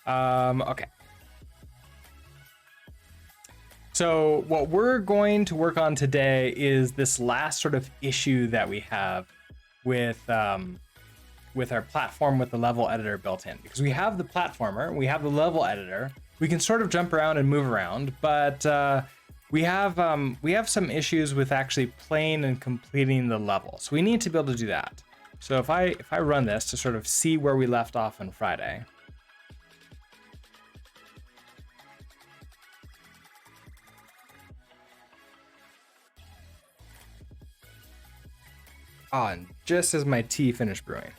Okay. So what we're going to work on today is this last sort of issue that we have with our platform with the level editor built in. Because we have the platformer, we have the level editor, we can sort of jump around and move around, but we have some issues with actually playing and completing the level. So we need to be able to do that. So if I run this to sort of see where we left off on Friday. And just as my tea finished brewing.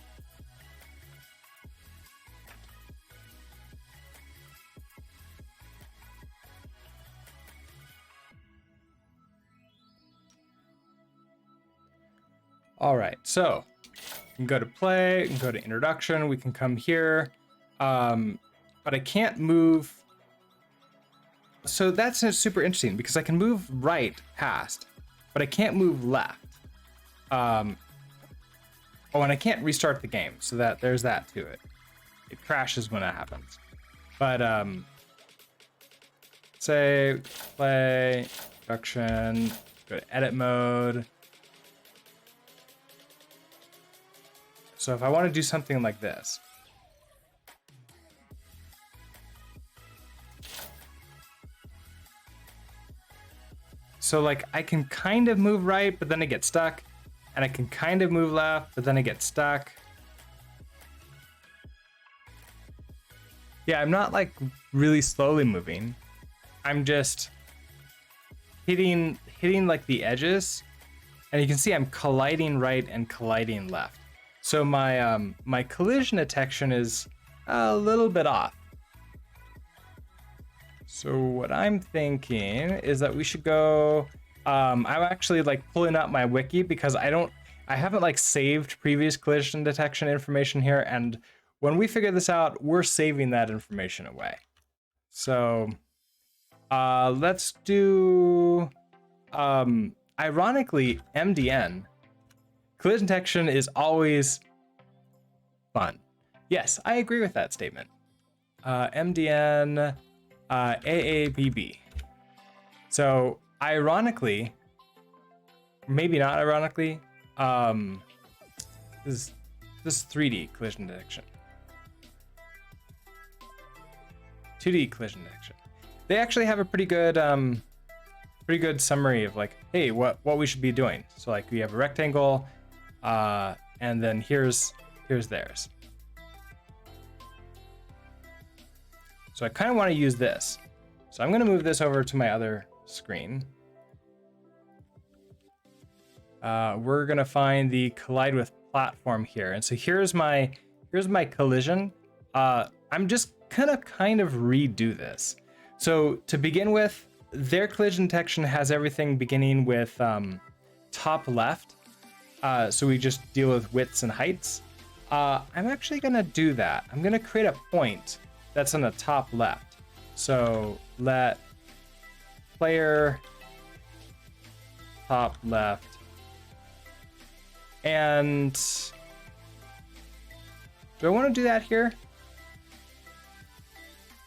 All right, so we can go to play, we can go to introduction, we can come here, but I can't move. So that's super interesting because I can move right past, but I can't move left. Oh, and I can't restart the game, so that there's that to it. It crashes when that happens. But say play, production, go to edit mode. So if I want to do something like this. So like I can kind of move right, but then I get stuck. And I can kind of move left, but then I get stuck. Yeah, I'm not like really slowly moving. I'm just hitting like the edges. And you can see I'm colliding right and colliding left. So my my collision detection is a little bit off. So what I'm thinking is that we should go. I'm actually like pulling up my wiki because I haven't like saved previous collision detection information here, and when we figure this out, we're saving that information away. So let's do ironically MDN. Collision detection is always fun. Yes, I agree with that statement. MDN AABB. So ironically, maybe not ironically, this is 3D collision detection. 2D collision detection. They actually have a pretty good summary of like, hey, what we should be doing. So like we have a rectangle, and then here's theirs. So I kind of want to use this. So I'm going to move this over to my other screen. We're going to find the collide with platform here. And so here's my collision. I'm just going to kind of redo this. So to begin with, their collision detection has everything beginning with top left. So we just deal with widths and heights. I'm actually going to do that. I'm going to create a point that's on the top left. So let player top left. And do I want to do that here?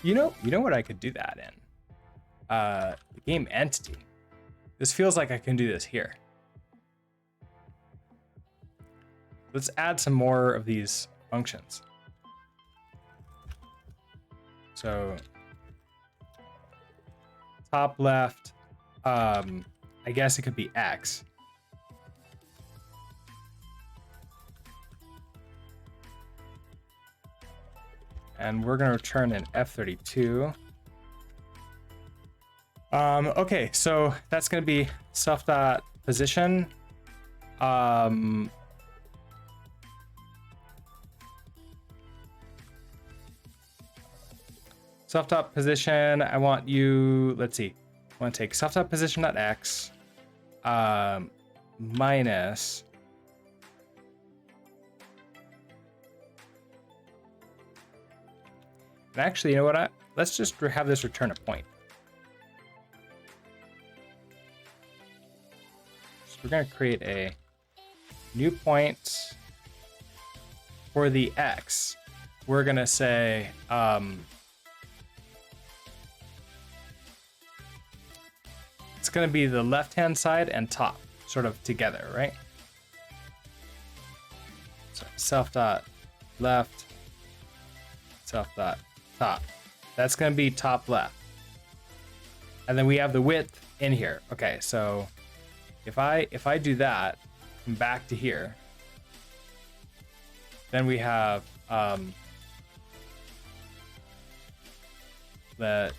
You know what I could do that in? The game entity. This feels like I can do this here. Let's add some more of these functions. So top left, I guess it could be X. And we're going to return an F32. Okay, so that's going to be self.position. Self.position, I want you, let's see. I want to take self.position.x minus and actually, you know what? Let's just have this return a point. So we're going to create a new point for the x. We're going to say that's going to be the left-hand side and top, sort of together, right? So self dot left, self dot top. That's going to be top left. And then we have the width in here. Okay, so if I do that, come back to here, then we have the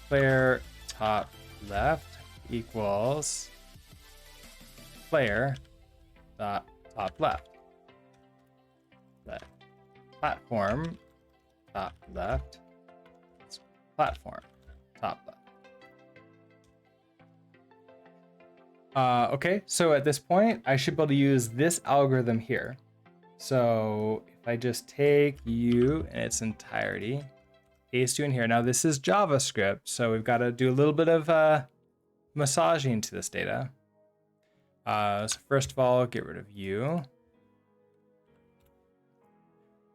player top left equals player dot top left. Let platform top left, platform top left. Okay, so at this point, I should be able to use this algorithm here. So if I just take U in its entirety, paste you in here. Now this is JavaScript, so we've got to do a little bit of massaging to this data. So first of all, get rid of U.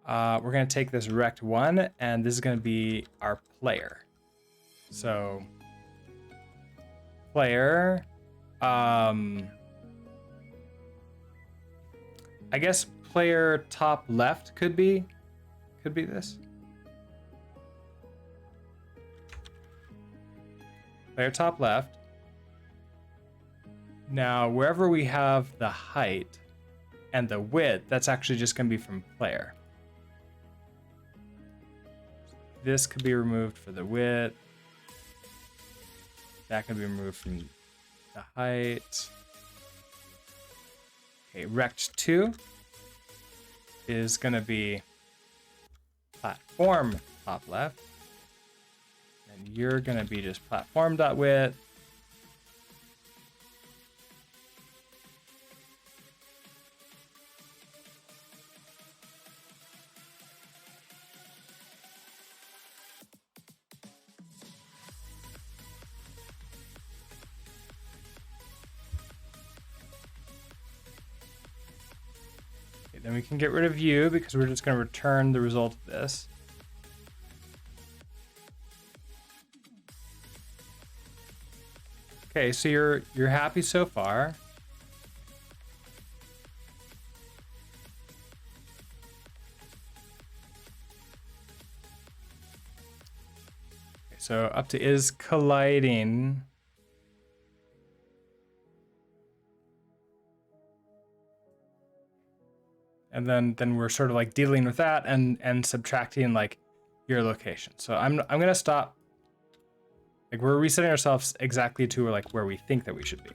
We're going to take this rect1, and this is going to be our player. So player, I guess player top left could be this. Player top left. Now, wherever we have the height and the width, that's actually just going to be from player. This could be removed for the width. That can be removed from the height. Okay, rect2 is going to be platform top left. And you're going to be just platform.width. Then we can get rid of you because we're just going to return the result of this. Okay, so you're happy so far. Okay, so up to is colliding. And then we're sort of like dealing with that and subtracting like your location. So I'm gonna stop. Like we're resetting ourselves exactly to like where we think that we should be.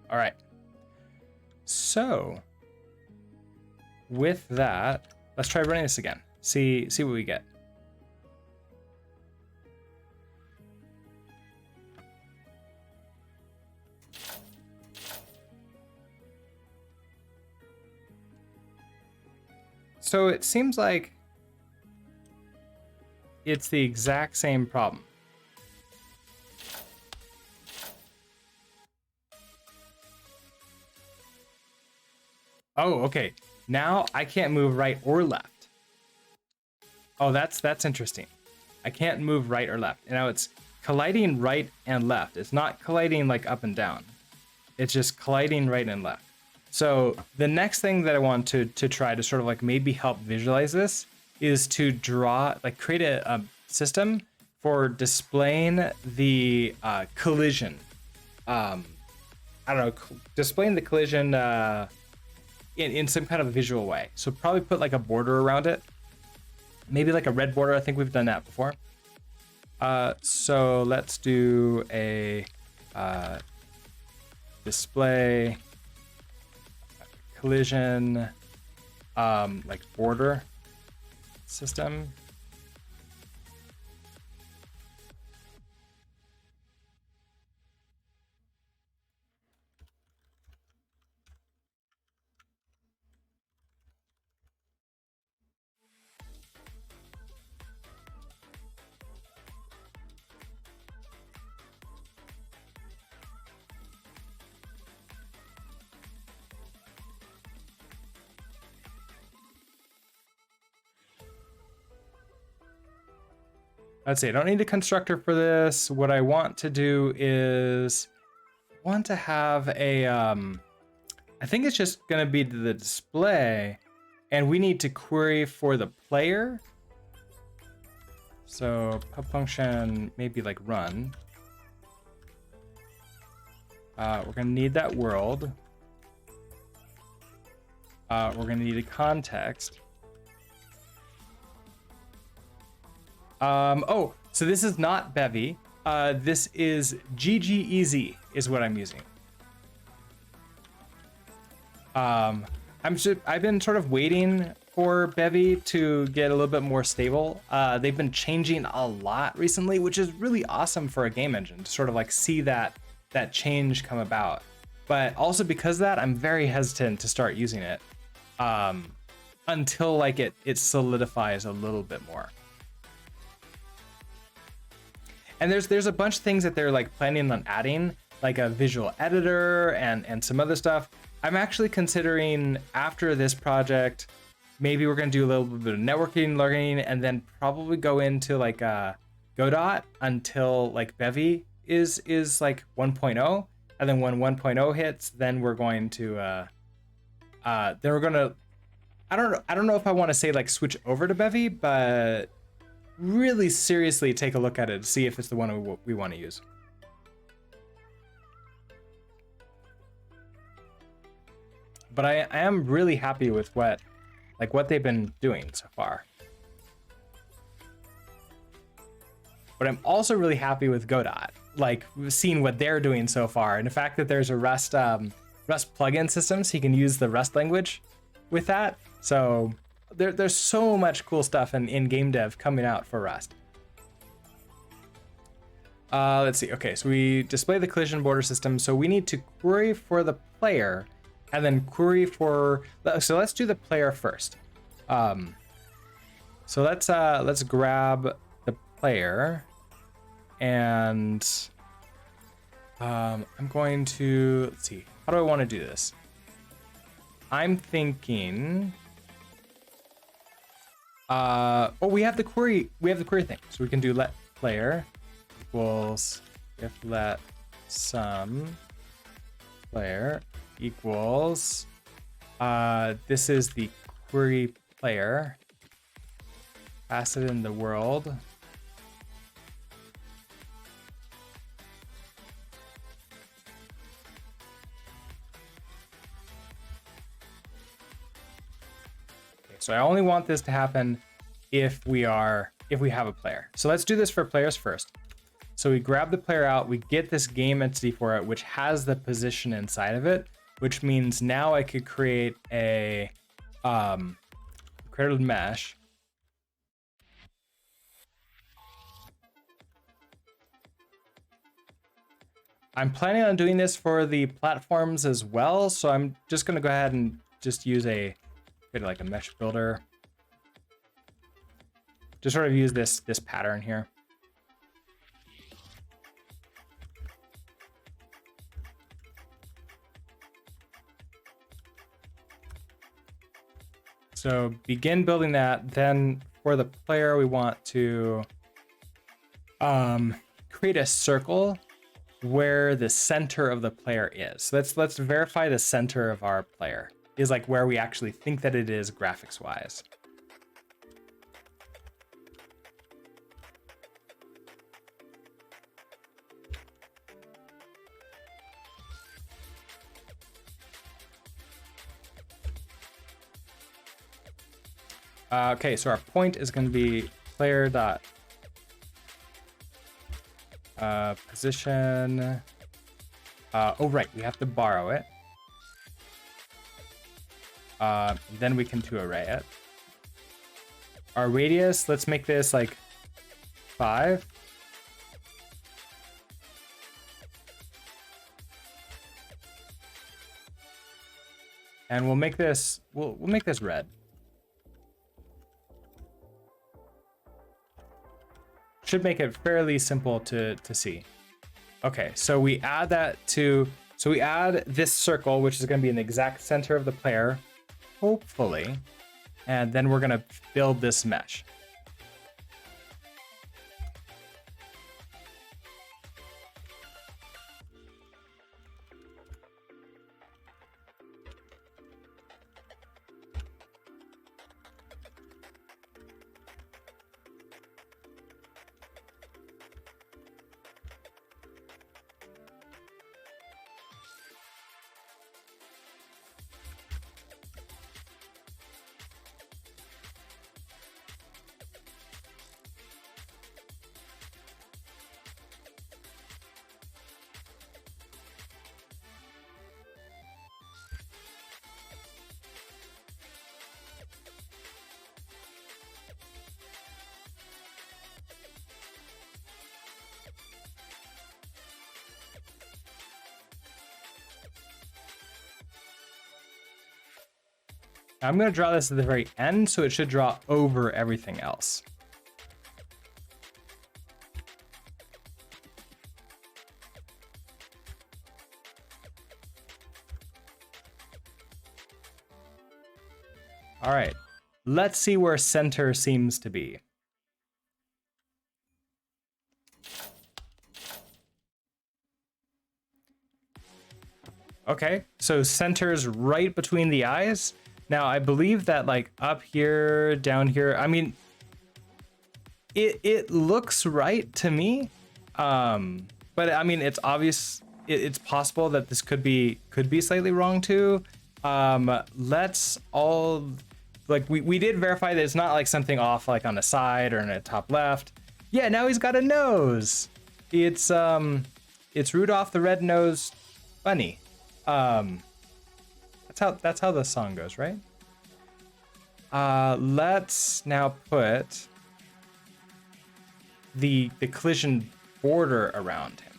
All right. So with that, let's try running this again. See what we get. So it seems like it's the exact same problem. Oh, okay. Now I can't move right or left. Oh, that's interesting. I can't move right or left. Now it's colliding right and left. It's not colliding like up and down. It's just colliding right and left. So the next thing that I want to try to sort of like maybe help visualize this is to draw, like create a system for displaying the collision. I don't know, displaying the collision in some kind of visual way. So probably put like a border around it. Maybe like a red border. I think we've done that before. So let's do a display collision like border system. let's see, I don't need a constructor for this. What I want to do is I want to have a, I think it's just gonna be the display, and we need to query for the player. So pub function, maybe like run. We're gonna need that world. We're gonna need a context. Oh, so this is not Bevy. This is GGEZ is what I'm using. I've been sort of waiting for Bevy to get a little bit more stable. They've been changing a lot recently, which is really awesome for a game engine to sort of like see that change come about. But also because of that, I'm very hesitant to start using it until like it solidifies a little bit more. And there's a bunch of things that they're like planning on adding, like a visual editor and some other stuff. I'm actually considering after this project, maybe we're gonna do a little bit of networking, learning, and then probably go into like Godot until like Bevy is like 1.0, and then when 1.0 hits, then we're going to I don't know if I want to say like switch over to Bevy, but really seriously take a look at it to see if it's the one we want to use. But I am really happy with what they've been doing so far. But I'm also really happy with Godot, like seeing what they're doing so far, and the fact that there's a Rust plugin system, so you can use the Rust language with that. So there's so much cool stuff in game dev coming out for Rust. Let's see. Okay, so we display the collision border system. So we need to query for the player, and then query for. So let's do the player first. So let's grab the player, and I'm going to, let's see. How do I want to do this? I'm thinking. Oh, we have the query thing, so we can do let player equals if let sum player equals this is the query player, pass it in the world, so I only want this to happen if we have a player. So let's do this for players first. So we grab the player out, we get this game entity for it, which has the position inside of it, which means now I could create a created mesh. I'm planning on doing this for the platforms as well, so I'm just gonna go ahead and just use create like a mesh builder. Just sort of use this pattern here. So begin building that. Then for the player, we want to create a circle where the center of the player is. So let's verify the center of our player is like where we actually think that it is graphics wise. Okay, so our point is going to be player dot position. Oh right, we have to borrow it. Then we can to array it. Our radius, let's make this like 5. And we'll make this we'll make this red. Should make it fairly simple to see. Okay, so we add that to, so we add this circle, which is going to be in the exact center of the player, hopefully, and then we're going to build this mesh. I'm going to draw this at the very end, so it should draw over everything else. All right, let's see where center seems to be. Okay, so center's right between the eyes. Now, I believe that like up here, down here, I mean, it looks right to me. But I mean, it's obvious, it's possible that this could be slightly wrong too. Let's all, like, we did verify that it's not like something off like on the side or in the top left. Yeah, now he's got a nose. It's Rudolph the Red-Nosed Bunny. That's how the song goes, right? Let's now put the collision border around him.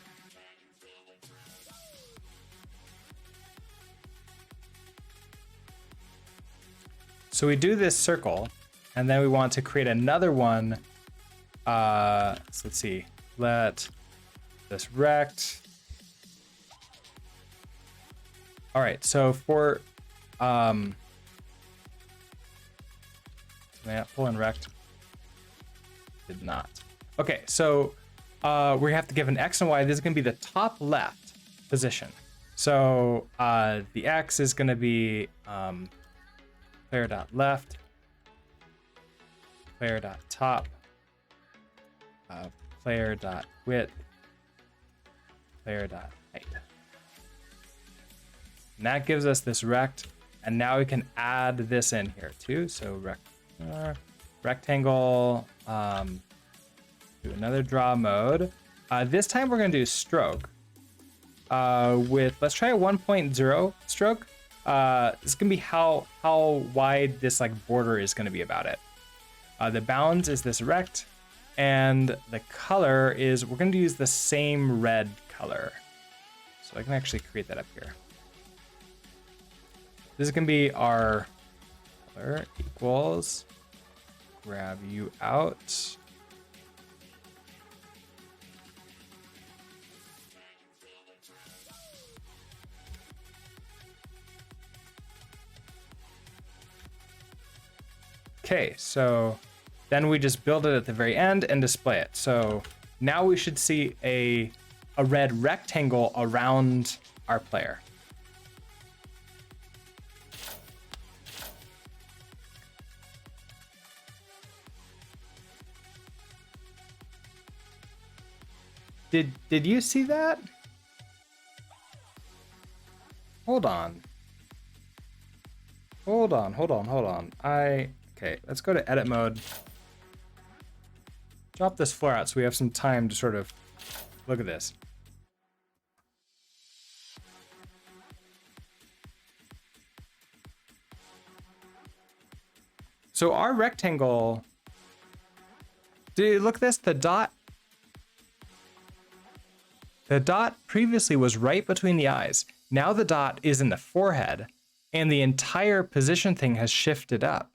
So we do this circle, and then we want to create another one. So let's see. Let this rect. All right, so for pull in rect. Did not. Okay, so we have to give an X and Y. This is gonna be the top left position. So the X is gonna be player.left, player.top, player.width, player.height. And that gives us this rect, and now we can add this in here too. So rectangle, do another draw mode. This time we're gonna do stroke with, let's try a 1.0 stroke. This can be how wide this like border is gonna be about it. The bounds is this rect, and the color is, we're gonna use the same red color. So I can actually create that up here. This is gonna be our color equals, grab you out. Okay, so then we just build it at the very end and display it. So now we should see a red rectangle around our player. Did you see that? Hold on. Okay, let's go to edit mode. Drop this flare out so we have some time to sort of look at this. So our rectangle, did you look at this? The dot previously was right between the eyes. Now the dot is in the forehead, and the entire position thing has shifted up.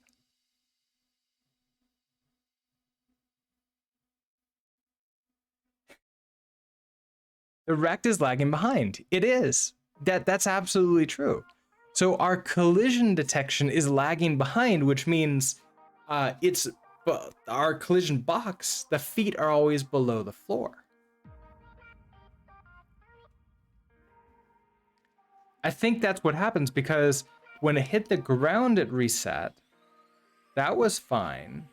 The rect is lagging behind. It is. That's absolutely true. So our collision detection is lagging behind, which means it's our collision box, the feet are always below the floor. I think that's what happens, because when it hit the ground at reset, that was fine.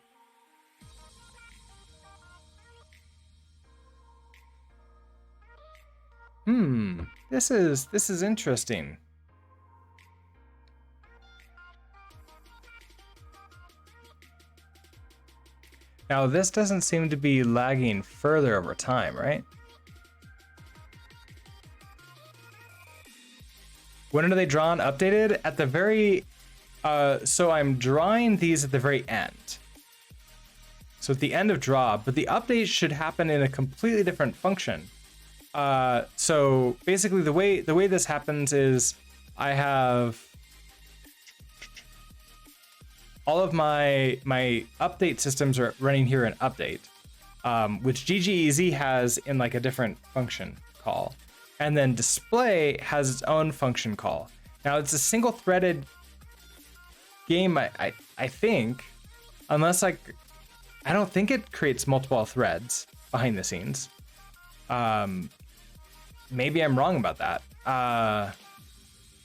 This is interesting. Now this doesn't seem to be lagging further over time, right? When are they drawn, updated? At the very, so I'm drawing these at the very end. So at the end of draw, but the update should happen in a completely different function. So basically the way this happens is I have all of my update systems are running here in update, which GGEZ has in like a different function call. And then display has its own function call. Now it's a single threaded game, I think, unless like, I don't think it creates multiple threads behind the scenes. Maybe I'm wrong about that.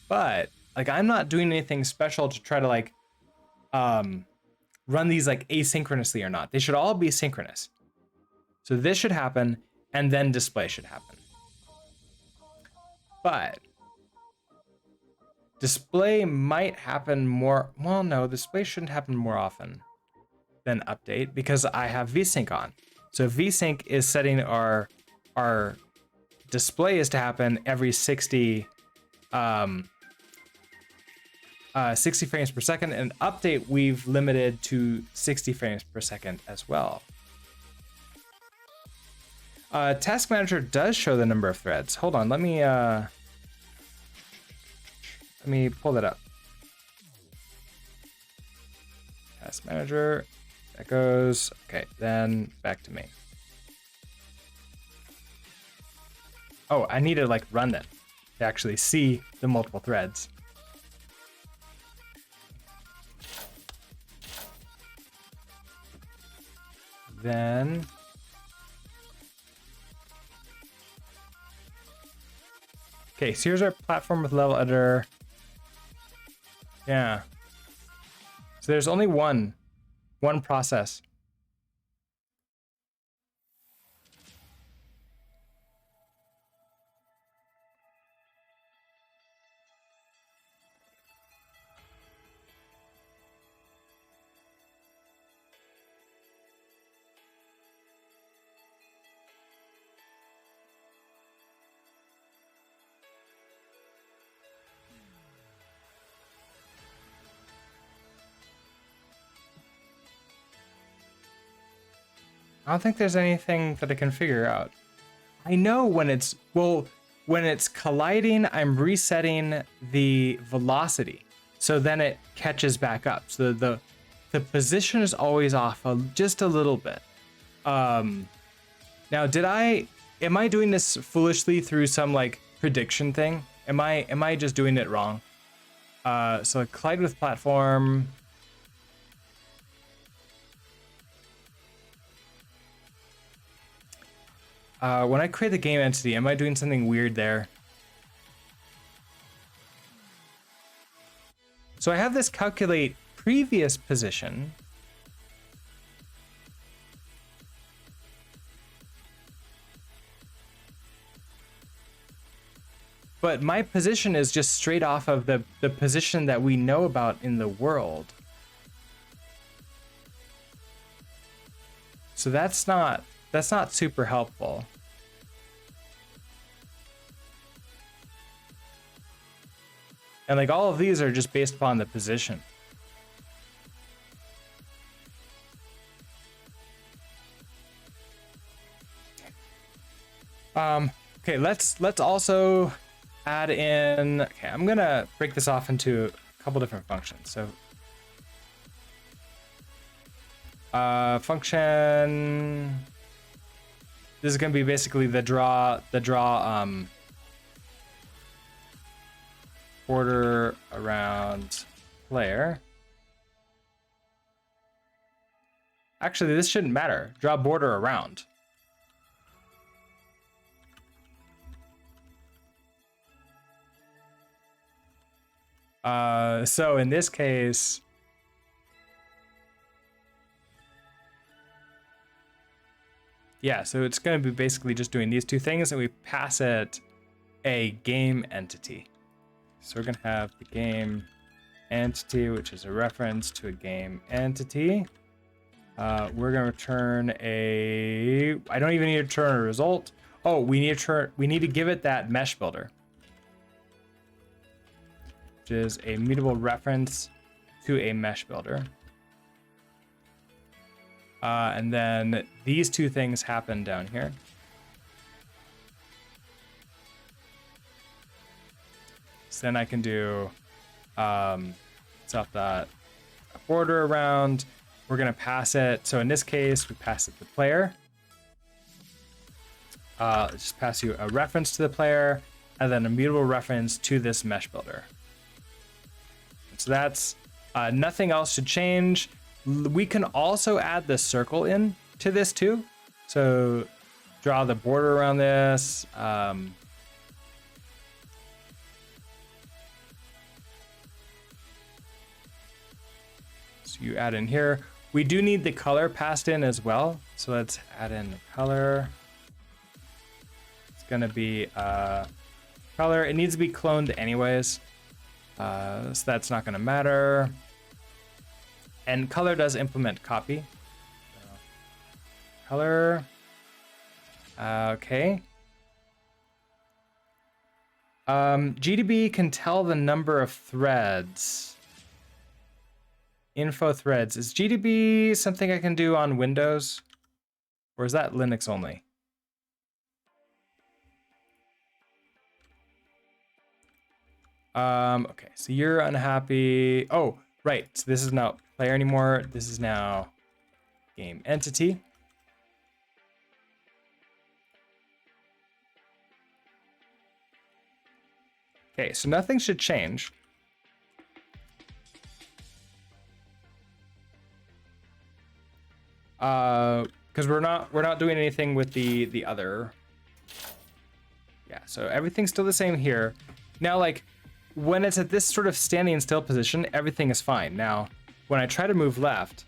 But like, I'm not doing anything special to try to like, run these like asynchronously or not. They should all be synchronous. So this should happen, and then display should happen. But display might happen more, well, no, display shouldn't happen more often than update because I have VSync on. So VSync is setting our display is to happen every 60 frames per second, and update we've limited to 60 frames per second as well. Task Manager does show the number of threads. Hold on, let me pull that up. Task Manager, that goes, okay, then back to me. Oh, I need to like run that to actually see the multiple threads. Then okay, so here's our platform with level editor. Yeah. So there's only one process. I don't think there's anything that I can figure out. I know when it's, well, when it's colliding, I'm resetting the velocity. So then it catches back up. So the position is always off just a little bit. Now, am I doing this foolishly through some like prediction thing? Am I just doing it wrong? So collide with platform. When I create the game entity, am I doing something weird there? So I have this calculate previous position. But my position is just straight off of the position that we know about in the world. So that's not super helpful. And like all of these are just based upon the position. Okay, let's also add in, okay, I'm gonna break this off into a couple different functions. So function, this is gonna be basically the draw border around player. Actually, this shouldn't matter. Draw border around. So in this case, yeah, so it's going to be basically just doing these two things, and we pass it a game entity. So we're going to have the game entity, which is a reference to a game entity. We're going to return a, I don't even need to return a result. Oh, we need to give it that mesh builder, which is a mutable reference to a mesh builder. And then these two things happen down here. So then I can do self dot a border around. We're gonna pass it. So in this case, we pass it to player. Just pass you a reference to the player and then a mutable reference to this mesh builder. So that's nothing else should change. We can also add the circle in to this too. So draw the border around this. So you add in here. We do need the color passed in as well. So let's add in the color. It's gonna be color. It needs to be cloned anyways. So that's not gonna matter. And color does implement copy. So, color. Okay. GDB can tell the number of threads. Info threads. Is GDB something I can do on Windows? Or is that Linux only? Okay, so you're unhappy. Oh, right. So this is not player anymore. This is now game entity. Okay, so nothing should change. Because we're not doing anything with the other. Yeah, so everything's still the same here. Now, like, when it's at this sort of standing still position, everything is fine. Now, when I try to move left,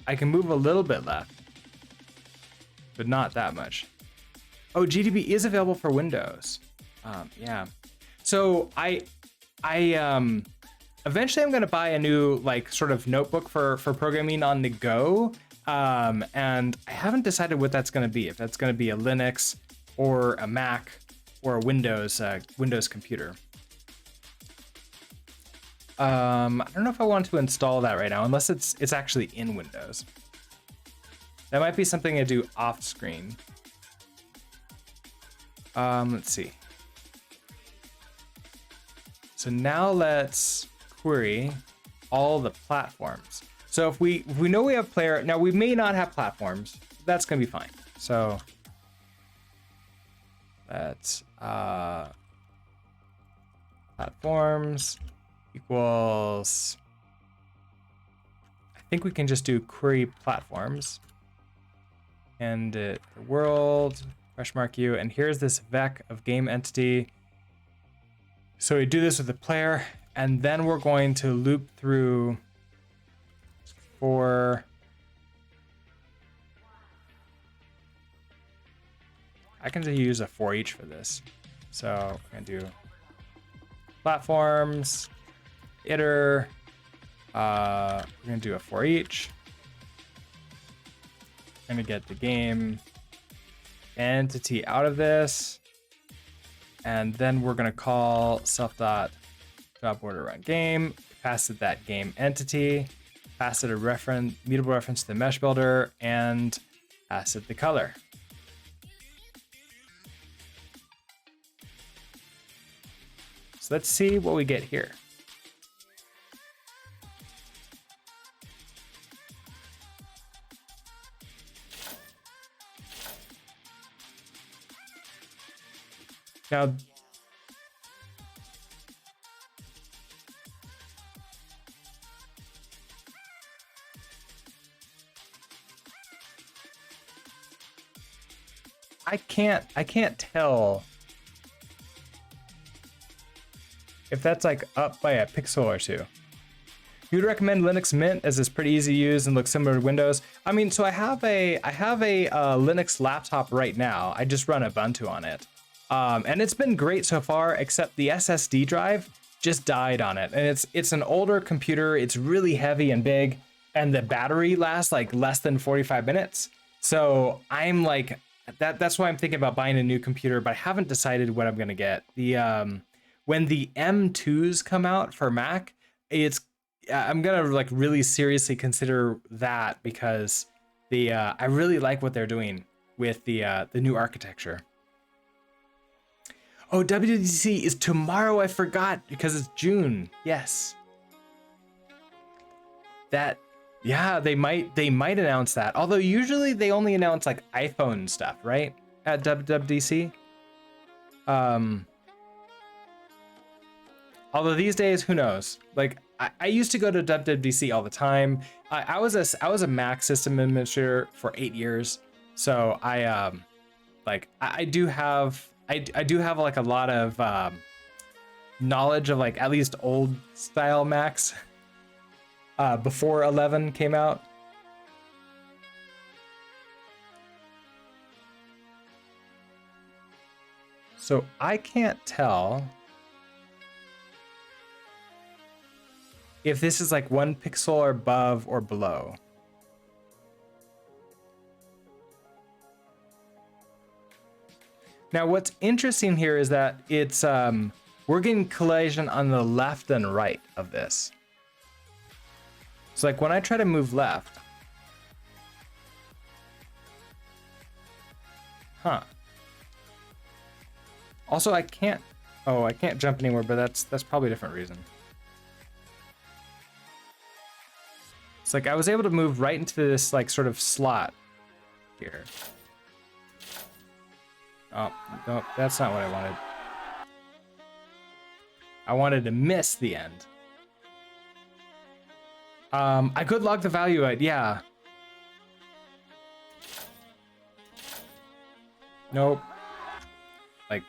I can move a little bit left, but not that much. Oh, GDB is available for Windows. Yeah. So I eventually I'm gonna buy a new like sort of notebook for programming on the go. And I haven't decided what that's gonna be. If that's gonna be a Linux or a Mac or a Windows computer. I don't know if I want to install that right now, unless it's actually in Windows. That might be something I do off screen. Let's see. So now let's query all the platforms. So if we know we have player, now we may not have platforms. That's gonna be fine. So let's platforms equals. I think we can just do query platforms and the world !u, and here's this vec of game entity. So we do this with the player, and then we're going to loop through for. I can just use a for each for this. So we're gonna do platforms, iter. We're gonna do a for each. I'm gonna get the game entity out of this, and then we're gonna call self.dropBorder run game, pass it that game entity, pass it a mutable reference to the mesh builder, and pass it the color. So let's see what we get here. Now, I can't tell if that's like up by a pixel or two. You'd recommend Linux Mint as it's pretty easy to use and looks similar to Windows. I mean, so I have a Linux laptop right now. I just run Ubuntu on it. And it's been great so far, except the SSD drive just died on it. And it's an older computer. It's really heavy and big, and the battery lasts like less than 45 minutes. So I'm like, that's why I'm thinking about buying a new computer, but I haven't decided what I'm gonna get. When the M2s come out for Mac, I'm gonna like really seriously consider that, because I really like what they're doing with the new architecture. Oh, WWDC is tomorrow. I forgot, because it's June. Yes. That, yeah, they might announce that. Although usually they only announce like iPhone stuff, right? At WWDC. Although these days, who knows? Like I used to go to WWDC all the time. I was a Mac system administrator for 8 years, so I do have like a lot of knowledge of like at least old style Macs before 11 came out. So I can't tell if this is like 1 pixel or above or below. Now, what's interesting here is that it's we're getting collision on the left and right of this. So like when I try to move left, huh? Also, I can't jump anywhere, but that's probably a different reason. It's like I was able to move right into this like sort of slot here. Oh, no, that's not what I wanted. I wanted to miss the end. I could log the value out, yeah. Nope. Like,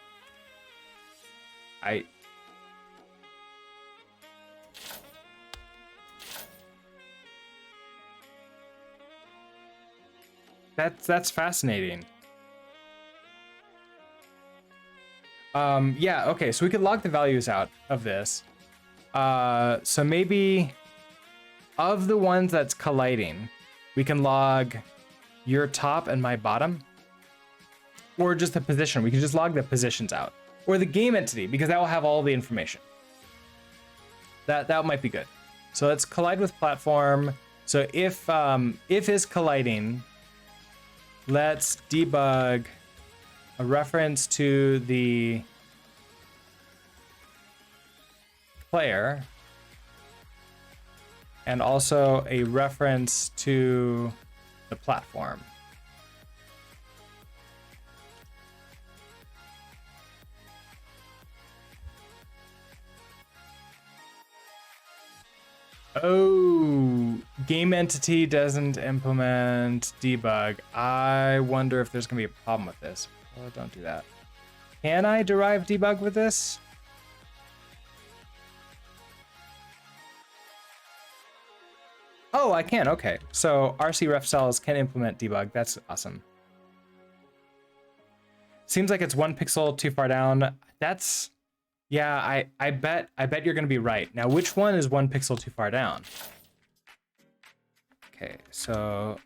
That's fascinating. Yeah, okay, so we could log the values out of this. So maybe of the ones that's colliding, we can log your top and my bottom, or just the position. We can just log the positions out, or the game entity, because that will have all the information. That might be good. So let's collide with platform. So if is colliding, let's debug a reference to the player and also a reference to the platform. Oh, game entity doesn't implement debug. I wonder if there's gonna be a problem with this. Oh, don't do that. Can I derive debug with this? Oh, I can, okay. So RC ref cells can implement debug. That's awesome. Seems like it's 1 pixel too far down. That's, yeah, I bet you're gonna be right. Now, which one is 1 pixel too far down? Okay, so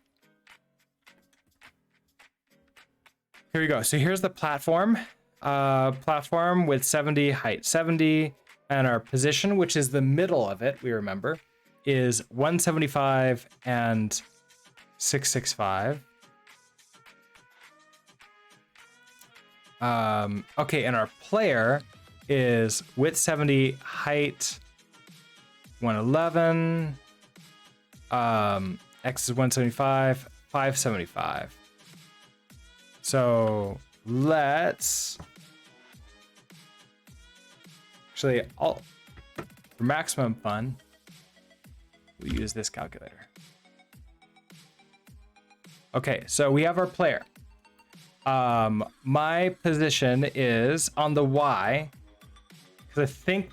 here we go. So here's the platform. Platform with 70, height 70, and our position, which is the middle of it, we remember, is 175 and 665. Okay, and our player is width 70, height 111, X is 175, 575. So let's actually, for maximum fun, we use this calculator. Okay, so we have our player. My position is on the Y, because I think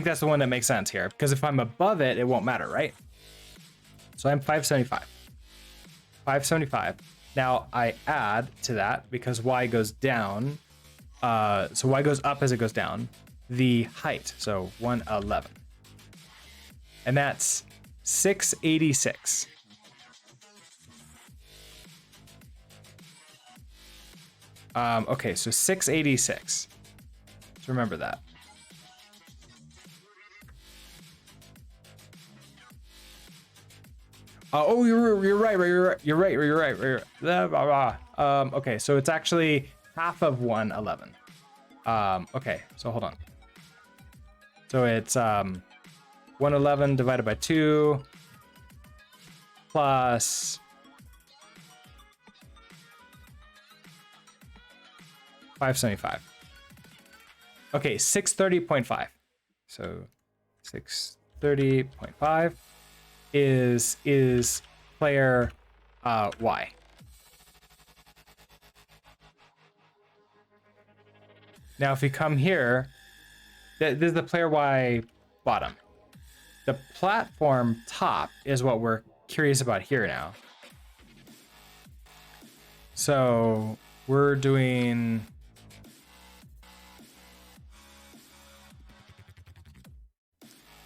that's the one that makes sense here, because if I'm above it, it won't matter, right? So I'm 575. 575. Now I add to that, because Y goes down, so Y goes up as it goes down, the height, so 111. And that's 686. Okay, so 686. So remember that. Oh, you're right. Okay, so it's actually half of 111. Okay, so hold on. So it's 111 divided by 2 plus 575. Okay, 630.5. So 630.5 is player Y. Now, if we come here, this is the player Y bottom. The platform top is what we're curious about here now. So we're doing...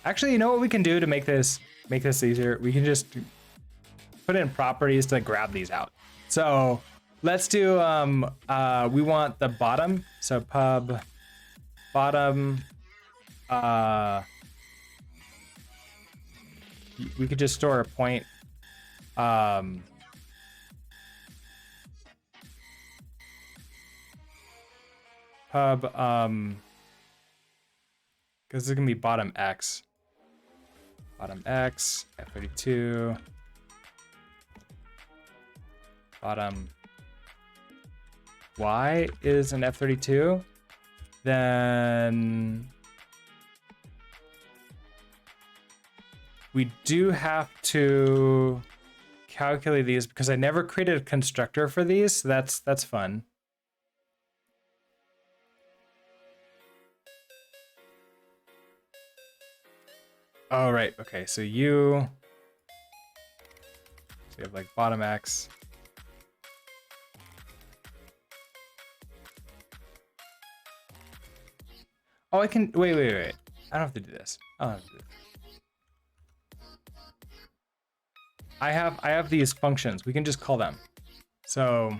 Actually, you know what we can do to make this easier? We can just put in properties to grab these out. So let's do, we want the bottom. So pub bottom, we could just store a point. Pub, because it's gonna be bottom X. Bottom X, F32. Bottom Y is an F32. Then we do have to calculate these because I never created a constructor for these. So that's fun. Oh, right. Okay, so you have like bottom X. Oh, I can wait. I don't have to do this. I don't have to do this. I have these functions. We can just call them. So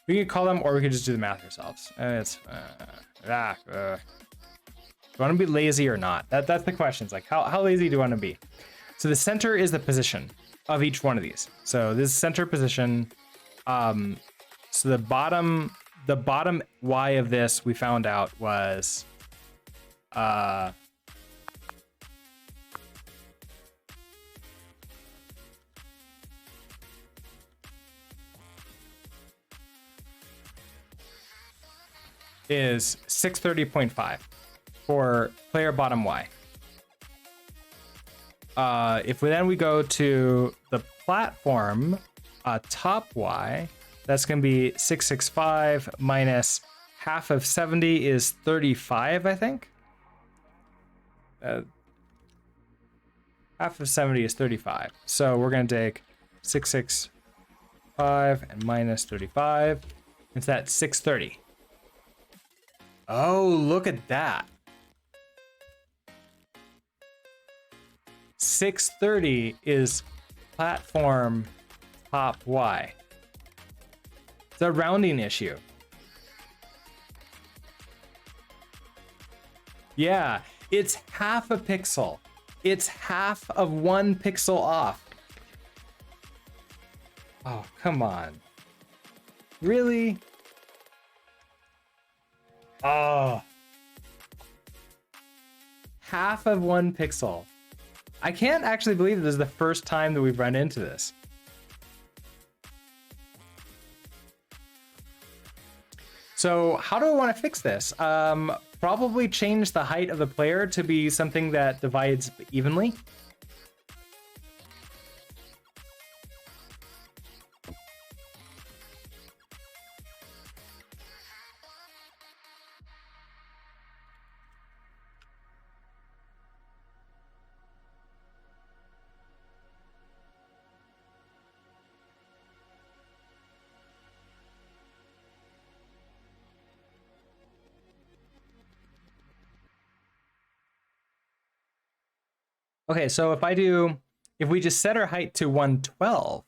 we can call them, or we could just do the math ourselves. Do you want to be lazy or not? That's the question. It's like how lazy do you want to be? So the center is the position of each one of these. So this center position. So the bottom Y of this we found out was is 630.5 for player bottom Y. If we go to the platform top Y, that's going to be 665 minus half of 70 is 35, I think. Half of 70 is 35. So we're going to take 665 and minus 35. It's that 630. Oh, look at that. 630 is platform top Y. It's a rounding issue. Yeah, it's half a pixel. It's half of 1 pixel off. Oh, come on. Really? Oh. Half of 1 pixel. I can't actually believe this is the first time that we've run into this. So how do I want to fix this? Probably change the height of the player to be something that divides evenly. Okay, so if we just set our height to 112,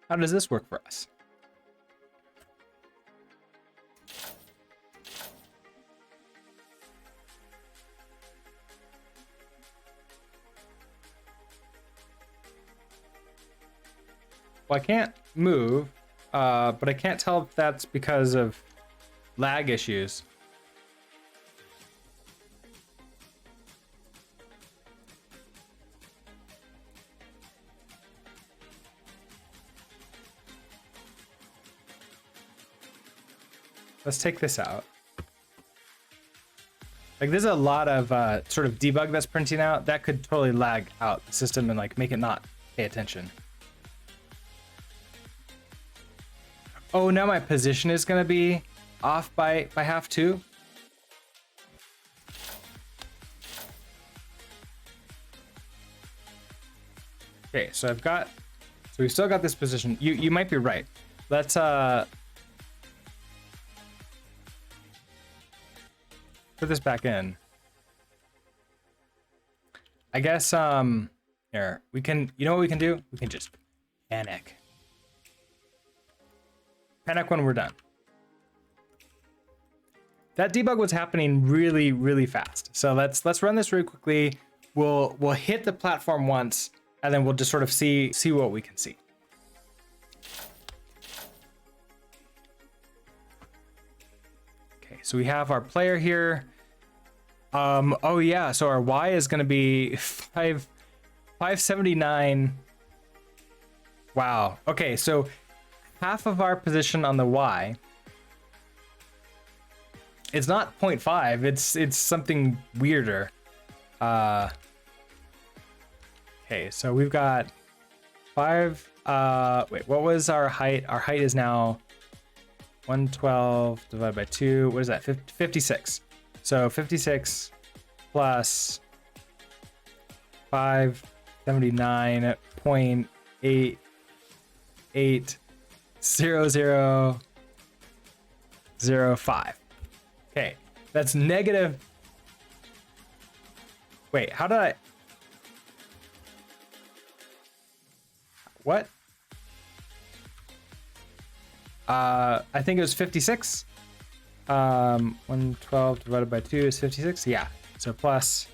how does this work for us? Well, I can't move, but I can't tell if that's because of lag issues. Let's take this out. Like, there's a lot of sort of debug that's printing out that could totally lag out the system and like make it not pay attention. Oh, now my position is gonna be off by half too. Okay, so we've still got this position. You might be right. Let's put this back in. I guess here we can, you know what we can do? We can just panic when we're done. That debug was happening really fast. So let's run this really quickly. We'll hit the platform once, and then we'll just sort of see what we can see. Okay, so we have our player here. Oh yeah, so our Y is gonna be 579. Wow. Okay, so half of our position on the Y. It's not 0.5, it's something weirder. Okay, so we've got 5, wait, what was our height? Our height is now 112 divided by 2. What is that? 56. So 56 plus 579.880005. Okay, that's negative. Wait, how did I? What? I think it was 56. 112 divided by 2 is 56. Yeah. So plus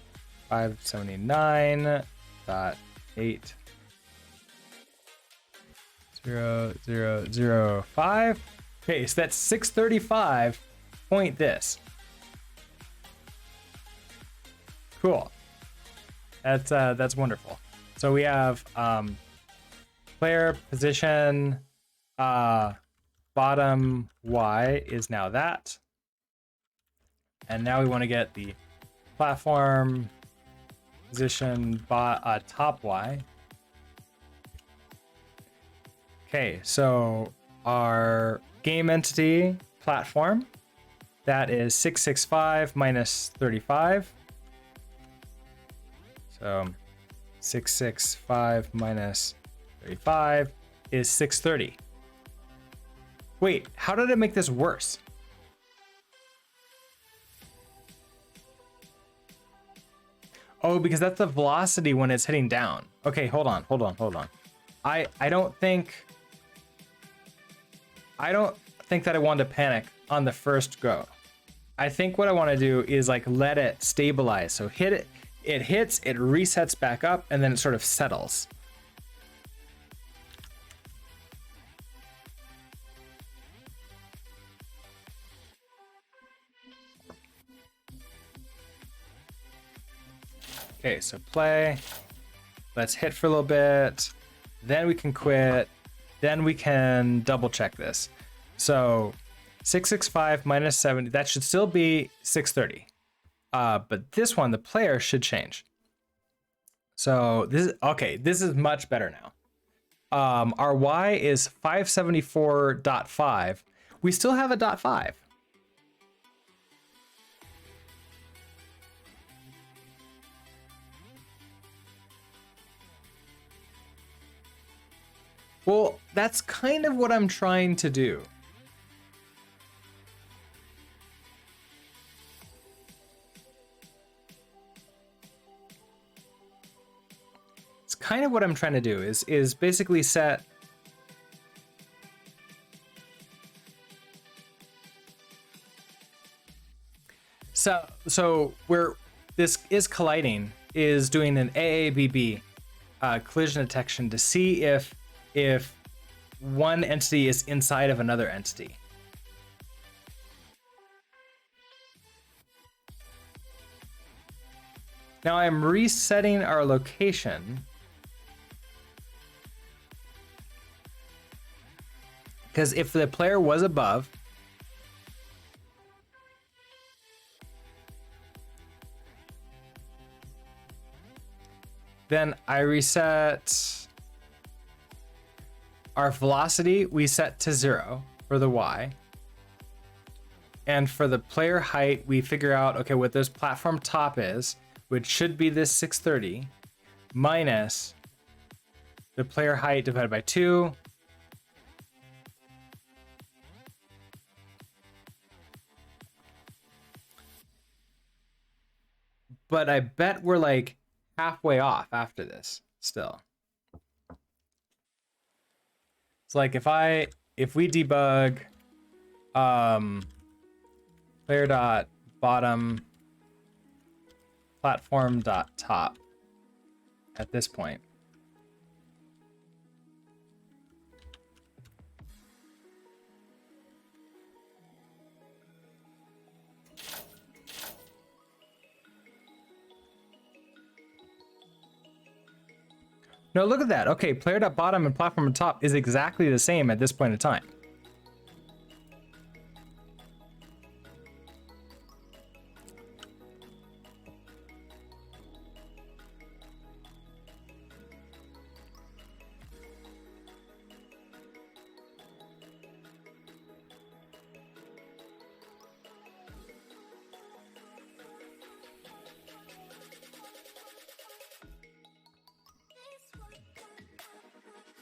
579.80005. Okay, so that's 635 point this. Cool. That's wonderful. So we have player position bottom Y is now that. And now we want to get the platform position top Y. Okay, so our game entity platform, that is 665 minus 35. So 665 minus 35 is 630. Wait, how did it make this worse? Oh, because that's the velocity when it's hitting down. Okay, hold on. I don't think that I want to panic on the first go. I think what I want to do is like let it stabilize. So hit it, it hits, it resets back up, and then it sort of settles. Okay, so play. Let's hit for a little bit. Then we can quit. Then we can double check this. So 665 minus 70, that should still be 630. But this one, the player should change. So this is okay. This is much better now. Our Y is 574.5. We still have a .5. Well, that's kind of what I'm trying to do. It's kind of what I'm trying to do is basically set so where this is colliding is doing an AABB collision detection to see if one entity is inside of another entity. Now I'm resetting our location because if the player was above, then I reset our velocity, we set to 0 for the Y. And for the player height, we figure out, okay, what this platform top is, which should be this 630, minus the player height divided by 2. But I bet we're like halfway off after this still. It's like if we debug player dot bottom platform dot top at this point. No, look at that. Okay, player dot bottom and platform dot top is exactly the same at this point in time.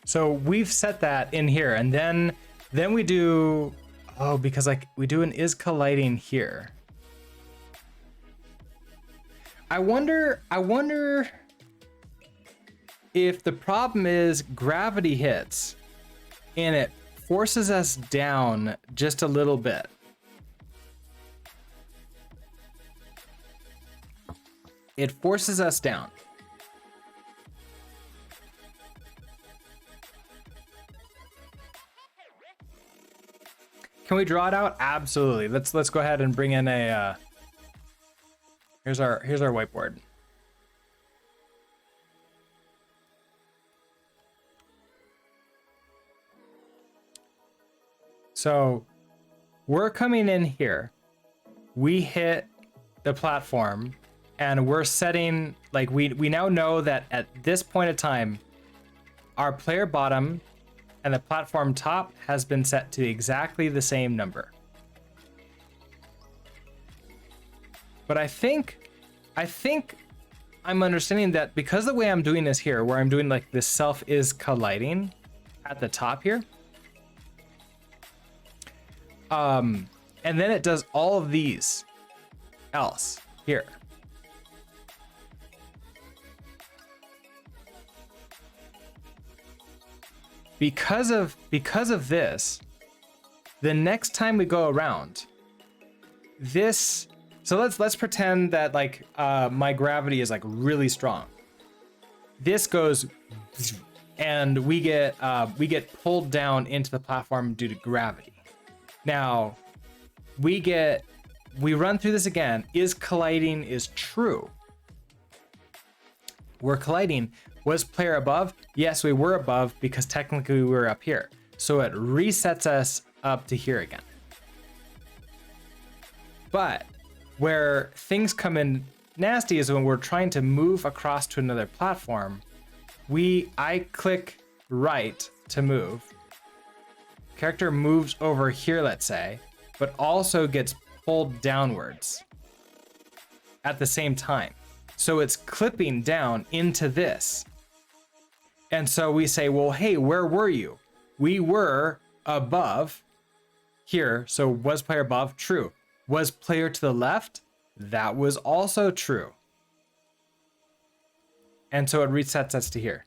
So we've set that in here, and then we do, oh, because like we do an is colliding here. I wonder if the problem is gravity hits and it forces us down just a little bit. It forces us down. Can we draw it out? Absolutely. Let's go ahead and bring in a here's our whiteboard. So we're coming in here. We hit the platform and we're setting, like we now know that at this point of time, our player bottom and the platform top has been set to exactly the same number. But I think I'm understanding that because the way I'm doing this here, where I'm doing like this self is colliding at the top here, and then it does all of these else here. Because of this, the next time we go around this, so let's pretend that like my gravity is like really strong. This goes and we get pulled down into the platform due to gravity. Now we run through this again. Is colliding is true. We're colliding. Was player above? Yes, we were above because technically we were up here. So it resets us up to here again. But where things come in nasty is when we're trying to move across to another platform. I click right to move. Character moves over here, let's say, but also gets pulled downwards at the same time. So it's clipping down into this. And so we say, well, hey, where were you? We were above here. So was player above? True. Was player to the left? That was also true. And so it resets us to here.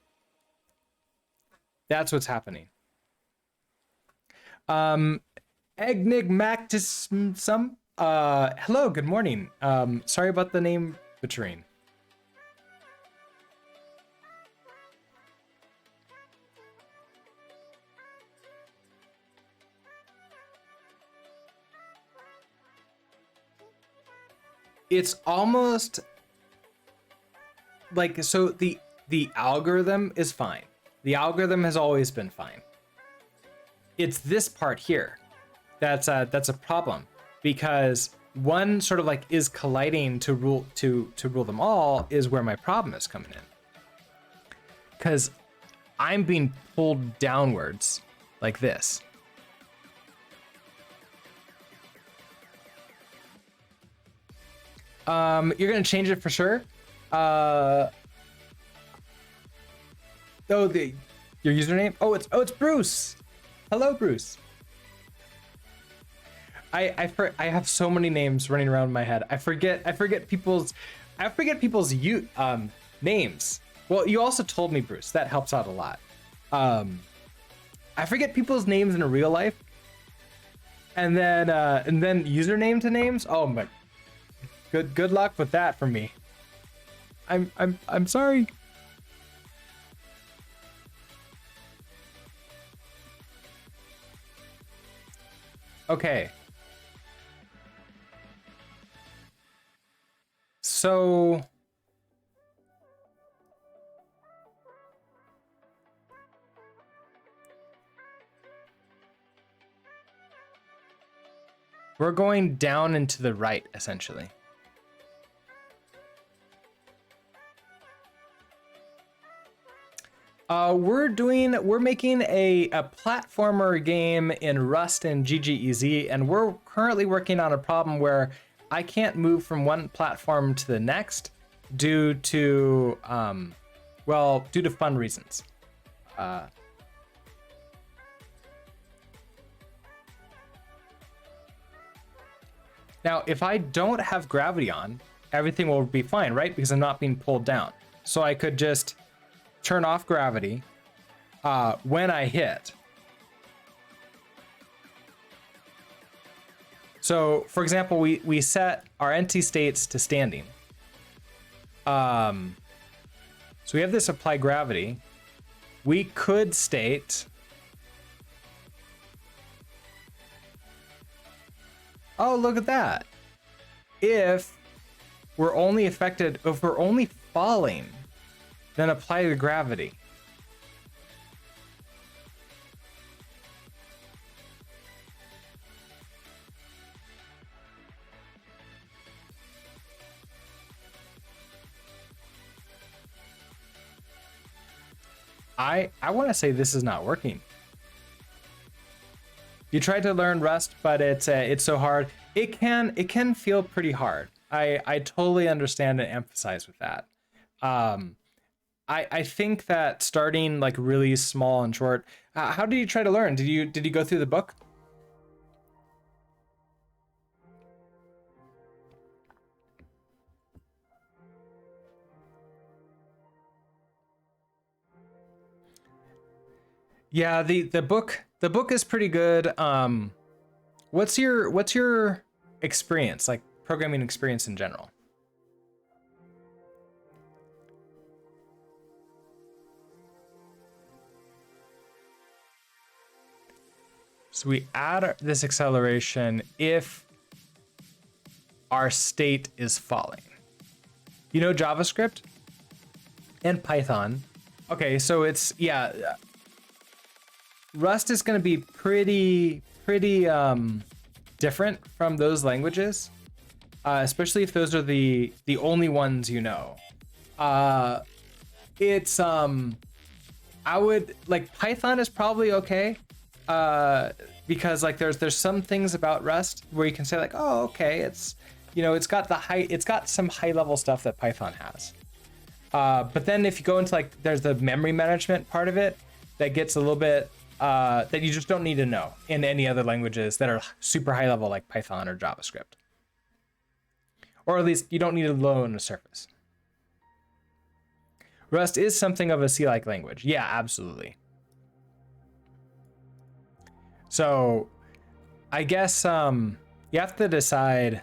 That's what's happening. Enigmatism. Hello, good morning. Sorry about the name butchering. it's almost like, so the algorithm is fine. The algorithm has always been fine. It's this part here that's a problem, because one sort of like is colliding to rule them all is where my problem is coming in. Because I'm being pulled downwards like this. You're gonna change it for sure. Oh, your username? Oh, it's Bruce. Hello, Bruce. I have so many names running around in my head. I forget people's names. Well, you also told me, Bruce. That helps out a lot. I forget people's names in real life, and then username to names. Oh my, good luck with that for me. I'm sorry. Okay. So we're going down and to the right, essentially. We're making a platformer game in Rust and GGEZ, and we're currently working on a problem where I can't move from one platform to the next due to fun reasons. Now, if I don't have gravity on, everything will be fine, right? Because I'm not being pulled down. So I could just turn off gravity when I hit. So, for example, we set our empty states to standing. So we have this apply gravity. We could state, oh, look at that. If we're only falling, then apply the gravity. I want to say this is not working. You tried to learn Rust, but it's so hard. It can feel pretty hard. I totally understand and emphasize with that. I think that starting like really small and short. How did you try to learn? Did you go through the book? Yeah, the book is pretty good. What's your experience, like programming experience in general? So we add this acceleration if our state is falling. You know JavaScript and Python. Okay, so it's, yeah, Rust is going to be pretty different from those languages, especially if those are the only ones you know. It's I would like Python is probably okay, because like there's some things about Rust where you can say like, oh, okay, it's, you know, it's got some high level stuff that Python has. But then if you go into like, there's the memory management part of it that gets a little bit that you just don't need to know in any other languages that are super high level like Python or JavaScript. Or at least you don't need to know on the surface. Rust is something of a C-like language. Yeah, absolutely. So I guess you have to decide.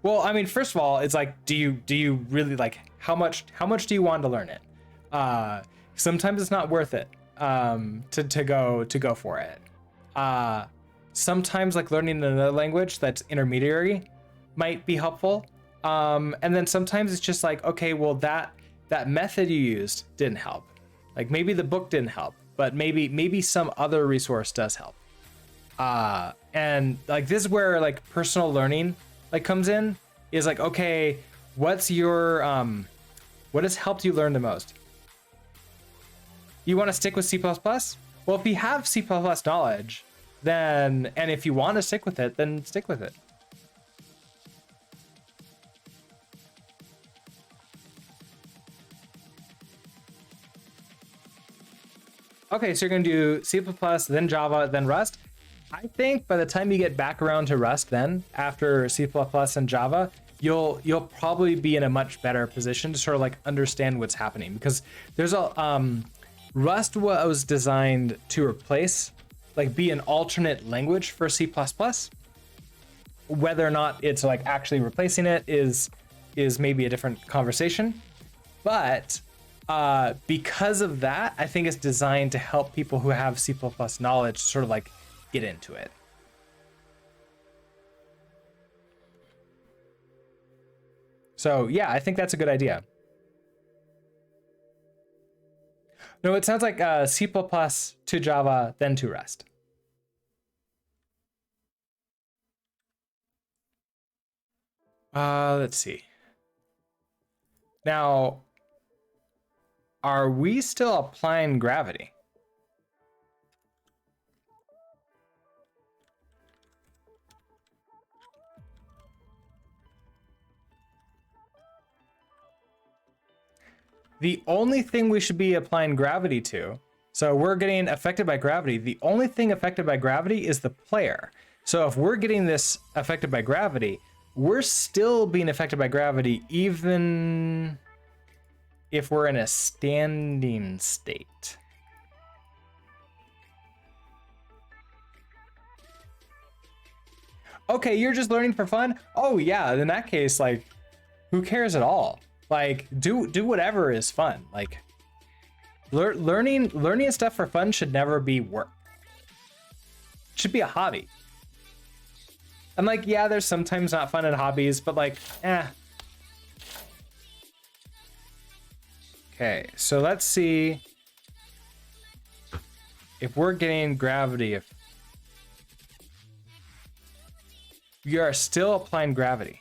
Well, I mean, first of all, it's like, do you really like, how much do you want to learn it? Sometimes it's not worth it to go for it. Sometimes like learning another language that's intermediary might be helpful. And then sometimes it's just like, okay, well that method you used didn't help. Like maybe the book didn't help, but maybe some other resource does help. And like this is where like personal learning like comes in, is like, okay, what's your what has helped you learn the most? You want to stick with C++? Well, if you have C++ knowledge, then, and if you want to stick with it, then stick with it. Okay, so you're going to do C++, then Java, then Rust. I think by the time you get back around to Rust, then after C++ and Java, you'll probably be in a much better position to sort of like understand what's happening, because there's a Rust was designed to replace, like be an alternate language for C++. Whether or not it's like actually replacing it is maybe a different conversation, but because of that, I think it's designed to help people who have C++ knowledge sort of like get into it. So yeah, I think that's a good idea. No, it sounds like C++ to Java, then to Rust. Let's see. Now, are we still applying gravity? The only thing we should be applying gravity to, so we're getting affected by gravity. The only thing affected by gravity is the player. So if we're getting this affected by gravity, we're still being affected by gravity even if we're in a standing state. Okay, you're just learning for fun? Oh yeah, in that case, like, who cares at all? Like, do whatever is fun. Like, learning stuff for fun should never be work. It should be a hobby. I'm like, yeah, there's sometimes not fun in hobbies, but like, eh. Okay, so let's see if we're getting gravity. If we are still applying gravity.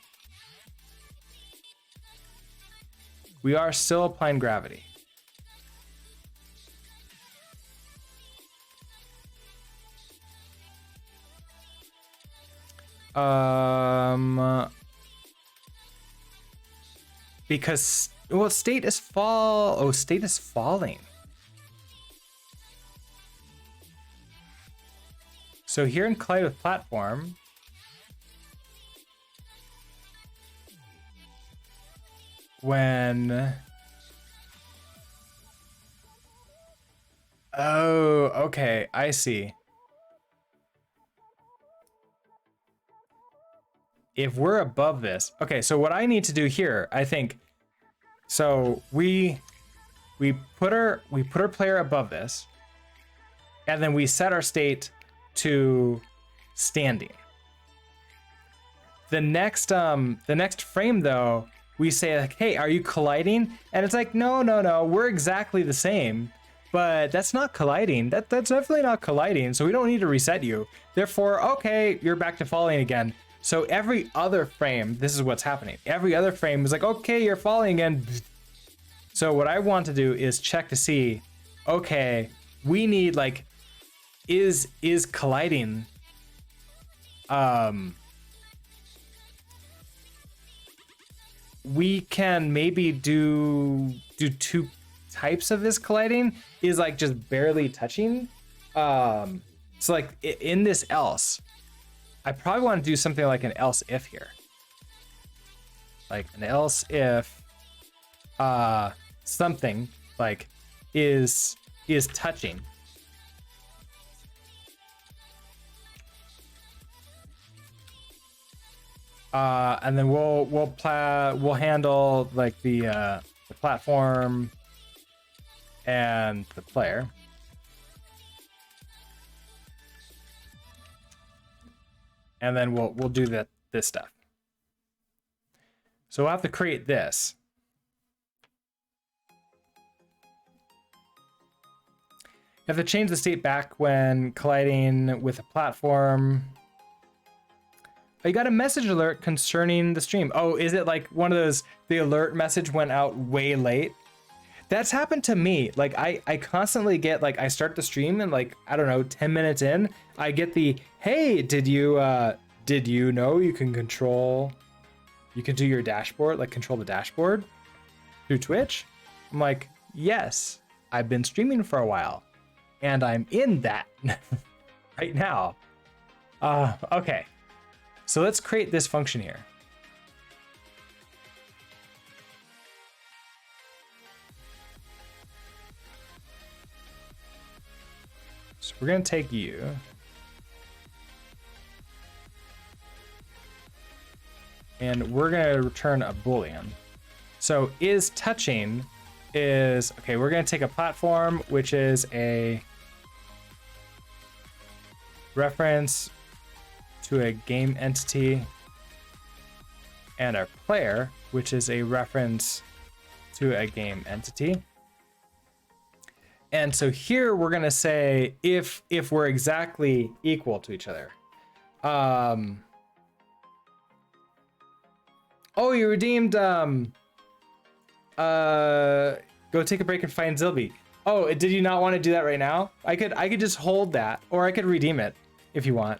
We are still applying gravity. Because, well, state is state is falling. So here in Collide with Platform, when, oh, okay, I see. If we're above this, okay, so what I need to do here, I think, so we put our player above this, and then we set our state to standing. The next frame though, we say like, hey, are you colliding? And it's like, no, we're exactly the same, but that's not colliding. That's definitely not colliding. So we don't need to reset you. Therefore, okay, you're back to falling again. So every other frame, this is what's happening. Every other frame is like, okay, you're falling again. So what I want to do is check to see, okay, we need like, is colliding, we can maybe do two types of this colliding, is like just barely touching. So like in this else, I probably want to do something like an else if here. Like an else if something like is touching. And then we'll handle like the platform and the player. And then we'll do this stuff. So we'll have to create this. You have to change the state back when colliding with a platform. Oh, you got a message alert concerning the stream. Oh, is it like one of those, the alert message went out way late? That's happened to me. Like I constantly get, like, I start the stream and, like, I don't know, 10 minutes in, I get the, hey, did you know you can do your dashboard, like control the dashboard through Twitch? I'm like, yes, I've been streaming for a while and I'm in that right now. Okay. So let's create this function here. So we're going to take you. And we're going to return a Boolean. So is touching is, okay, we're going to take a platform, which is a reference to a game entity, and our player, which is a reference to a game entity. And so here we're gonna say if we're exactly equal to each other. Oh, you redeemed go take a break and find Zilby. Oh, did you not want to do that right now? I could just hold that, or I could redeem it if you want.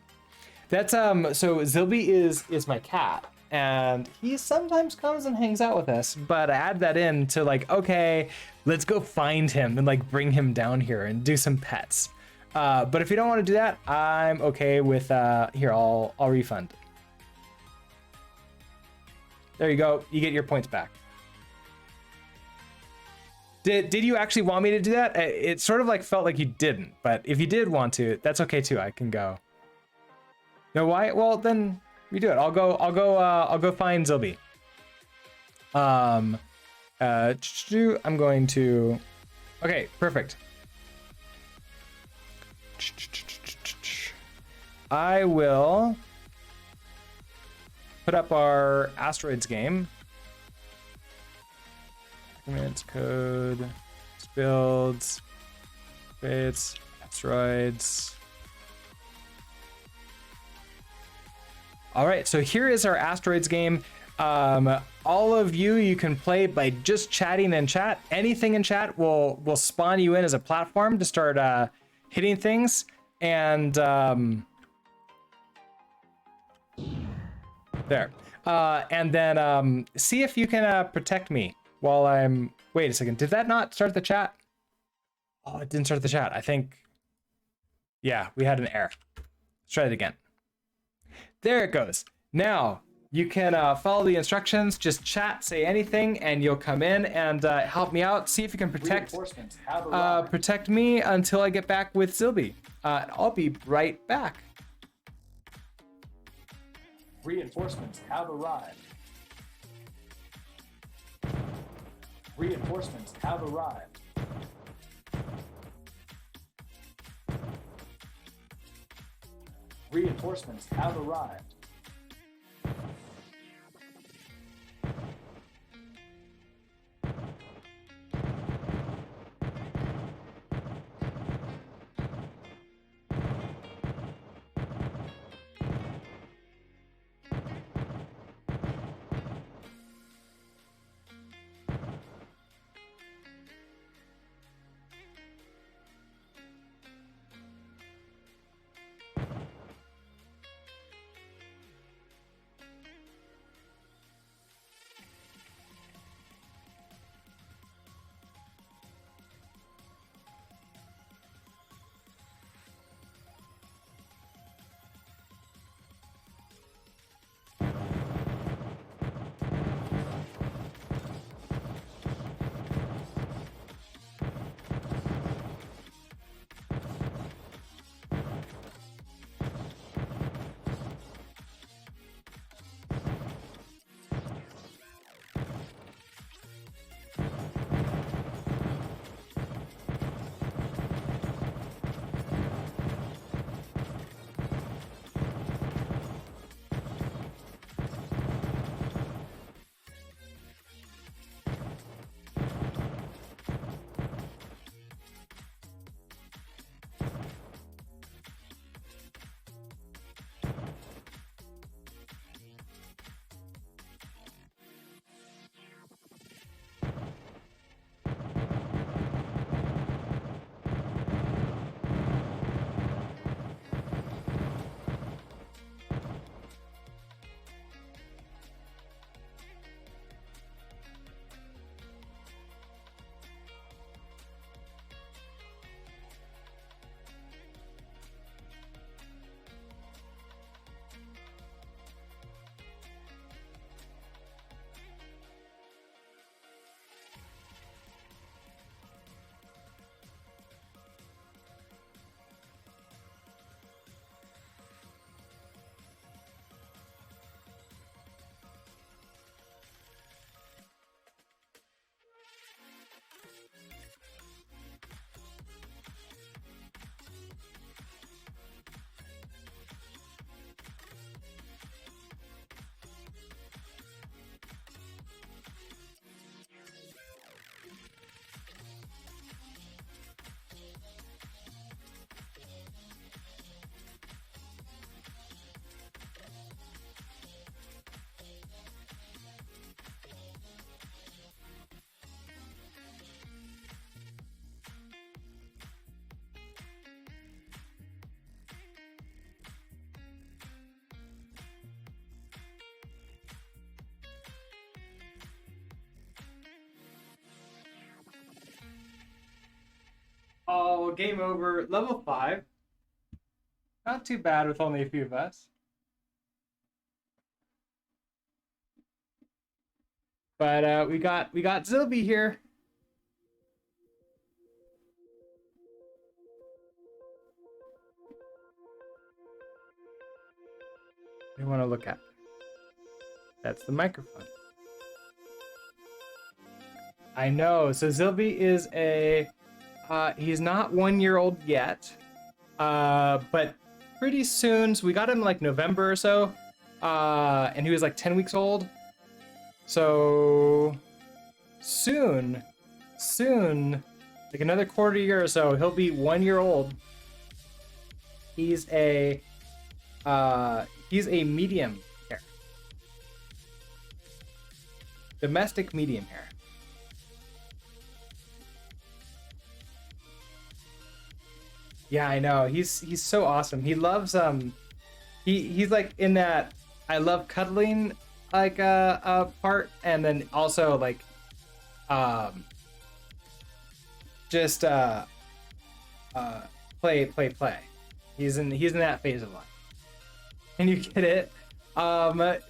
That's so Zilby is my cat, and he sometimes comes and hangs out with us, but I add that in to, like, okay, let's go find him and, like, bring him down here and do some pets. But if you don't want to do that, I'm okay with here, I'll refund. There you go. You get your points back. Did you actually want me to do that? It sort of like felt like you didn't, but if you did want to, that's okay too. I can go. No, why? Well, then we do it. I'll go find Zilby. I'm going to, okay, perfect. I will put up our asteroids game. Documents, code, builds, bits, asteroids. All right, so here is our asteroids game. All of you can play by just chatting in chat. Anything in chat will spawn you in as a platform to start hitting things. And there. And then see if you can protect me while I'm... Wait a second, did that not start the chat? Oh, it didn't start the chat. I think... Yeah, we had an error. Let's try it again. There it goes. Now you can follow the instructions, just chat, say anything, and you'll come in and help me out. See if you can protect me until I get back with Zilby. I'll be right back. Reinforcements have arrived. Reinforcements have arrived. Reinforcements have arrived. so game over, level 5. Not too bad with only a few of us. But we got Zilby here. We want to look at. That's the microphone. I know. So Zilby is he's not 1 year old yet, but pretty soon. So we got him like November or so, and he was like 10 weeks old. So soon, like another quarter year or so, he'll be 1 year old. He's a medium hair, domestic medium hair. Yeah, I know. He's so awesome. He loves he's like in that I love cuddling like part, and then also like just play. He's in that phase of life. Can you get it?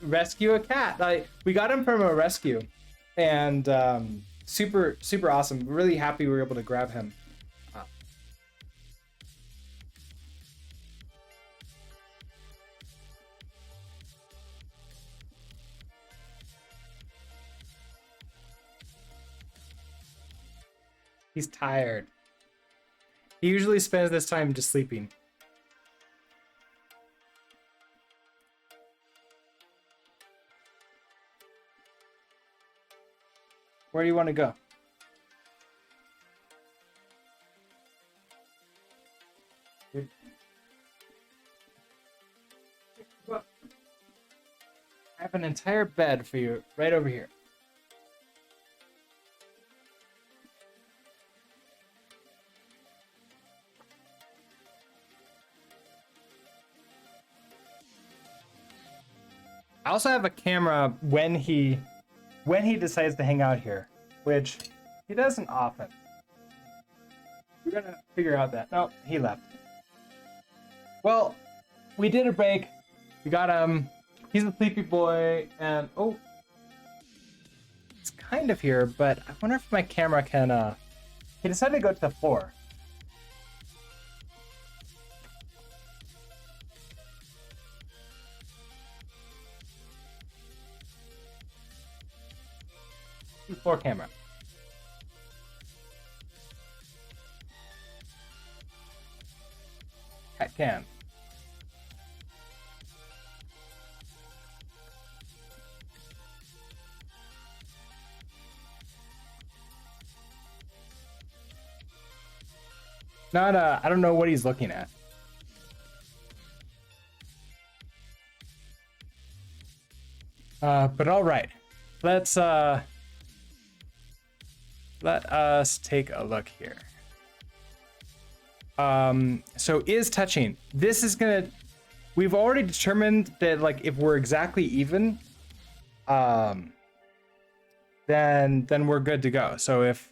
Rescue a cat. Like we got him from a rescue, and super awesome. Really happy we were able to grab him. He's tired. He usually spends this time just sleeping. Where do you want to go? Good. I have an entire bed for you right over here. I also have a camera when he decides to hang out here, which he doesn't often. We're gonna figure out that. No, he left. Well, we did a break. We got him. He's a sleepy boy, and oh, it's kind of here, but I wonder if my camera can. He decided to go to the floor. Floor camera. Cat can. Not I don't know what he's looking at. But all right. Let us take a look here. So is touching. This is gonna. We've already determined that like if we're exactly even, then we're good to go. So if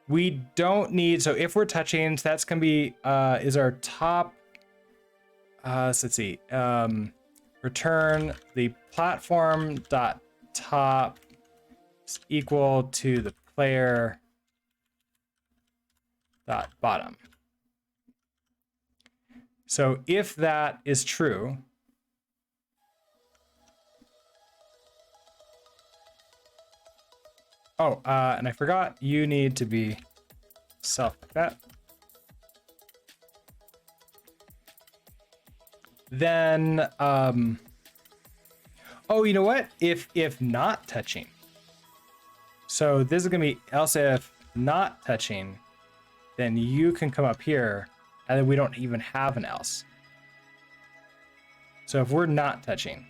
we don't need, so if we're touching, so that's gonna be is our top. So let's see. Return the platform dot top is equal to the player dot bottom. So if that is true, and I forgot, you need to be self like that. Then, oh, you know what? If not touching. So this is gonna be else if not touching, then you can come up here, and then we don't even have an else. So if we're not touching.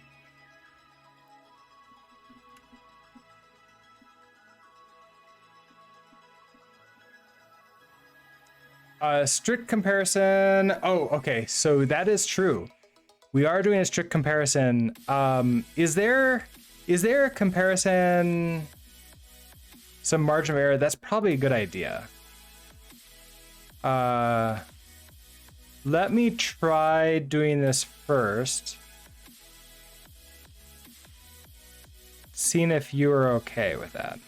Strict comparison. Oh, okay. So that is true. We are doing a strict comparison. Is there a comparison? Some margin of error? That's probably a good idea. Let me try doing this first. Seeing if you are okay with that.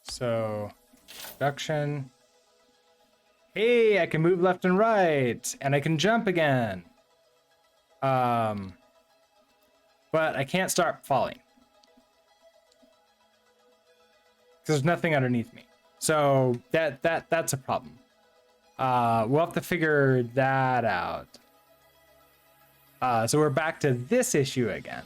So, production. Hey, I can move left and right, and I can jump again. But I can't start falling. There's nothing underneath me. So that's a problem. We'll have to figure that out. So we're back to this issue again.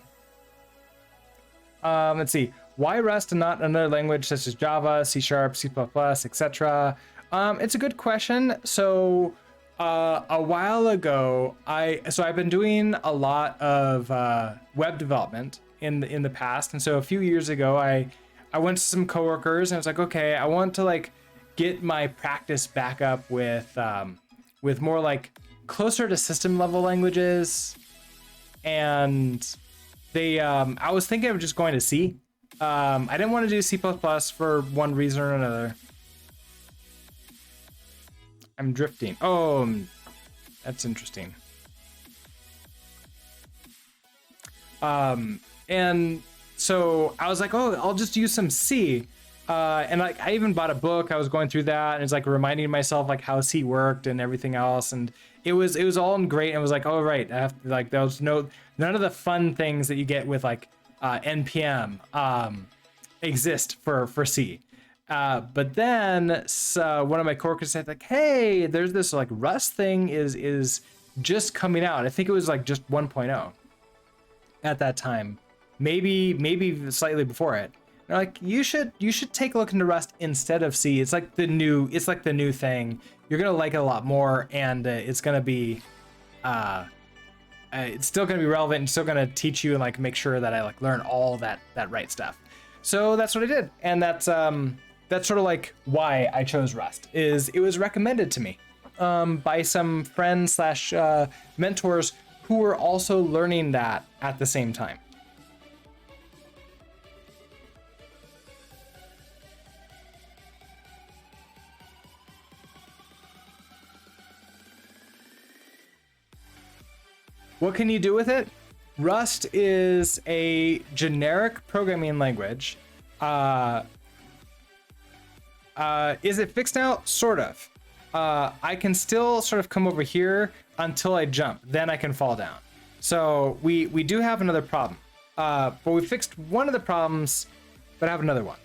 Let's see. Why Rust and not another language such as Java, C#, C++, etc.? It's a good question. So a while ago, I've been doing a lot of web development in the past, and so a few years ago, I went to some coworkers and I was like, okay, I want to like get my practice back up with more like closer to system level languages, and they I was thinking of just going to C. I didn't want to do C++ for one reason or another. I'm drifting. Oh, that's interesting. And so I was like, oh, I'll just use some C. And like I even bought a book. I was going through that and it's like reminding myself like how C worked and everything else. And it was all great. And it was like, oh right, I have to, like there was none of the fun things that you get with like npm exist for C. But then one of my coworkers said like, hey, there's this like Rust thing is just coming out. I think it was like just 1.0 at that time, maybe slightly before it. They're like, you should take a look into Rust instead of C. It's like the new thing. You're gonna like it a lot more, and it's gonna be it's still gonna be relevant and still gonna teach you and like make sure that I like learn all that right stuff. So that's what I did, and that's sort of like why I chose Rust. Is it was recommended to me by some friends / mentors who were also learning that at the same time. What can you do with it? Rust is a generic programming language. Is it fixed now? Sort of. I can still sort of come over here until I jump. Then I can fall down. So we do have another problem. But we fixed one of the problems, but I have another one.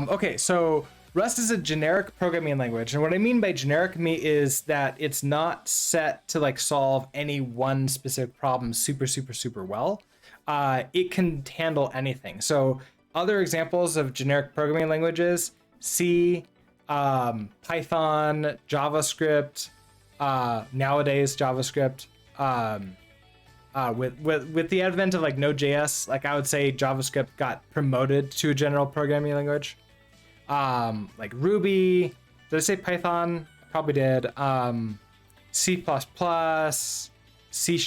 Okay, so Rust is a generic programming language, and what I mean by generic is that it's not set to like solve any one specific problem super well. It can handle anything. So other examples of generic programming languages: C, Python, JavaScript, nowadays JavaScript. With the advent of like Node.js, like I would say JavaScript got promoted to a general programming language. Like Ruby, did I say Python? I probably did. C++, C#,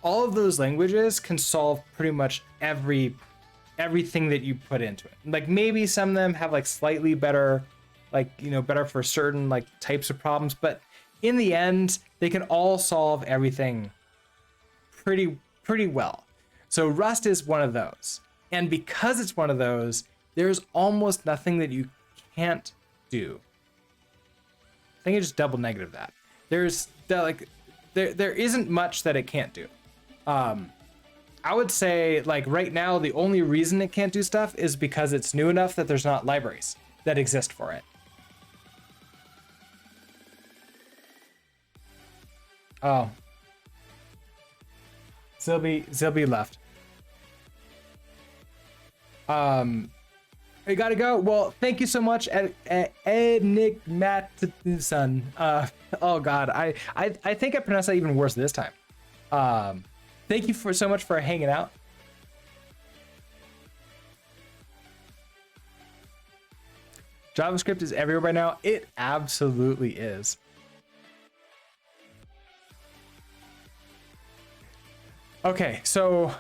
all of those languages can solve pretty much everything that you put into it. Like maybe some of them have like slightly better, like, you know, better for certain like types of problems, but in the end, they can all solve everything pretty well. So Rust is one of those. And because it's one of those, there's almost nothing that you can't do. I think I just double negative that. There's like there isn't much that it can't do. I would say like right now the only reason it can't do stuff is because it's new enough that there's not libraries that exist for it. Oh. Zilby left. I gotta go. Well, thank you so much, Enigmatson. Oh God, I think I pronounced that even worse this time. Thank you so much for hanging out. JavaScript is everywhere by now. It absolutely is. Okay, so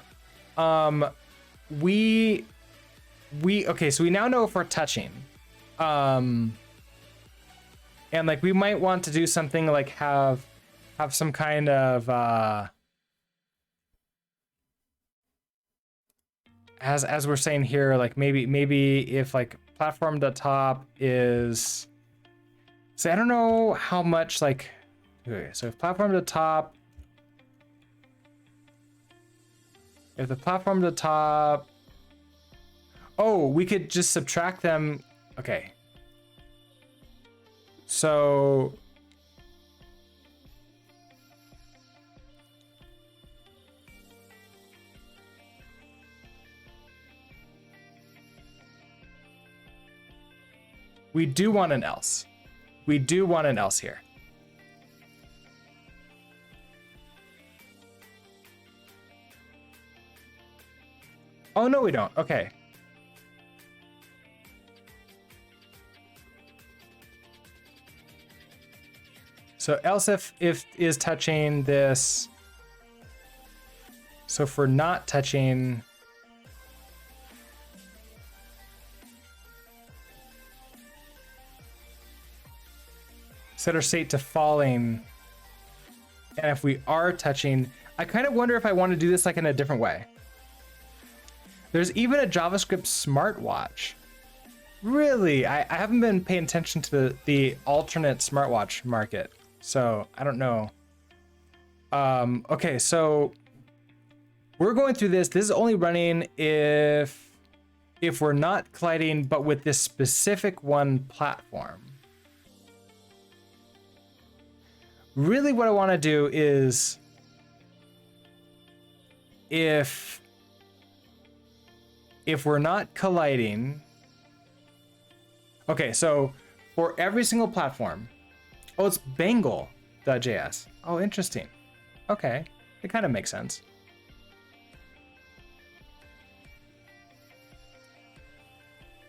we okay, so we now know if we're touching. And like we might want to do something like have some kind of as we're saying here, like maybe if like platform to top is, so I don't know how much like, okay, so if platform to top, if the platform to top, oh, we could just subtract them. Okay. So we do want an else. We do want an else here. Oh, no, we don't. Okay. So else if is touching this. So if we're not touching, set our state to falling. And if we are touching, I kind of wonder if I want to do this like in a different way. There's even a JavaScript smartwatch. Really? I haven't been paying attention to the alternate smartwatch market, so I don't know. Okay, so we're going through this. This is only running if we're not colliding, but with this specific one platform. Really what I want to do is if we're not colliding. Okay, so for every single platform, oh, it's Bangle.js. Oh, interesting. Okay, it kind of makes sense.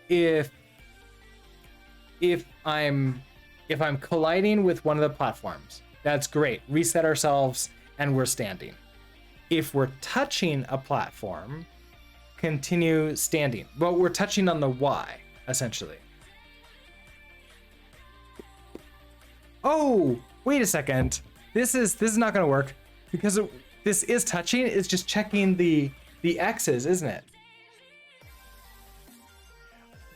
If I'm colliding with one of the platforms, that's great. Reset ourselves and we're standing. If we're touching a platform, continue standing. But we're touching on the Y, essentially. Oh, wait a second. This is not going to work because this is touching. It's just checking the X's, isn't it?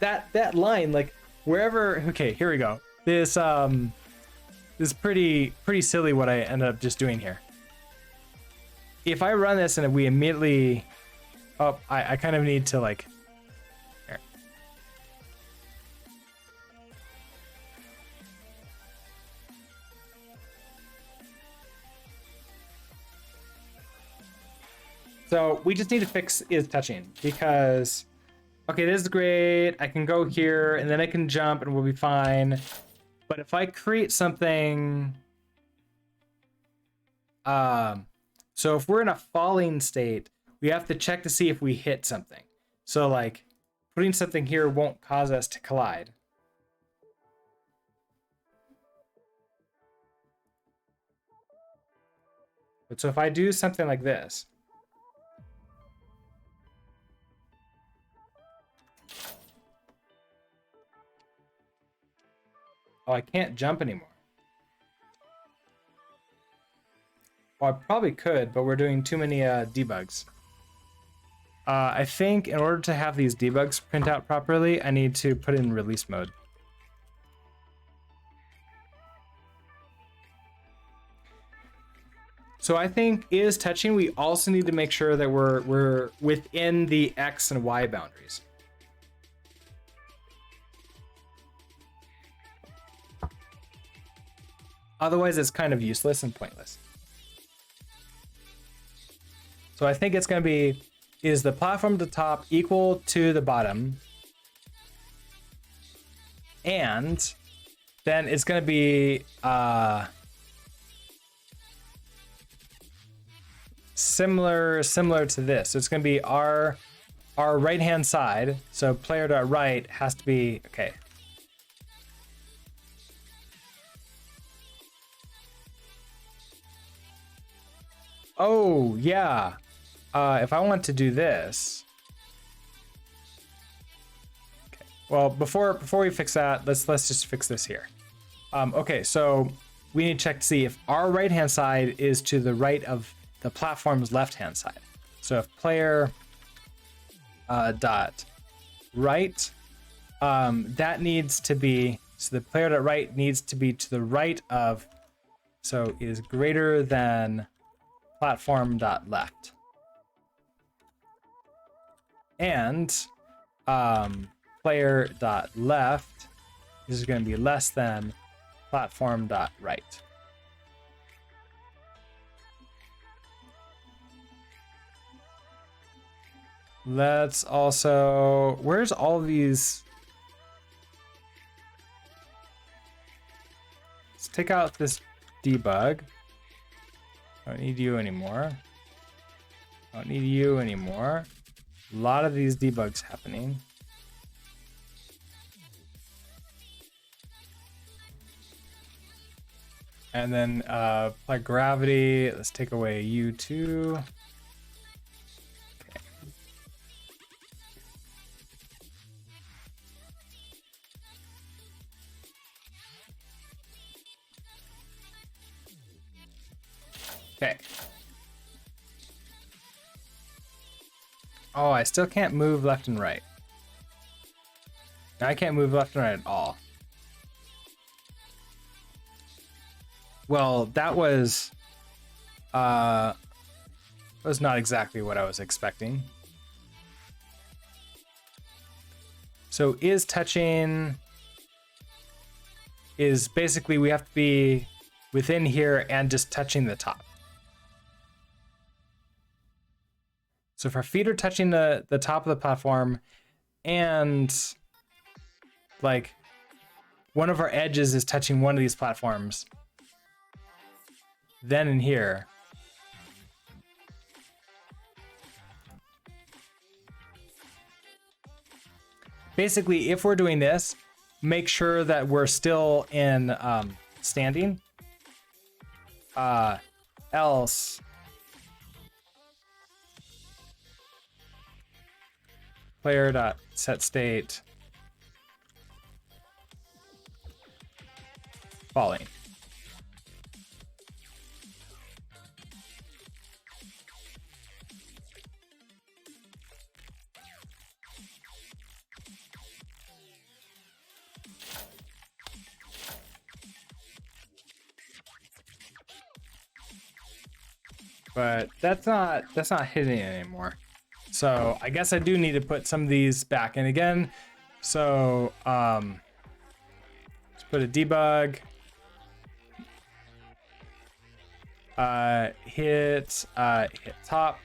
That line, like wherever. Okay, here we go. This is pretty silly what I ended up just doing here. If I run this and we immediately, oh, I kind of need to like. Here. So we just need to fix is touching because, okay, this is great. I can go here and then I can jump and we'll be fine. But if I create something, so if we're in a falling state, we have to check to see if we hit something. So like putting something here won't cause us to collide. But so if I do something like this, oh, I can't jump anymore. Well, I probably could, but we're doing too many debugs. I think in order to have these debugs print out properly, I need to put it in release mode. So I think is touching. We also need to make sure that we're within the X and Y boundaries. Otherwise, it's kind of useless and pointless. So I think it's going to be, is the platform at the top equal to the bottom? And then it's going to be similar to this. So it's going to be our right-hand side. So player.right has to be, okay. Oh, yeah. if I want to do this, okay. Well, before we fix that, let's just fix this here. Okay, so we need to check to see if our right-hand side is to the right of the platform's left-hand side. So if player dot right, that needs to be, so the player dot right needs to be to the right of, so is greater than platform dot left. And player dot left is going to be less than platform dot right. Let's also, where's all these? Let's take out this debug. I don't need you anymore. I don't need you anymore. A lot of these debugs happening. And then apply gravity. Let's take away U2. Okay. Oh, I still can't move left and right. I can't move left and right at all. Well, that was not exactly what I was expecting. So is touching is basically we have to be within here and just touching the top. So if our feet are touching the top of the platform and like one of our edges is touching one of these platforms, then in here, basically if we're doing this, make sure that we're still in standing, else player dot set state falling. But that's not hitting it anymore. So I guess I do need to put some of these back in again. So let's put a debug. Hit top.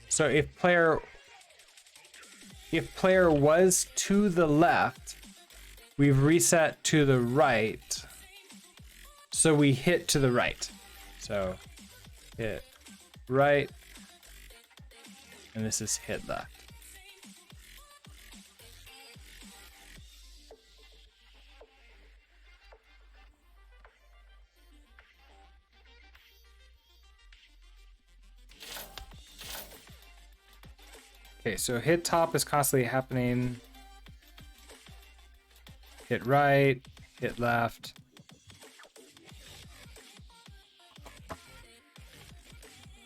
So if player was to the left, we've reset to the right. So we hit to the right. So hit right, and this is hit left. Okay, so hit top is constantly happening. Hit right, hit left.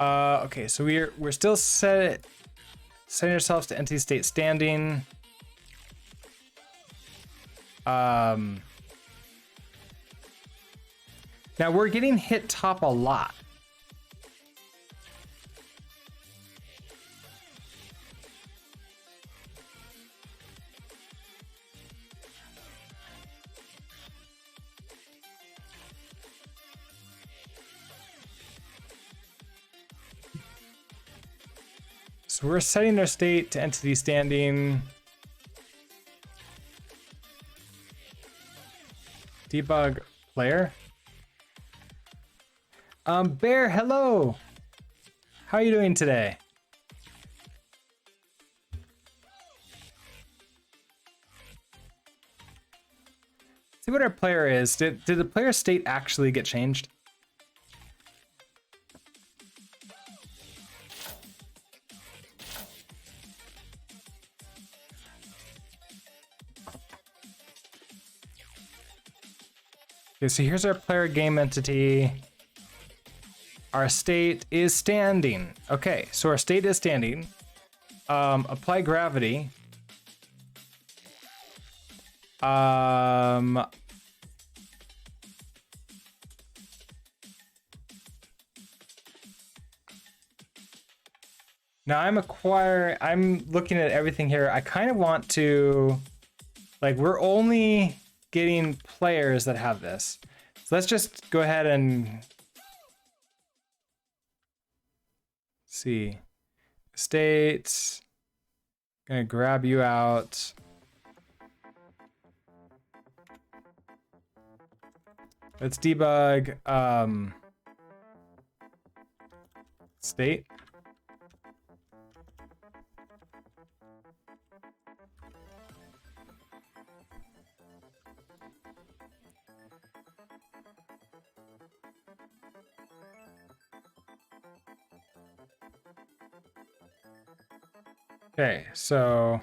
Okay, so we're still setting ourselves to entity state standing. Now we're getting hit top a lot. So we're setting our state to entity standing. Debug player. Bear, hello. How are you doing today? See what our player is. Did the player state actually get changed? Okay, so here's our player game entity. Our state is standing. Okay, so our state is standing. Apply gravity. Now I'm looking at everything here. I kind of want to, like, we're only getting players that have this. So let's just go ahead and see. States. Gonna grab you out. Let's debug state. Okay, so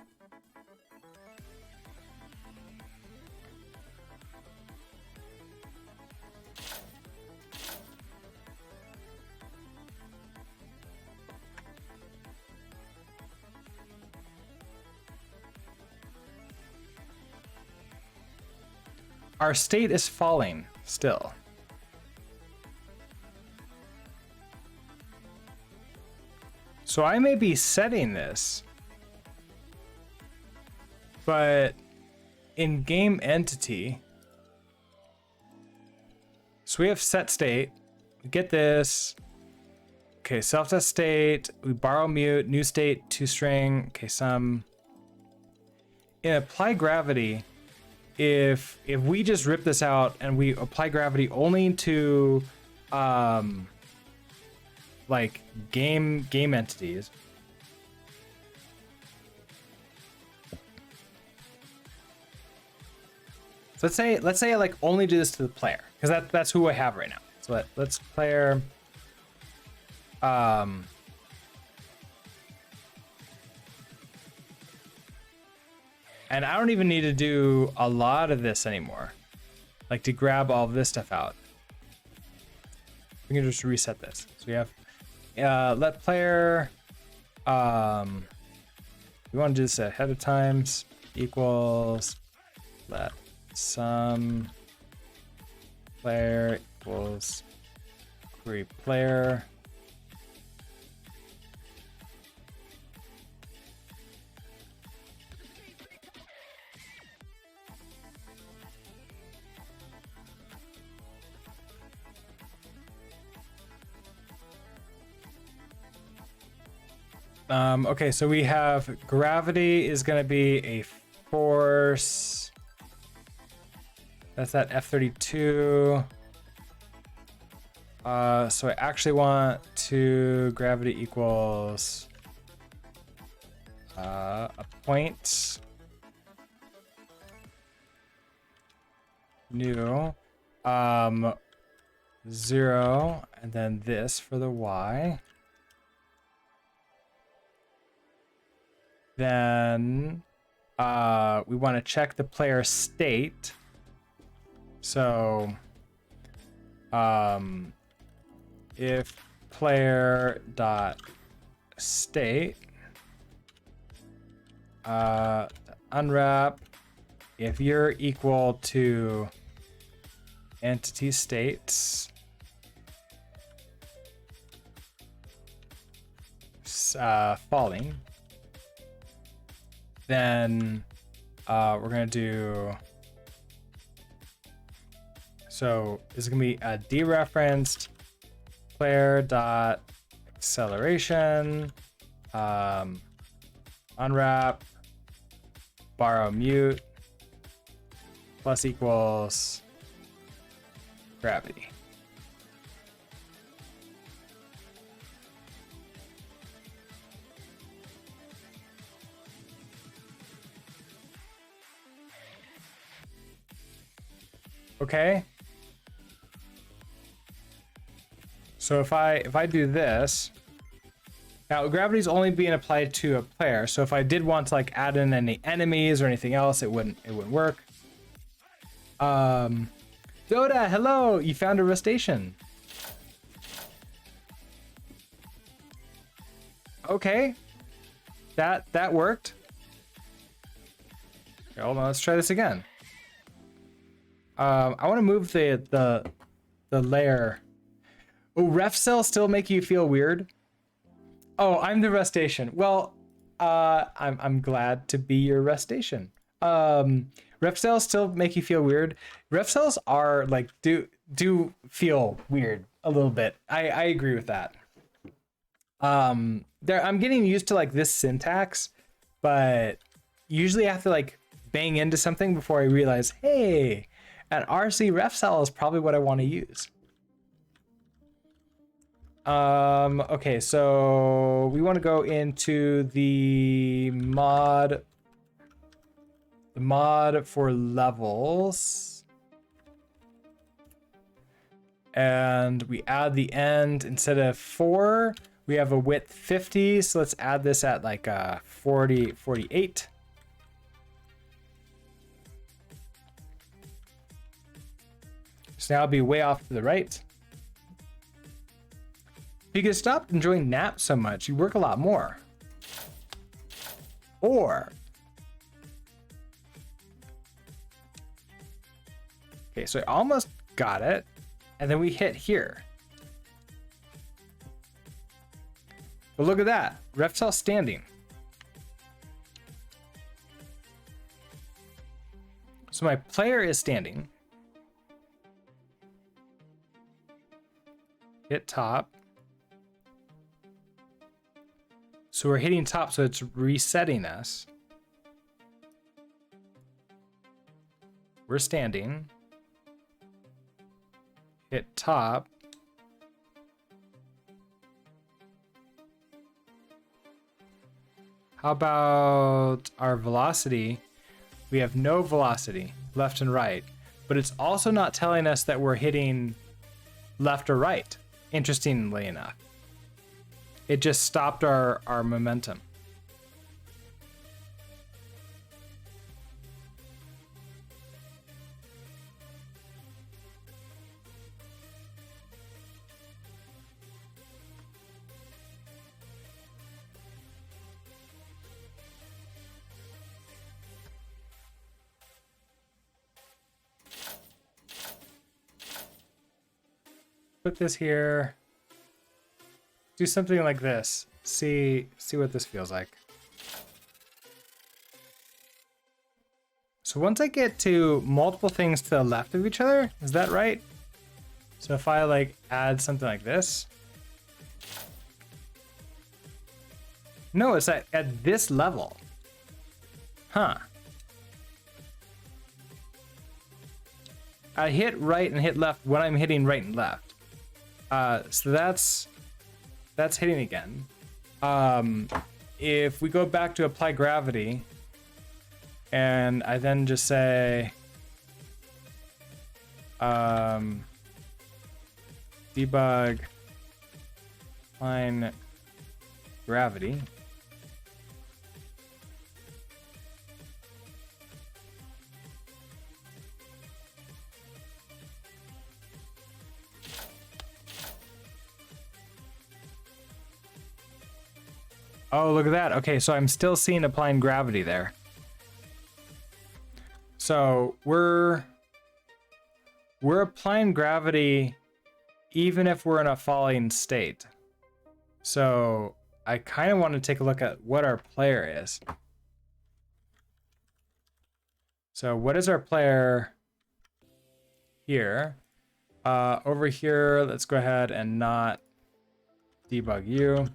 our state is falling still. So I may be setting this, but in game entity, so we have set state, we get this. Okay, self-test state, we borrow mute, new state, toString. Okay, some. In apply gravity, if we just rip this out and we apply gravity only to like game entities. So let's say I like only do this to the player, because that's who I have right now. So let's player and I don't even need to do a lot of this anymore, like to grab all of this stuff out. We can just reset this. So we have let player, we want to do this ahead of times, equals let some player equals query player. Okay, so we have gravity is going to be a force. That's that F32. So I actually want to gravity equals a point new 0, and then this for the Y. Then we want to check the player state. So if player dot state unwrap, if you're equal to entity states falling, then we're gonna do, so this is gonna be a dereferenced player dot acceleration unwrap borrow mute plus equals gravity. Okay. So if I do this, now gravity is only being applied to a player. So if I did want to like add in any enemies or anything else, it wouldn't work. Dota, hello! You found a Rust station. Okay. That worked. Okay, hold on, let's try this again. I want to move the layer. Oh, ref cells still make you feel weird? Oh, I'm the Rustation. Well, I'm glad to be your Rustation. Ref cells still make you feel weird. Ref cells are like do feel weird a little bit. I agree with that. I'm getting used to like this syntax, but usually I have to like bang into something before I realize, hey, an RC ref cell is probably what I want to use. Okay, so we want to go into the mod for levels. And we add the end instead of 4, we have a width 50, so let's add this at like 48. So now I'll be way off to the right. If you could stop enjoying naps so much, you work a lot more. Or, okay, so I almost got it, and then we hit here. But look at that, ref cell standing. So my player is standing. Hit top. So we're hitting top, so it's resetting us. We're standing. Hit top. How about our velocity? We have no velocity, left and right, but it's also not telling us that we're hitting left or right, interestingly enough. It just stopped our momentum. Put this here. Do something like this. See what this feels like. So once I get to multiple things to the left of each other, is that right? So if I like add something like this. No, it's at this level. Huh. I hit right and hit left when I'm hitting right and left. So that's hitting again. If we go back to apply gravity, and I then just say debug applying gravity. Oh, look at that. Okay, so I'm still seeing applying gravity there. So we're applying gravity even if we're in a falling state. So I kind of want to take a look at what our player is. So what is our player here? Over here, let's go ahead and not debug you.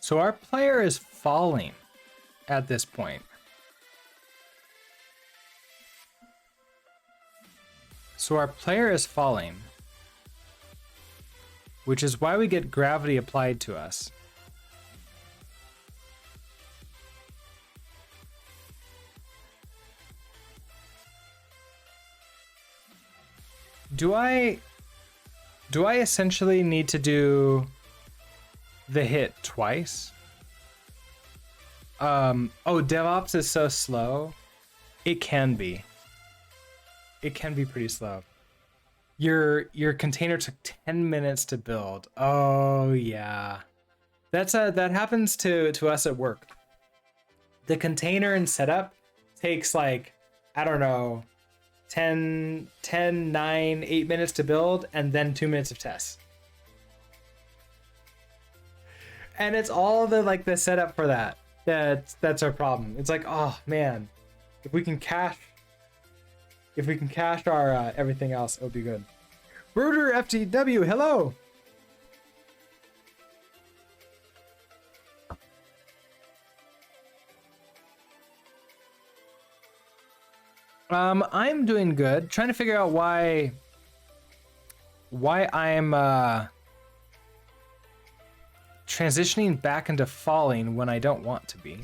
So our player is falling at this point. So our player is falling, which is why we get gravity applied to us. Do I essentially need to do the hit twice? Oh, DevOps is so slow. It can be. It can be pretty slow. Your container took 10 minutes to build. Oh yeah. That happens to us at work. The container and setup takes like, I don't know, 10, 9, 8 minutes to build, and then 2 minutes of tests. And it's all the setup for that. That's our problem. It's like, oh man, if we can cache our everything else, it'll be good. Bruder FTW, hello. I'm doing good. Trying to figure out why I'm transitioning back into falling when I don't want to be.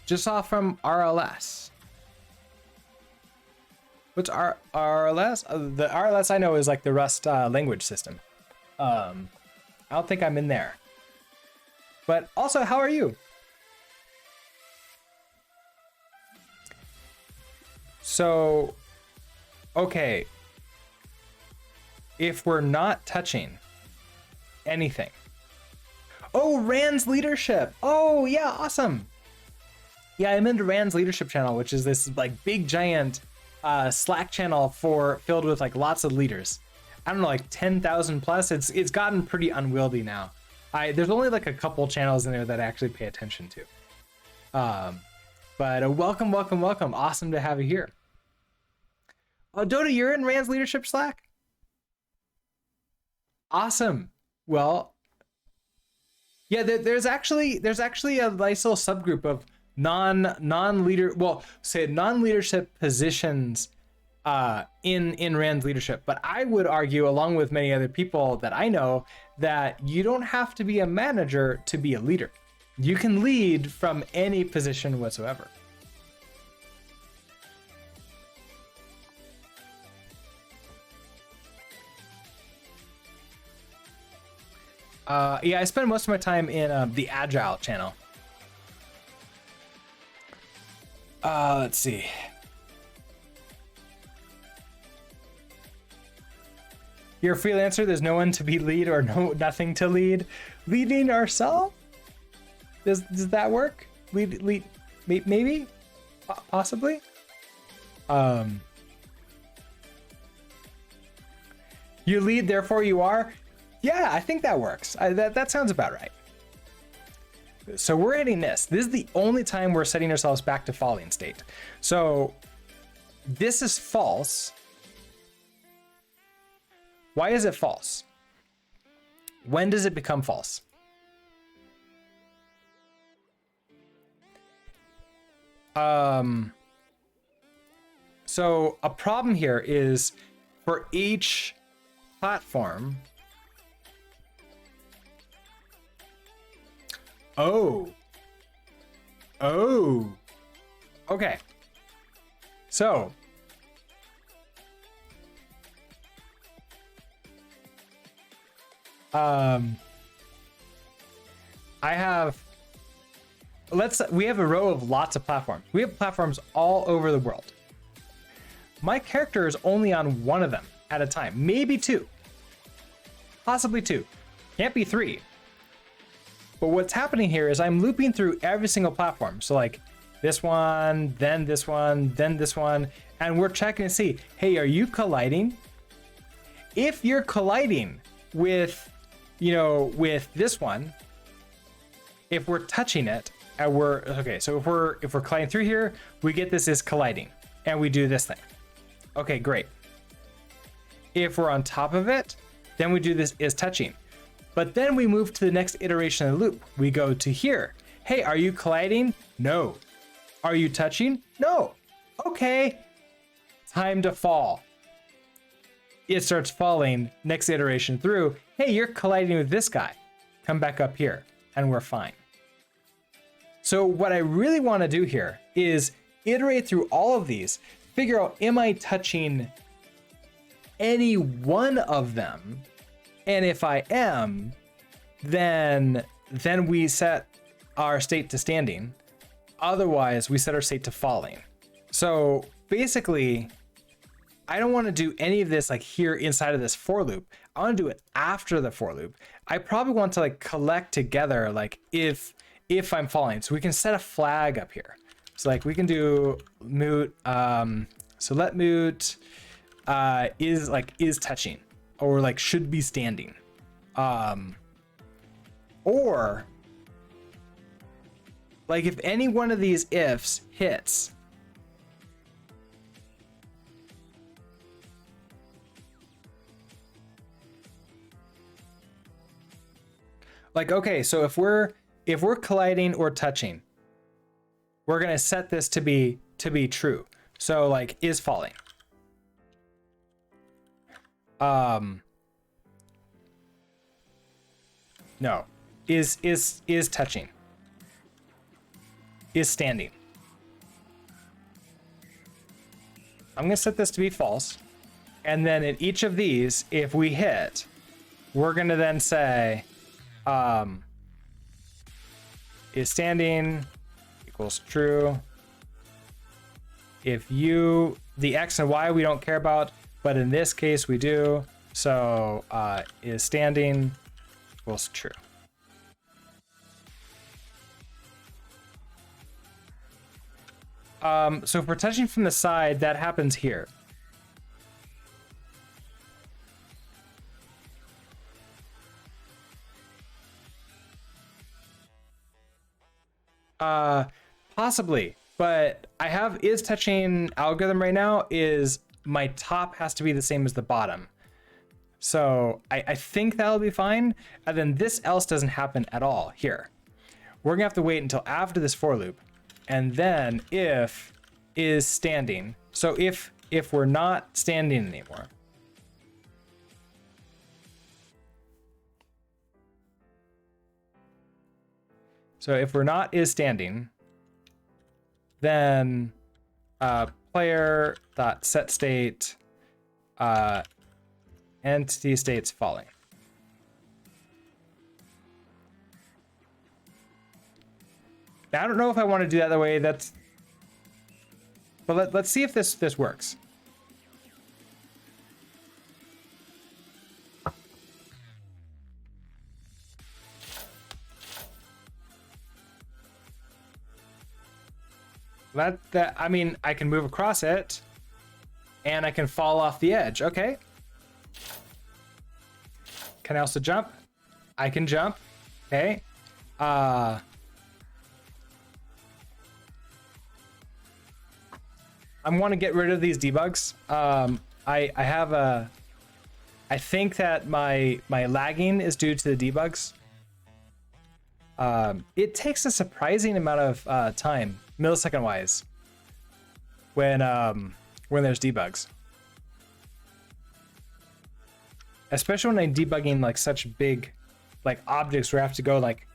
Just saw from RLS. What's RLS? The RLS I know is like the Rust language system. I don't think I'm in there. But also, how are you? So, okay. If we're not touching anything. Oh, Rand's leadership. Oh, yeah, awesome. Yeah, I'm into Rand's leadership channel, which is this like big giant Slack channel filled with like lots of leaders. I don't know, like 10,000 plus. It's gotten pretty unwieldy now. There's only like a couple channels in there that I actually pay attention to. But welcome. Awesome to have you here. Oh, Dota, you're in Rand's leadership Slack? Awesome. Well, yeah, there's actually a nice little subgroup of non-leadership positions in Rand's leadership. But I would argue, along with many other people that I know, that you don't have to be a manager to be a leader. You can lead from any position whatsoever. Yeah, I spend most of my time in the Agile channel. Let's see. You're a freelancer. There's no one to be lead or nothing to lead. Leading ourselves? Does that work? Lead, maybe, possibly. You lead, therefore you are. Yeah, I think that works. That sounds about right. So we're hitting this. This is the only time we're setting ourselves back to falling state. So this is false. Why is it false? When does it become false? So a problem here is for each platform. Oh. Okay. So we have a row of lots of platforms. We have platforms all over the world. My character is only on one of them at a time, maybe two, possibly two, can't be three. But what's happening here is I'm looping through every single platform. So like this one, then this one, then this one, and we're checking to see, hey, are you colliding? If you're colliding with, with this one, if we're touching it, and so if we're colliding through here, we get this is colliding, and we do this thing. Okay, great. If we're on top of it, then we do this is touching. But then we move to the next iteration of the loop. We go to here. Hey, are you colliding? No. Are you touching? No. okay, time to fall. It starts falling, next iteration through, hey, you're colliding with this guy. Come back up here, and we're fine. So what I really want to do here is iterate through all of these, figure out, am I touching any one of them? And if I am, then we set our state to standing. Otherwise, we set our state to falling. So basically, I don't want to do any of this like here inside of this for loop. I want to do it after the for loop. I probably want to like collect together like if I'm falling. So we can set a flag up here. So like we can do moot. So let moot is touching or like should be standing. Or like if any one of these ifs hits, like, okay, so if we're colliding or touching, we're gonna set this to be true. So like is falling. No, is touching. Is standing. I'm gonna set this to be false. And then in each of these, if we hit, we're gonna then say, is standing equals true. If the X and Y we don't care about, but in this case we do. So is standing equals true. So if we're touching from the side, that happens here. Possibly, but I have is touching algorithm right now is my top has to be the same as the bottom. So I think that'll be fine. And then this else doesn't happen at all here. We're gonna have to wait until after this for loop. And then if is standing. So if we're not standing anymore. So if we're not is standing, then player dot set state entity state's falling. Now, I don't know if I want to do that the way that's, but let's see if this works. That I mean, I can move across it and I can fall off the edge. Okay. Can I also jump? I can jump. Okay. I want to get rid of these debugs. I have a, I think that my lagging is due to the debugs. It takes a surprising amount of time, millisecond wise, when there's debugs. Especially when I'm debugging like such big like objects where I have to go like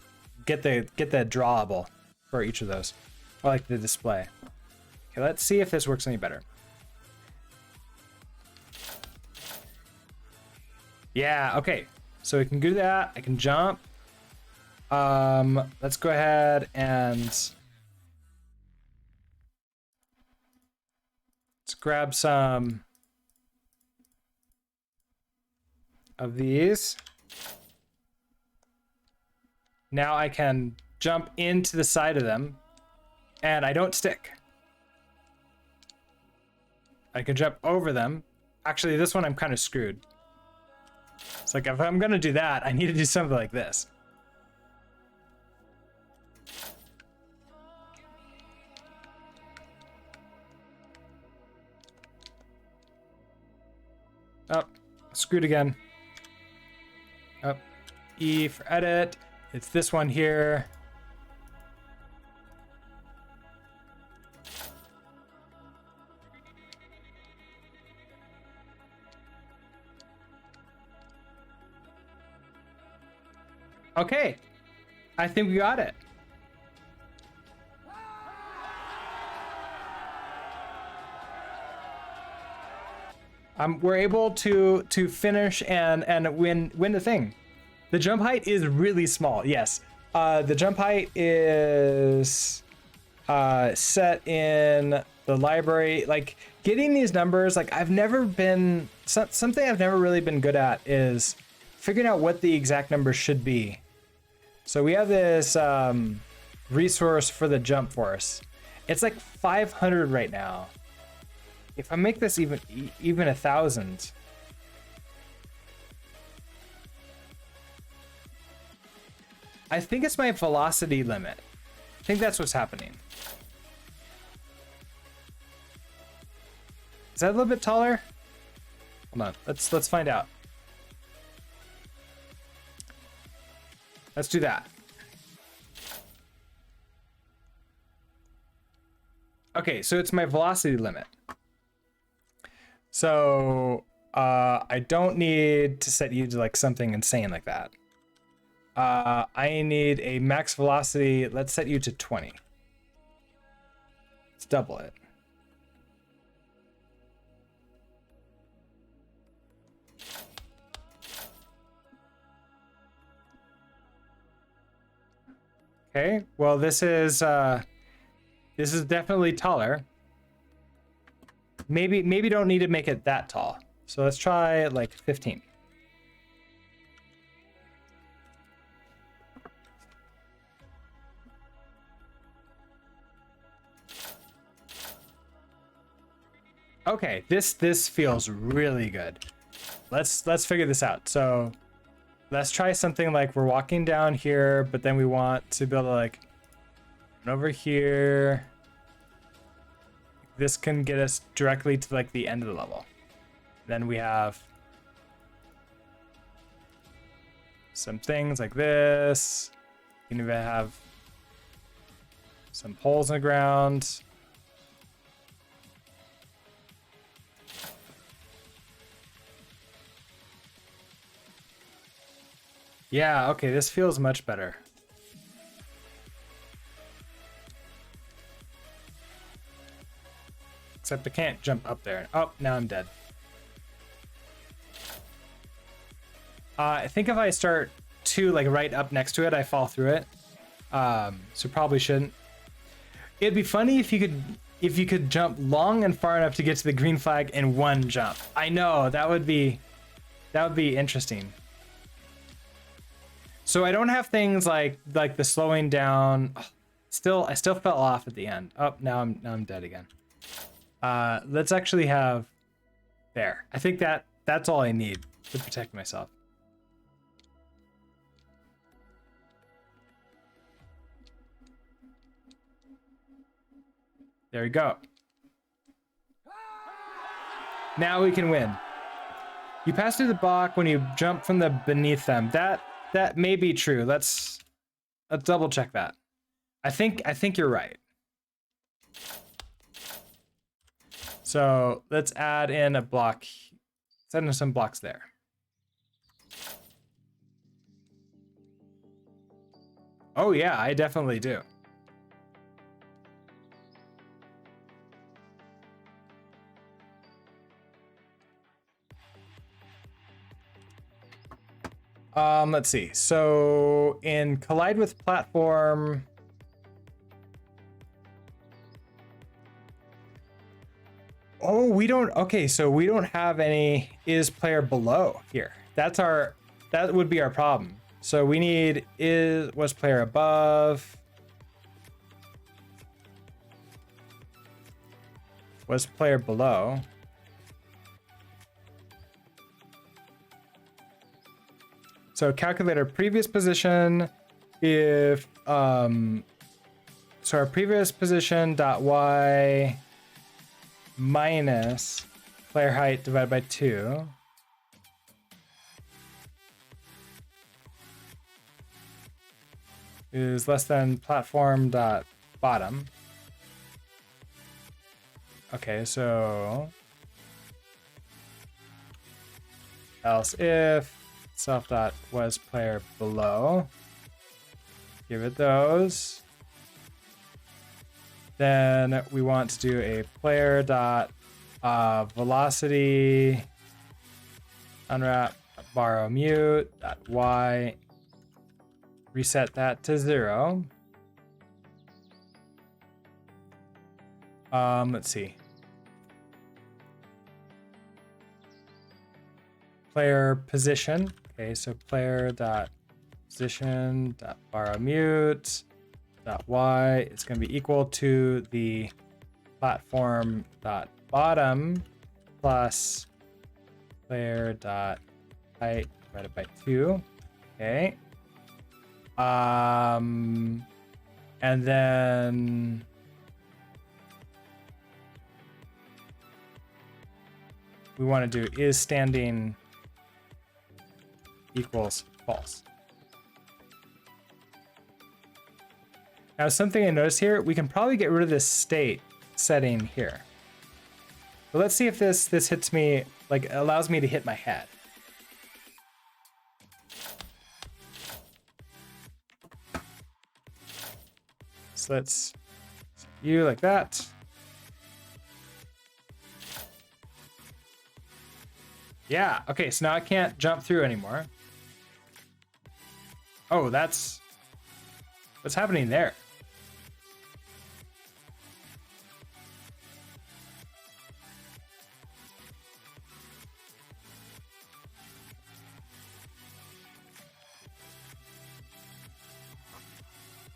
get the drawable for each of those, or like the display. Okay, let's see if this works any better. Yeah, okay. So we can do that. I can jump. Let's go ahead and let's grab some of these. Now I can jump into the side of them and I don't stick. I can jump over them. Actually, this one I'm kind of screwed. It's like if I'm gonna do that, I need to do something like this. Oh, screwed again. Oh, E for edit. It's this one here. Okay, I think we got it. We're able to finish and win the thing. The jump height is really small. Yes, the jump height is set in the library. Like getting these numbers, like I've never been something I've never really been good at is figuring out what the exact number should be. So we have this resource for the jump force. It's like 500 right now. If I make this even 1,000, I think it's my velocity limit. I think that's what's happening. Is that a little bit taller? Hold on, let's find out. Let's do that. Okay, so it's my velocity limit. So I don't need to set you to like something insane like that. I need a max velocity. Let's set you to 20. Let's double it. Okay, well this is definitely taller. Maybe don't need to make it that tall. So let's try like 15. Okay, this feels really good. Let's figure this out. So let's try something like we're walking down here, but then we want to be able to like run over here. This can get us directly to like the end of the level. Then we have some things like this. You can even have some holes in the ground. Yeah, okay, this feels much better. Except I can't jump up there. Oh, now I'm dead. I think if I start two like right up next to it, I fall through it. So probably shouldn't. It'd be funny if you could jump long and far enough to get to the green flag in one jump. I know, that would be interesting. So I don't have things like the slowing down. Oh, I still fell off at the end. Oh, now I'm dead again. Let's actually have there. I think that's all I need to protect myself. There we go. Now we can win. You pass through the block when you jump from the beneath them. That may be true. Let's double check that. I think you're right. So let's add in a block. Let's add in some blocks there. Oh yeah, I definitely do. Let's see. So in collide with platform, oh, we don't. Okay, so we don't have any is player below here. That would be our problem. So we need was player above, was player below. So calculate our previous position if so our previous position dot y minus player height divided by 2 is less than platform dot bottom. Okay, so else if self dot was player below. Give it those. Then we want to do a player dot velocity unwrap borrow mute dot y. Reset that to 0. Let's see. Player position. Okay, so player dot position dot borrow mute dot y is going to be equal to the platform dot bottom plus player dot height divided by 2. Okay. And then we want to do is standing equals false. Now, something I noticed here, we can probably get rid of this state setting here. But let's see if this hits me, like allows me to hit my head. So let's you like that. Yeah, okay, so now I can't jump through anymore. Oh, what's happening there?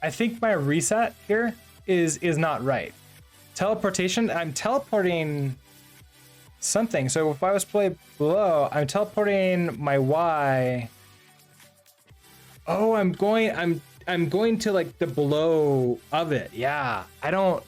I think my reset here is not right. Teleportation, I'm teleporting something. So if I was played below, I'm teleporting my Y. Oh, I'm going to like the below of it. Yeah, I don't.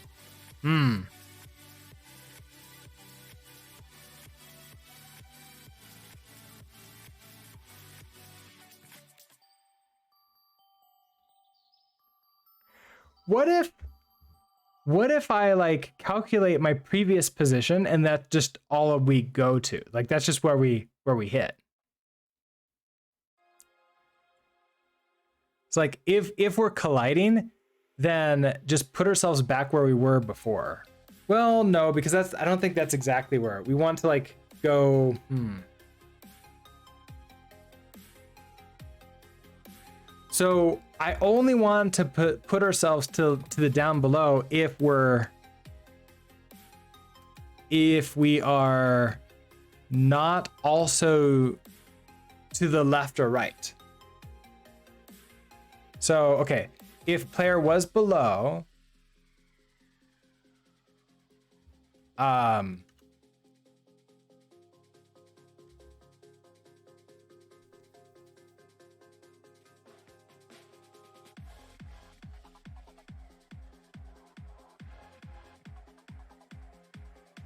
What if I like calculate my previous position and that's just all we go to? Like that's just where we hit. It's like if we're colliding, then just put ourselves back where we were before. Well, no, because I don't think that's exactly where we want to like go. So I only want to put ourselves to the down below if we are not also to the left or right. So, okay, if player was below,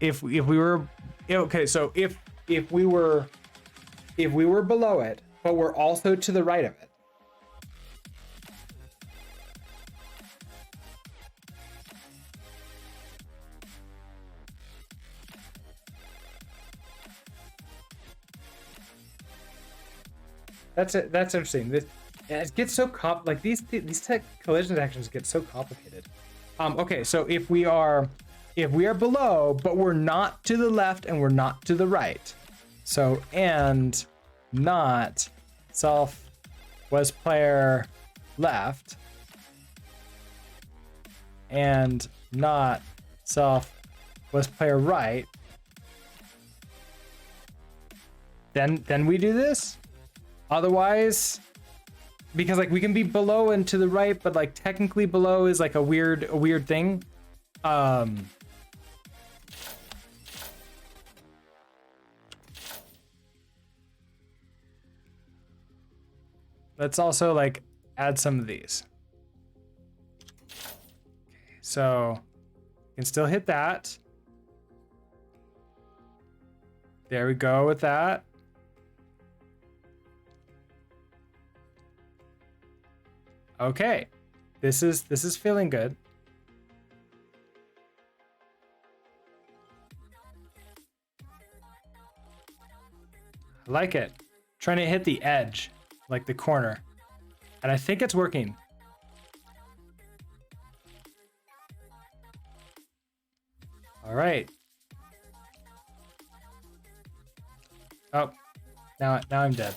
if we were okay, so if we were below it, but we're also to the right of it. That's interesting. It gets so like these tech collision detections get so complicated. Okay, so if we are below, but we're not to the left and we're not to the right. So and not self was player left and not self was player right. Then we do this. Otherwise, because like we can be below and to the right, but like technically below is like a weird thing. Let's also like add some of these. Okay, so you can still hit that. There we go with that. Okay, this is feeling good. I like it. Trying to hit the edge, like the corner. And I think it's working. All right. Oh, now I'm dead.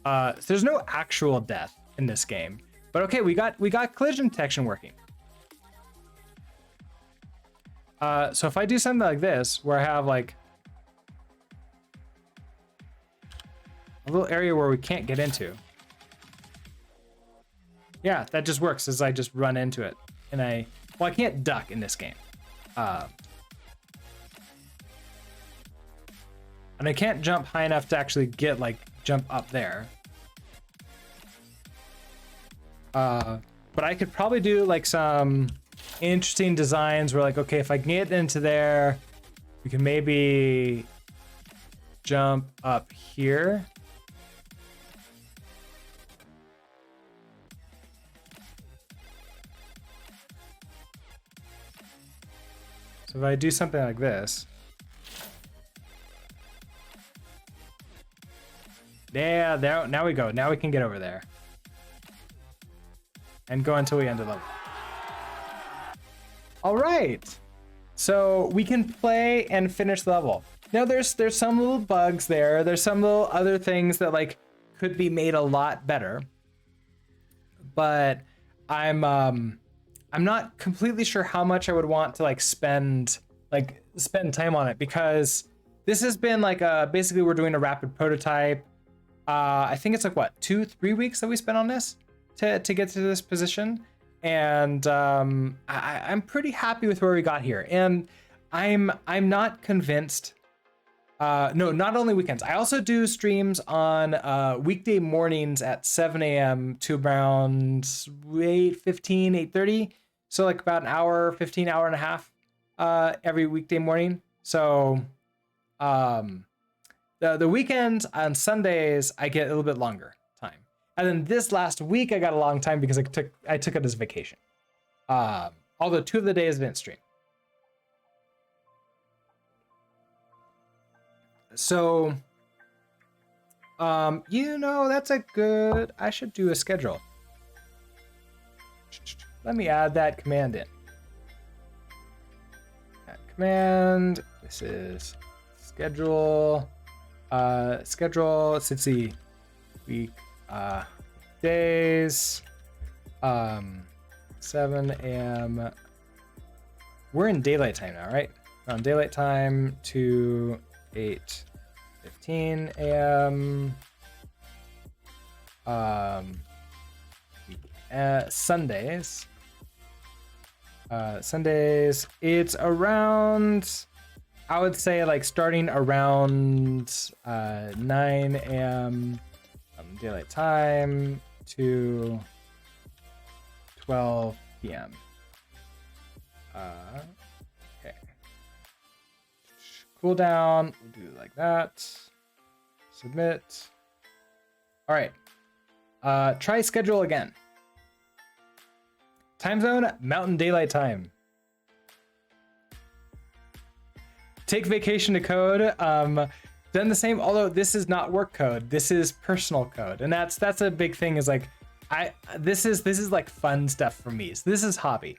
So there's no actual death in this game, but okay, we got collision detection working. So if I do something like this, where I have like a little area where we can't get into. Yeah, that just works as I just run into it. And well, I can't duck in this game. And I can't jump high enough to actually get jump up there. But I could probably do like some interesting designs where like, okay, if I can get into there, we can maybe jump up here. So if I do something like this. Yeah, there, now we go. Now we can get over there. And go until we end the level. All right. So we can play and finish the level. Now there's some little bugs there. There's some little other things that like could be made a lot better. But I'm not completely sure how much I would want to spend time on it, because this has been basically we're doing a rapid prototype. I think it's like what, 2-3 weeks that we spent on this to get to this position, and I'm pretty happy with where we got here. And I'm not convinced. No, not only weekends. I also do streams on weekday mornings at 7 a.m. to around 8:15, 8:30. So like about an hour, 15 hour and a half every weekday morning. So the weekends on Sundays I get a little bit longer time. And then this last week I got a long time because I took it as vacation. Although 2 of the days I didn't stream. So, that's a good, I should do a schedule. Let me add that command in. Add command, this is schedule, let's see, week, days, 7 a.m. We're in daylight time now, right? On daylight time to 8:15 a.m. Sundays. Sundays, it's around, I would say starting around 9 a.m. Daylight time to 12 p.m. Okay. Cool down, we'll do it like that. Submit. All right. Try schedule again. Time zone, Mountain Daylight Time. Take vacation to code. Done the same, although this is not work code. This is personal code. And that's a big thing, is this is like fun stuff for me. So this is hobby.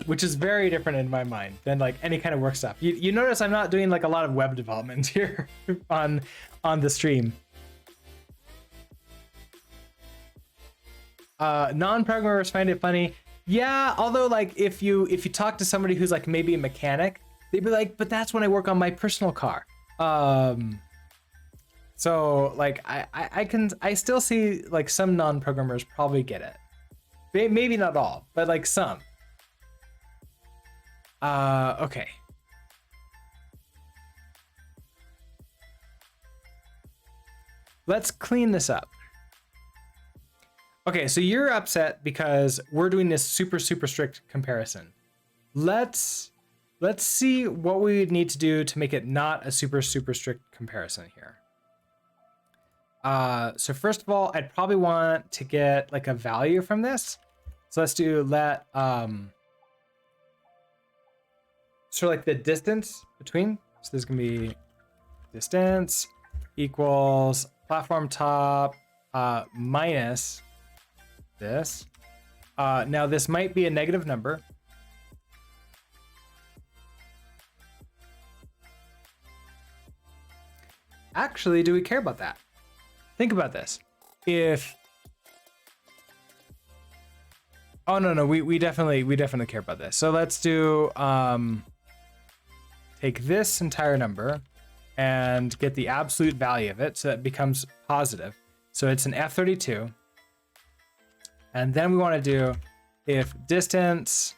Which is very different in my mind than any kind of work stuff. You notice I'm not doing a lot of web development here on the stream. Non-programmers find it funny. Yeah, although if you talk to somebody who's maybe a mechanic, they'd be like, but that's when I work on my personal car. So I still see some non-programmers probably get it. Maybe not all, but some. Okay. Let's clean this up. Okay, so you're upset because we're doing this super strict comparison. Let's see what we would need to do to make it not a super strict comparison here. So first of all, I'd probably want to get a value from this. So let's do let sort of the distance between. So there's gonna be distance equals platform top minus this. Now this might be a negative number. Actually, do we care about that? Think about this. If oh no, we definitely care about this. So let's do take this entire number and get the absolute value of it, so that becomes positive. So it's an F32. And then we want to do if distance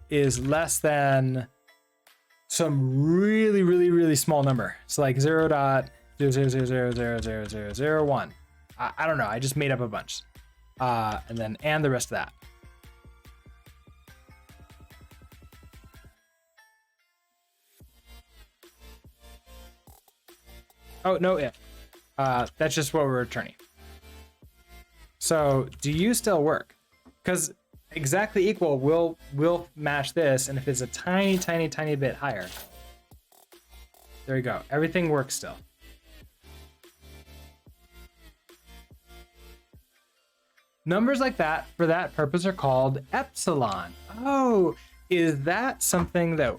is less than some really small number. So like 0.000000001. I don't know. I just made up a bunch. And the rest of that. Oh, no if. That's just what we're returning. So do you still work? Because exactly equal will match this, and if it's a tiny bit higher, there you go. Everything works still. Numbers like that, for that purpose, are called epsilon. Oh, is that something that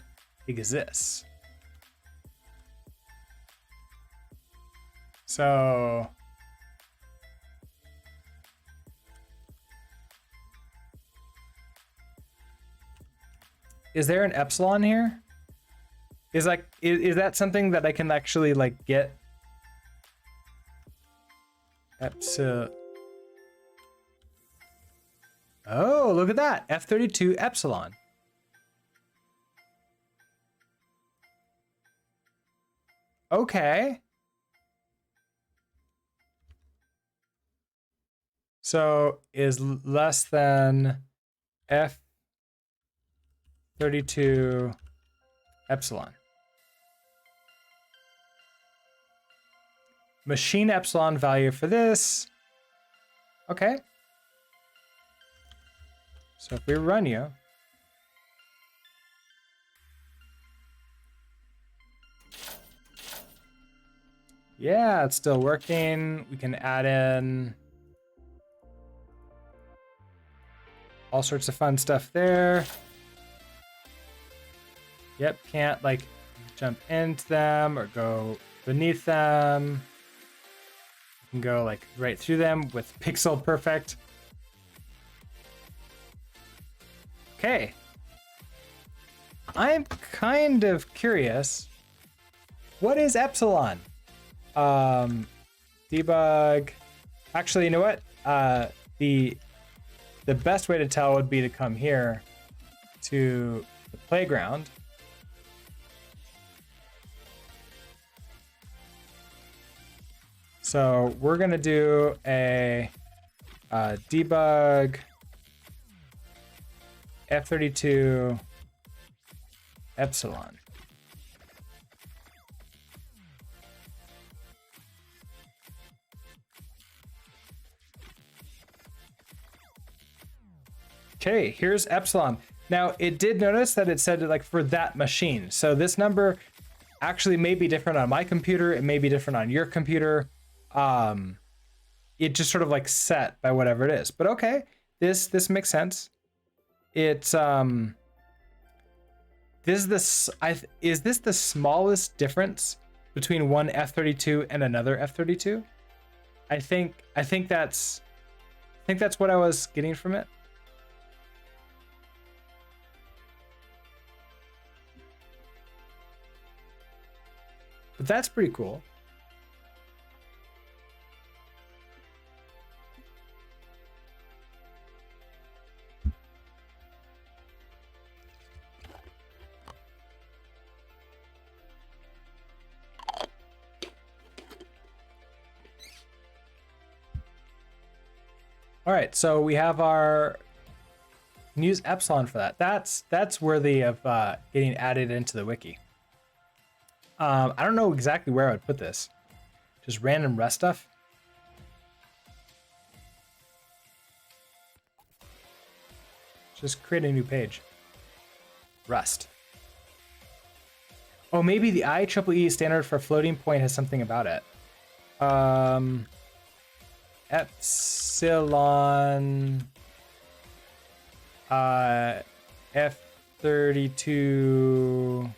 exists? So is there an epsilon here? Is that something that I can actually like get? Epsilon. Oh, look at that. F32 epsilon. Okay. So is less than F32 epsilon. Machine epsilon value for this. Okay. So if we run you, yeah, it's still working. We can add in all sorts of fun stuff there. Yep, can't like jump into them or go beneath them. You can go like right through them with pixel perfect. Okay. I'm kind of curious. What is epsilon? Debug. Actually, you know what? The best way to tell would be to come here to the playground. So we're gonna do a debug F32 epsilon. Okay, here's epsilon. Now it did notice that it said like for that machine. So this number actually may be different on my computer. It may be different on your computer. It just sort of like set by whatever it is. But okay, this makes sense. It's is this the smallest difference between one F32 and another F32? I think that's what I was getting from it. But that's pretty cool. All right, so we have our use epsilon for that. That's worthy of getting added into the wiki. I don't know exactly where I would put this. Just random Rust stuff. Just create a new page. Rust. Oh, maybe the IEEE standard for floating point has something about it. Epsilon F32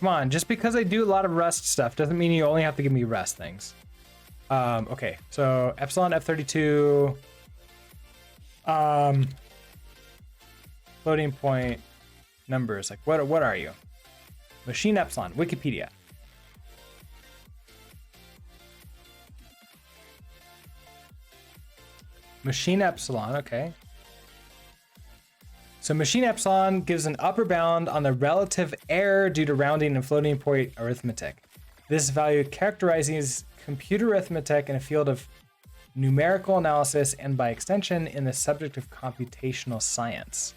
Come on, just because I do a lot of Rust stuff doesn't mean you only have to give me Rust things. Okay, so Epsilon F32 floating point numbers, like what are you? Machine Epsilon, Wikipedia. Machine Epsilon, okay. So machine epsilon gives an upper bound on the relative error due to rounding and floating point arithmetic. This value characterizes computer arithmetic in a field of numerical analysis and by extension in the subject of computational science.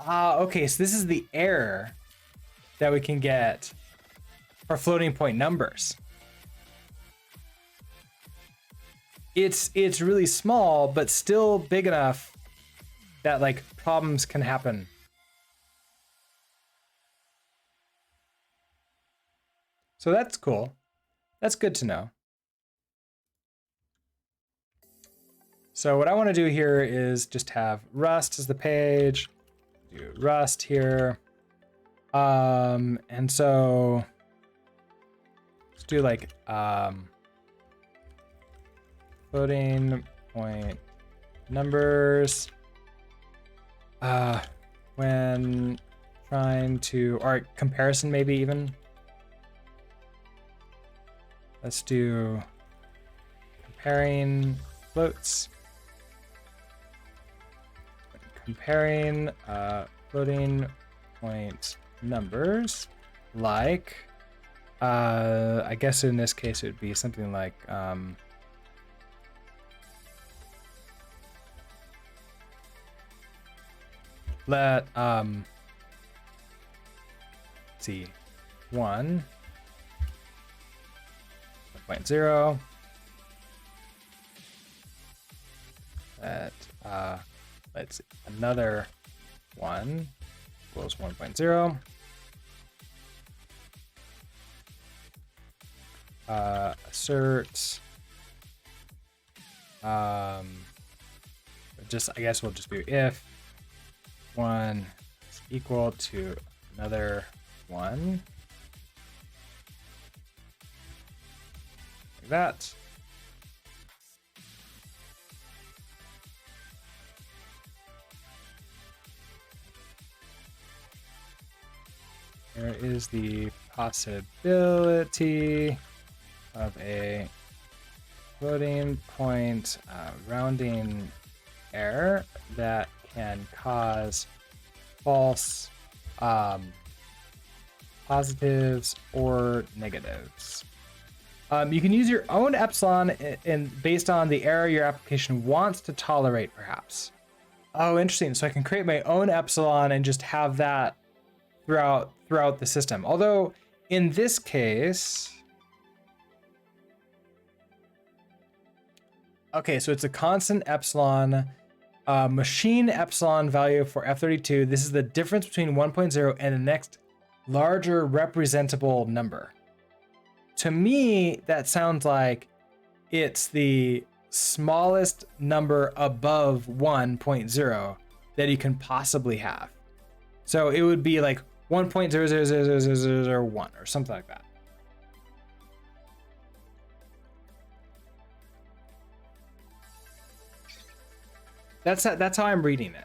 Okay, so this is the error that we can get for floating point numbers. It's really small, but still big enough that like problems can happen. So that's cool. That's good to know. So what I want to do here is just have Rust as the page, do Rust here. And so let's do like floating point numbers. When trying to, or comparison maybe even. Let's do comparing floats. Comparing floating point numbers, like, I guess in this case it would be something like, let's see, 1.0, let's see, another 1 equals 1.0, assert, just, I guess we'll just do if 1 is equal to another 1, like that. There is the possibility of a floating point rounding error that can cause false positives or negatives. You can use your own epsilon based on the error your application wants to tolerate, perhaps. Oh, interesting. So I can create my own epsilon and just have that throughout the system. Although in this case, okay, so it's a constant epsilon, machine epsilon value for F32. This is the difference between 1.0 and the next larger representable number. To me, that sounds like it's the smallest number above 1.0 that you can possibly have. So it would be like 1.0000001 or something like that. That's how I'm reading it.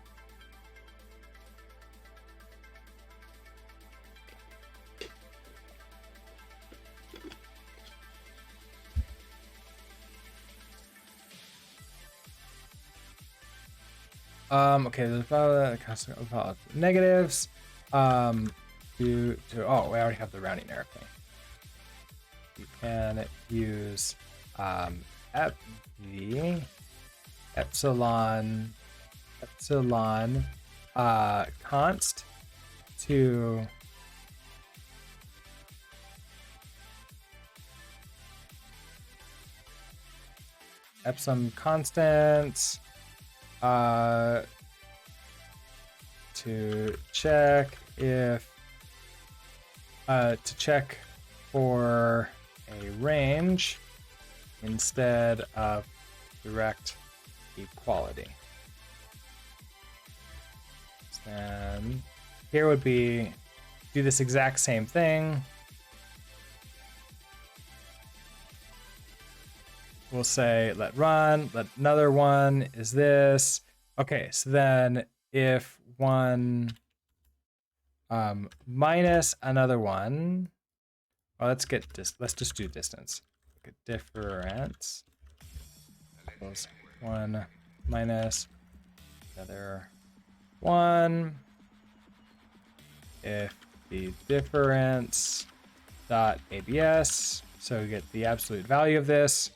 Okay, there's about negatives. Oh, we already have the rounding error thing. You can use the epsilon const to epsilon constants to check if to check for a range instead of direct equality. And here would be do this exact same thing. We'll say let run, let another one is this. Okay, so then if one minus another one, well, let's just do distance. Look at difference equals one minus another one. If the difference dot abs, so we get the absolute value of this.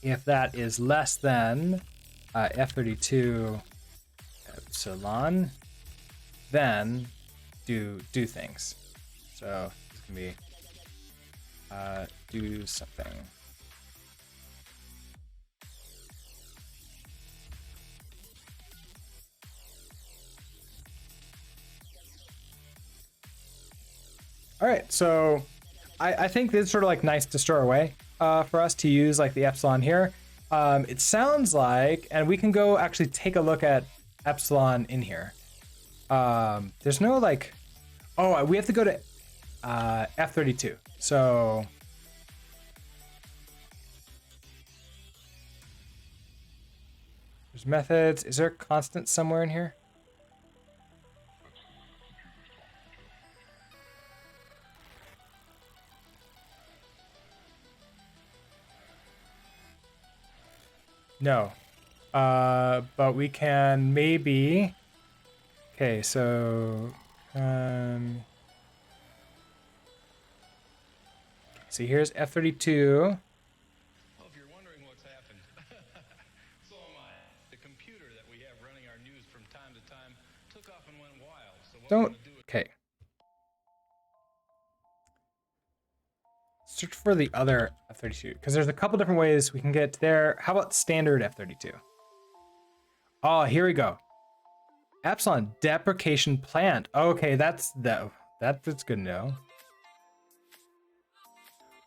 If that is less than f32 epsilon, then do things. So it's gonna be do something. All right, so I think it's sort of like nice to store away for us to use like the epsilon here. It sounds like, and we can go actually take a look at epsilon in here. There's no like, oh, we have to go to F32. So there's methods. Is there a constant somewhere in here? No. But we can maybe. Okay, so see, here's F32. Well, if you're wondering what's happened, so am I. The computer that we have running our news from time to time took off and went wild. So what Don't. we're gonna do is Okay. Search for the other F32 because there's a couple different ways we can get there. How about standard F32? Oh, here we go. Epsilon deprecation plant. Okay, that's good to know.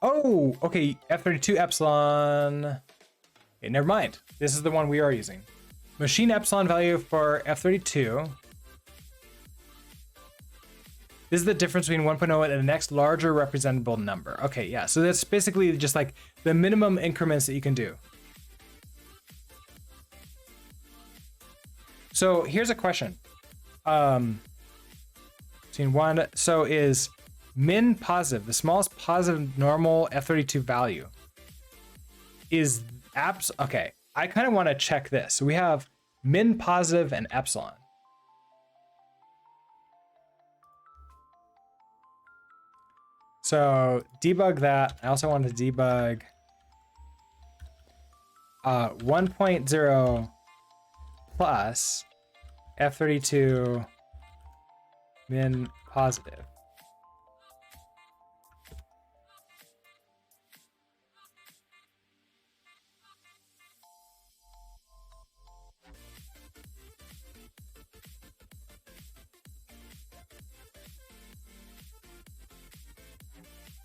Oh, okay, F32 epsilon. Okay, never mind. This is the one we are using. Machine epsilon value for F32. This is the difference between 1.0 and the next larger representable number. Okay, yeah, so that's basically just like the minimum increments that you can do. So here's a question. Between one, so is min positive, the smallest positive normal F32 value, is okay, I kind of want to check this. So we have min positive and epsilon. So debug that. I also want to debug 1.0 plus F32 min positive.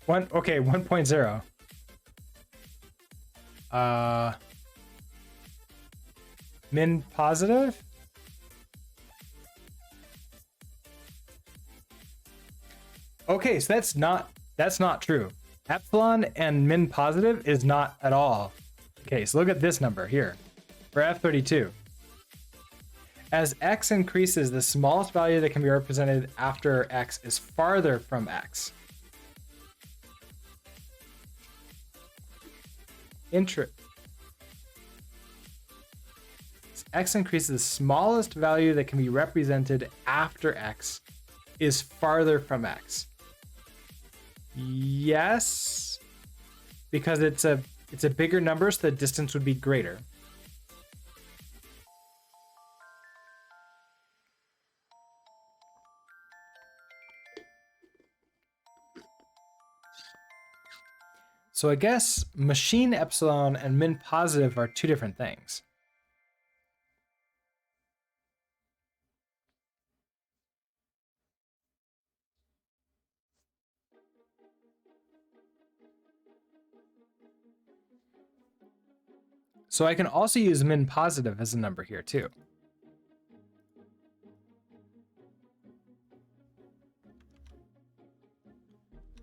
Okay, 1.0. Min positive? Okay, so that's not true. Epsilon and min positive is not at all. Okay, so look at this number here for F32. As x increases, the smallest value that can be represented after x is farther from x. As x increases, the smallest value that can be represented after x is farther from x. Yes, because it's a bigger number, so the distance would be greater. So I guess machine epsilon and min positive are two different things. So I can also use min positive as a number here too.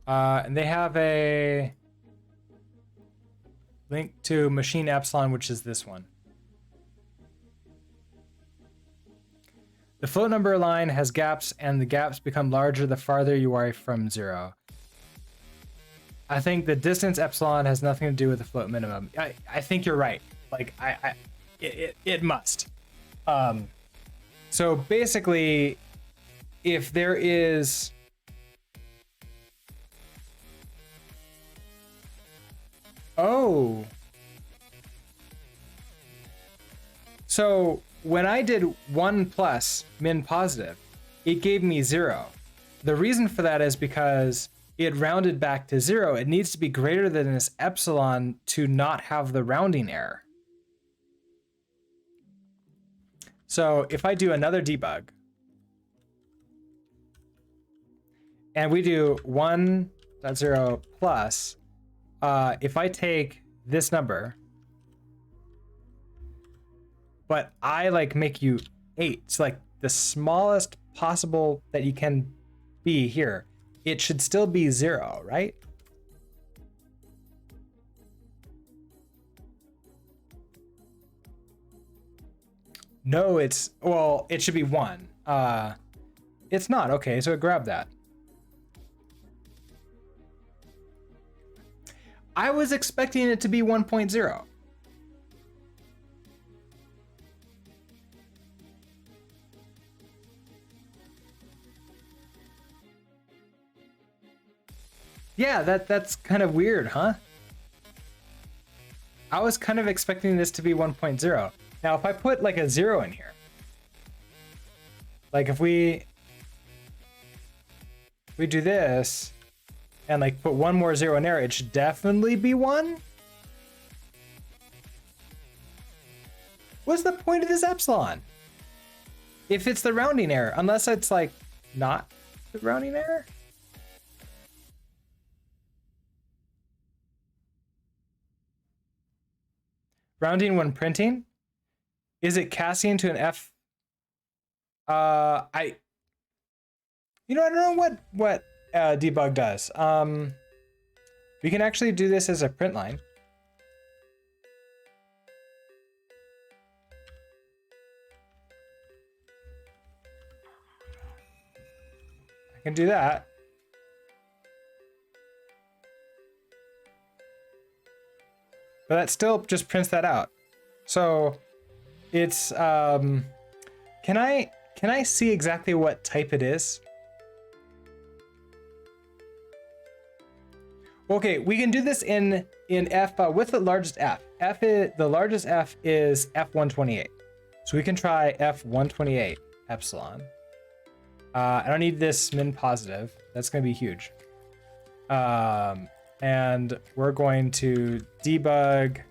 And they have a link to machine epsilon, which is this one. The float number line has gaps, and the gaps become larger the farther you are from 0. I think the distance epsilon has nothing to do with the float minimum. I think you're right. Like it must. So basically, if there is so when I did 1 plus min positive, it gave me 0. The reason for that is because it rounded back to 0. It needs to be greater than this epsilon to not have the rounding error. So if I do another debug, and we do 1.0 plus, if I take this number, but I like make you 8, it's like the smallest possible that you can be here, it should still be 0, right? No, it's, well, it should be 1. It's not. Okay, so grab that. I was expecting it to be 1.0. Yeah, that's kind of weird, huh? I was kind of expecting this to be 1.0. Now, if I put like a 0 in here, like if we do this and like put one more 0 in there, it should definitely be 1. What's the point of this epsilon? If it's the rounding error, unless it's like not the rounding error? Rounding when printing? Is it casting to an F? I don't know what debug does. We can actually do this as a print line. I can do that. But that still just prints that out. So it's can I see exactly what type it is? Okay, we can do this in F with the largest F. The largest F is F128. So we can try F128 epsilon. I don't need this min positive. That's gonna be huge. And we're going to debug.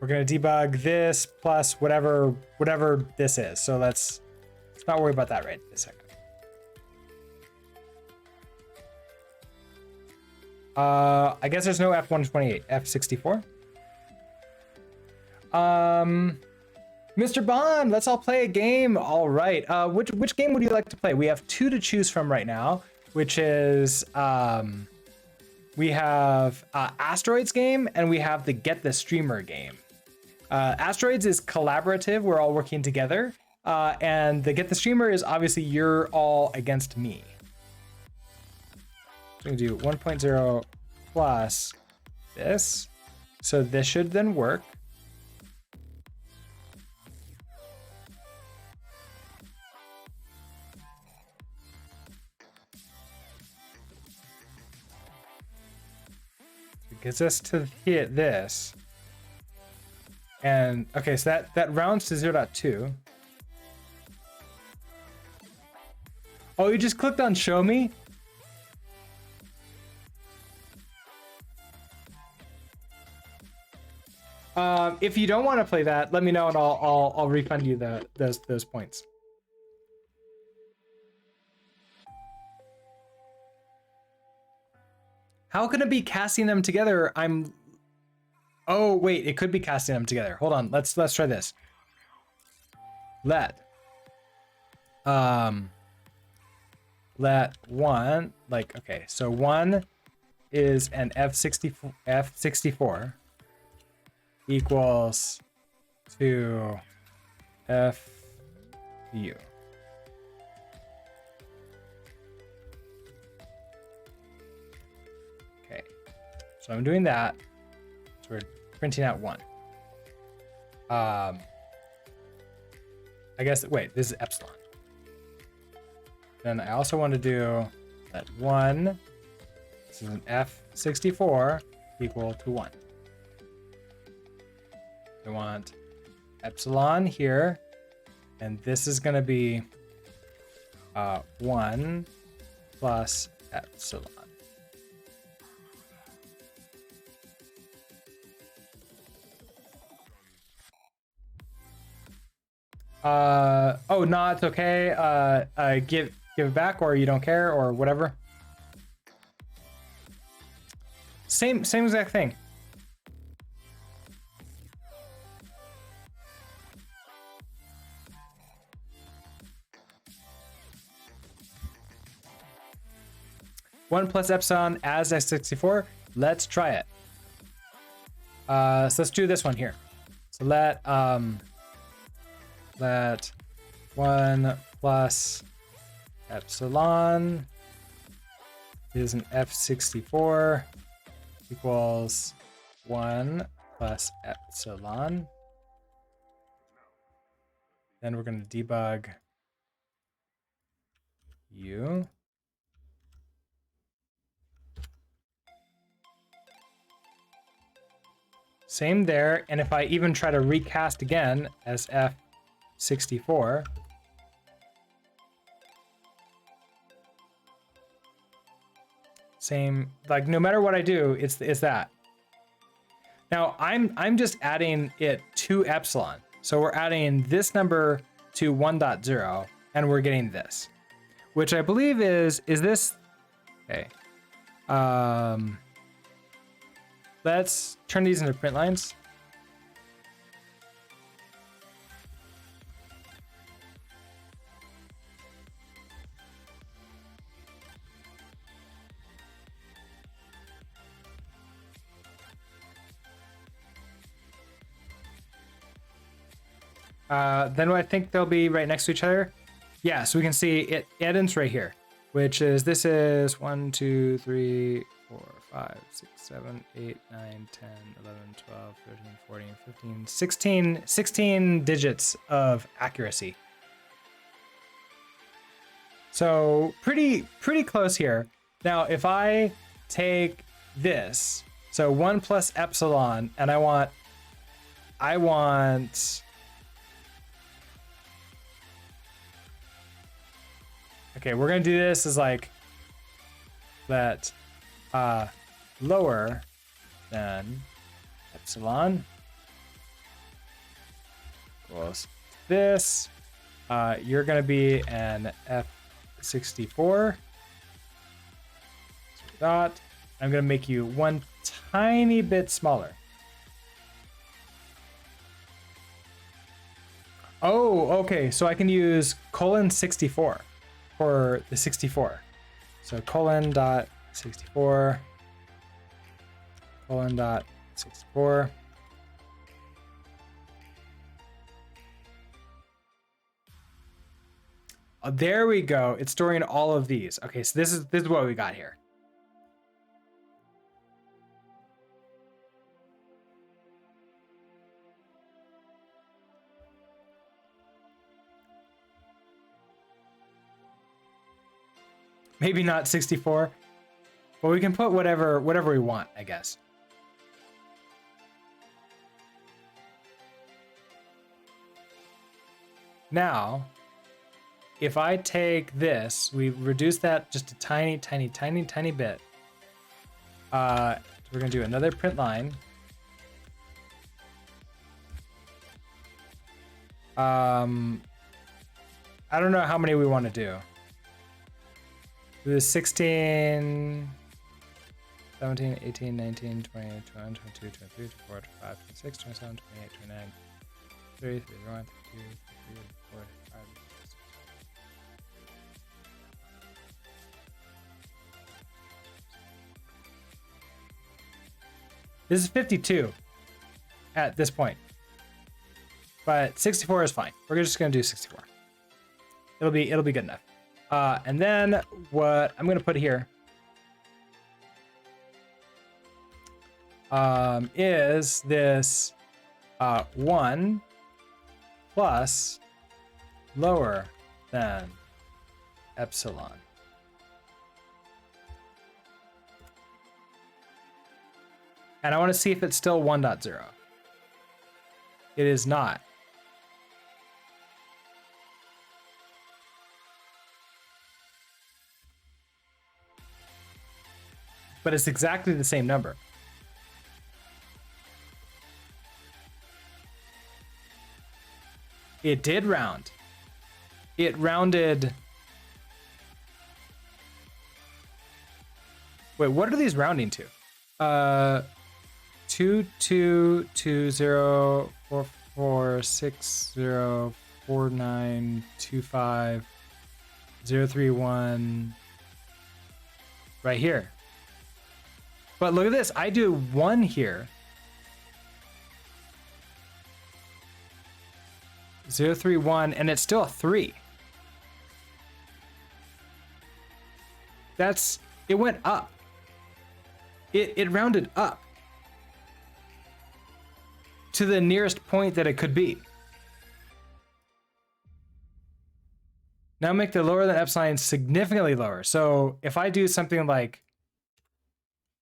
We're going to debug this plus whatever this is. So let's not worry about that right this second. I guess there's no F128, F64. Mr. Bond, let's all play a game. All right. Which game would you like to play? We have 2 to choose from right now, which is we have Asteroids game and we have the Get the Streamer game. Asteroids is collaborative. We're all working together. And the Get the Streamer is obviously you're all against me. So we do 1.0 plus this. So this should then work. It gets us to hit this. And okay, so that rounds to 0.2. Oh, you just clicked on show me? If you don't want to play that, let me know and I'll refund you those points. How can it be casting them together? Oh wait, it could be casting them together. Hold on, let's try this. Let one, like, okay, so one is an F64 equals to FU. Okay, so I'm doing that. So we're printing out one. I guess, wait, this is epsilon. Then I also want to do that one, this is an F64 equal to 1. I want epsilon here, and this is going to be 1 plus epsilon. Oh, no, it's okay. Give it back, or you don't care, or whatever. Same exact thing. One plus epsilon as x64. Let's try it. So let's do this one here. So let 1 plus epsilon is an F64 equals 1 plus epsilon. Then we're going to debug U. Same there, and if I even try to recast again as F64, same, like no matter what I do, it's that. Now I'm just adding it to epsilon. So we're adding this number to 1.0 and we're getting this, which I believe is this, okay. Let's turn these into print lines. Then I think they'll be right next to each other. Yeah, so we can see it ends right here, which is, this is 1, 2, 3, 4, 5, 6, 7, 8, 9, 10, 11, 12, 13, 14, 15, 16 digits of accuracy. So pretty close here. Now, if I take this, so 1 plus epsilon, and I want, okay, we're gonna do this as like that lower than epsilon equals this. You're gonna be an F64 dot. I'm gonna make you one tiny bit smaller. Oh, okay, so I can use :64 for the 64. So :64 :64. Oh, there we go. It's storing all of these. Okay, so this is what we got here. Maybe not 64, but we can put whatever we want, I guess. Now, if I take this, we reduce that just a tiny bit. We're gonna do another print line. I don't know how many we want to do. Do 16. 17, 18, 19, 20, 21, 22, 23, 24, 25, 26, 27, 28, 29, 30, 31, 32, 33, 34, 35, 36. This is 52 at this point, but 64 is fine. We're just gonna do 64. It'll be good enough. And then what I'm gonna put here is this 1 plus lower than epsilon. And I want to see if it's still 1.0. It is not. But it's exactly the same number. It did round. It rounded. Wait, what are these rounding to? 2 2 2 0 4 4 6 0 4 9 2 5 0 3 1 right here. But look at this. I do 1 here. 0 3 1 and it's still a 3. It went up. It rounded up to the nearest point that it could be. Now make the lower than epsilon significantly lower. So if I do something like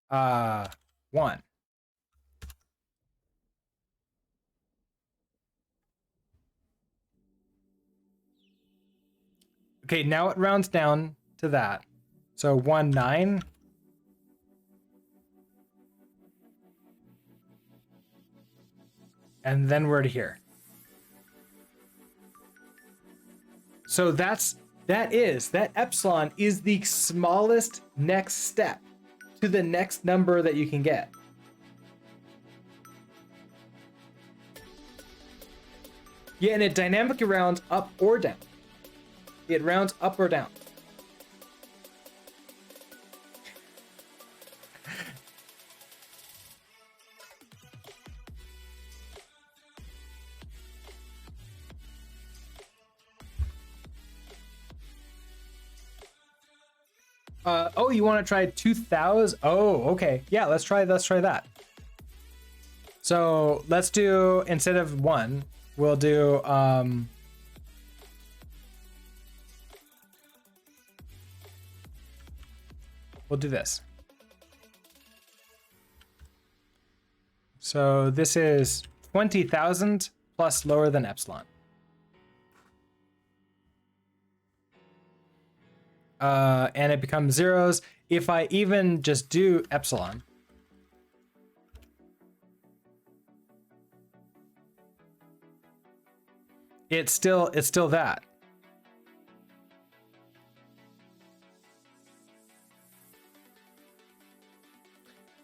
1. Okay, now it rounds down to that. So 1 9. And then we're to here. So that epsilon is the smallest next step to the next number that you can get. Yeah, and it dynamically rounds up or down. It rounds up or down. Oh, you want to try 2000? Oh, okay. Yeah, let's try that. So let's do, instead of 1, we'll do we'll do this. So this is 20,000 plus lower than epsilon. And it becomes zeros. If I even just do epsilon, it's still that.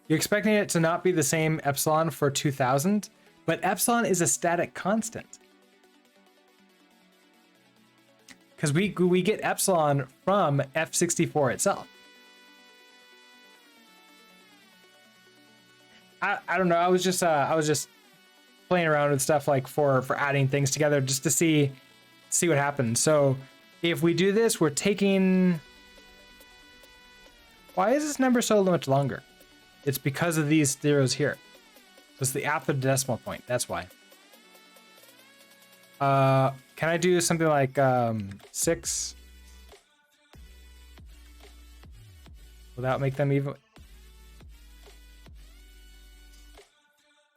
You're expecting it to not be the same epsilon for 2000, but epsilon is a static constant. Because we get epsilon from F64 itself. I don't know. I was just playing around with stuff like for adding things together just to see what happens. So if we do this, we're taking. Why is this number so much longer? It's because of these zeros here. So it's the after the decimal point. That's why. Can I do something like 6? Will that make them even?